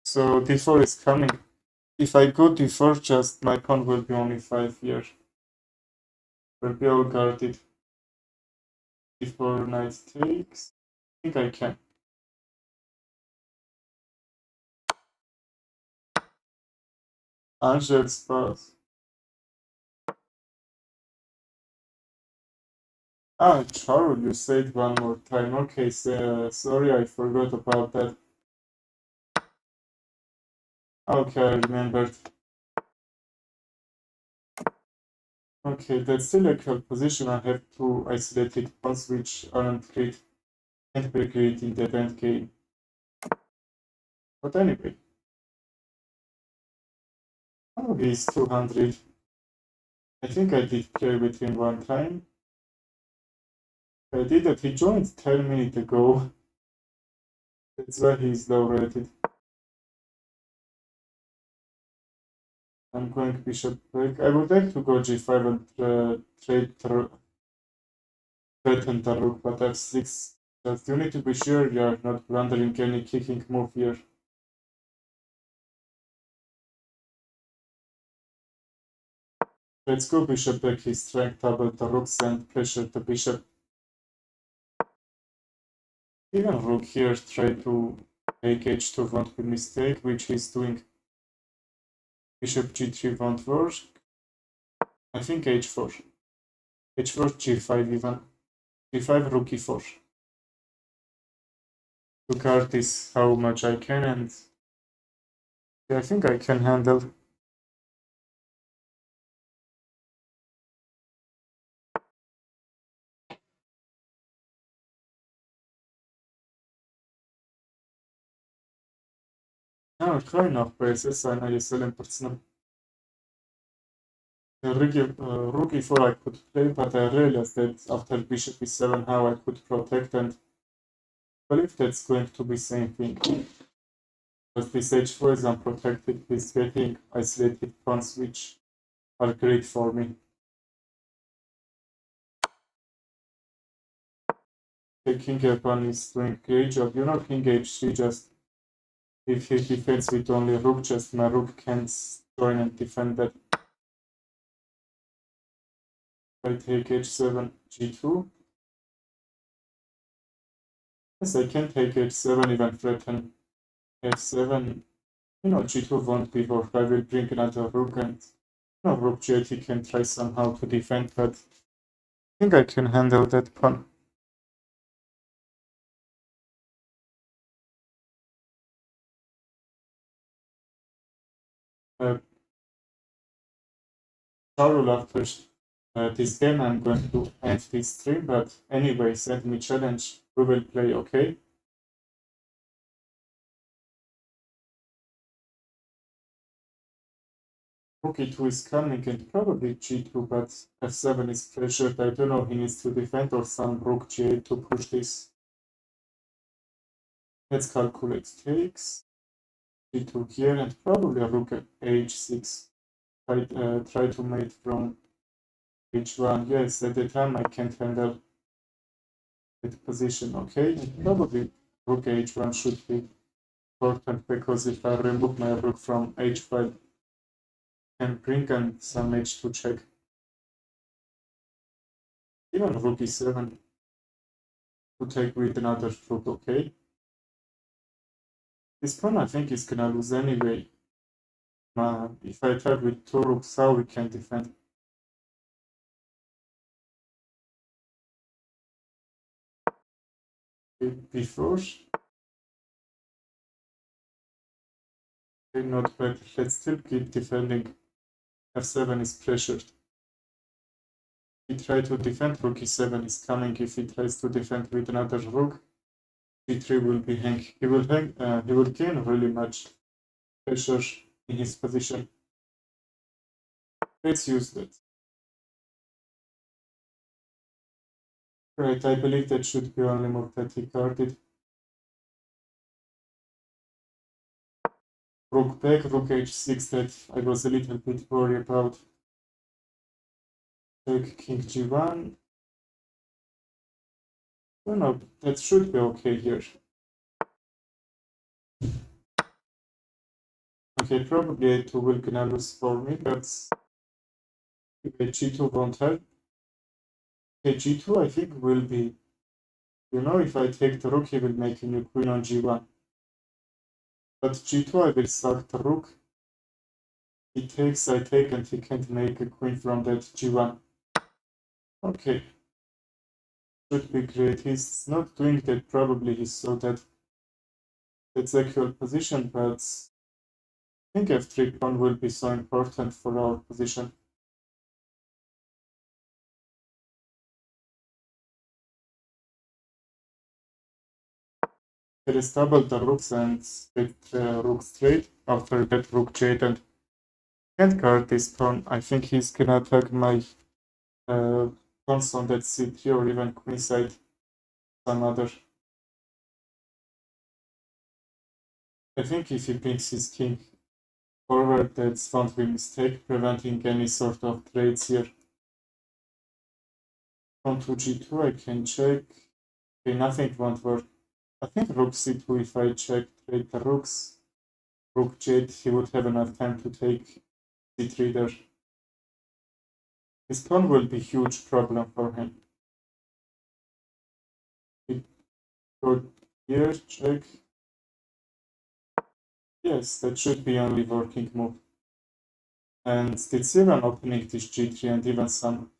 So d4 is coming. If I go d4, just my pawn will be only 5 here. Will be all guarded. d4 knight takes. I think I can. Angel's pass. Ah, Charles, you said one more time. Okay, so, sorry, I forgot about that. Okay, I remembered. Okay, that's still a correct position. I have two isolated pawns which aren't great, can't be great in that endgame. But anyway, oh, he's 200. I think I did play with him one time. I did that. He joined 10 minutes ago. That's why he's low rated. I'm going bishop break. I would like to go g5 and threaten the rook, but f6. Just you need to be sure you are not blundering any kicking move here. Let's go bishop back. His strength double the rooks and pressure the bishop. Even rook here try to take h2 won't be mistake, which he's doing. Bishop g3 won't work. I think h4. h4, g5 even. g5, rook e4. To guard this how much I can, and I think I can handle. No, try of places, I know you 7%. Rook e4 I could play, but I realized that after bishop e7 how I could protect, and I believe that's going to be same thing. Because this h4 is unprotected, he's getting isolated pawns which are great for me. The king f1 is doing great job. You know, king h3, just if he defends with only rook, just my rook can't join and defend that. I take h7, g2. Yes, I can take h7, even threaten f7. You know, g2 won't be worked. I will bring another rook, and you know, rook g8 he can try somehow to defend, but I think I can handle that pawn. Charul, after this game, I'm going to end this stream, but anyway, send me challenge. We will play, okay? Rook e2 is coming and probably g2, but f7 is pressured. I don't know, he needs to defend or some rook g8 to push this. Let's calculate takes. g2 here and probably a rook h6. Try to mate from h1. Yes, at the time I can't handle that position, okay? And probably rook h1 should be important because if I remove my rook from h5, I can bring in some h2 check. Even rook e7 to take with another rook, okay? This pawn I think is gonna lose anyway. If I attack with two rooks, how we can defend? before. Okay, not bad. Let's still keep defending. F7 is pressured. He tried to defend, rook e7 is coming. If he tries to defend with another rook, g3 will be hang. He will gain really much pressure in his position. Let's use that. Right, I believe that should be only move that he guarded. Rook back, rook h6 that I was a little bit worried about. Take king g1. Oh no, that should be okay here. Okay, probably a2 will gonna lose for me, but okay, g2 won't help. Okay, g2 I think will be, if I take the rook, he will make a new queen on g1. But g2 I will sack the rook. He takes, I take, and he can't make a queen from that g1. Okay. Should be great. He's not doing that, probably he saw that that's actual position, but I think f3 pawn will be so important for our position. There is double the rooks and get rook straight. After that, rook j8 and can't guard this pawn. I think he's gonna attack my pawns on that c3 or even queenside, some other. I think if he picks his king forward, that's won't be a mistake, preventing any sort of trades here. Pawn to g2, I can check. Okay, nothing won't work. I think rook c2, if I check trade the rooks, rook j8, he would have enough time to take c3 there. This pawn will be a huge problem for him. Go here, check. Yes, that should be only working move. And it's even opening this g3 and even some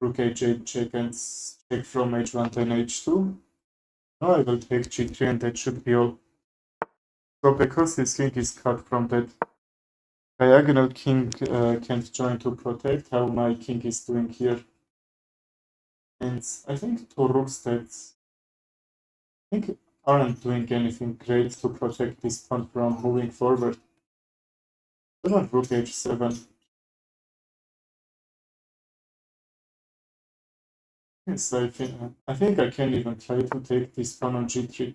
rook h8 check and check from h1 then h2. Now I will take g3 and that should be all. So because this king is cut from that diagonal, king can't join to protect how my king is doing here. And I think two rooks that I think aren't doing anything great to protect this pawn from moving forward. Even rook h7. Yes, I think I can even try to take this pawn on g3.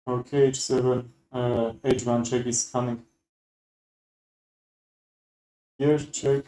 Okay, h7, h1 check is coming. Here, check.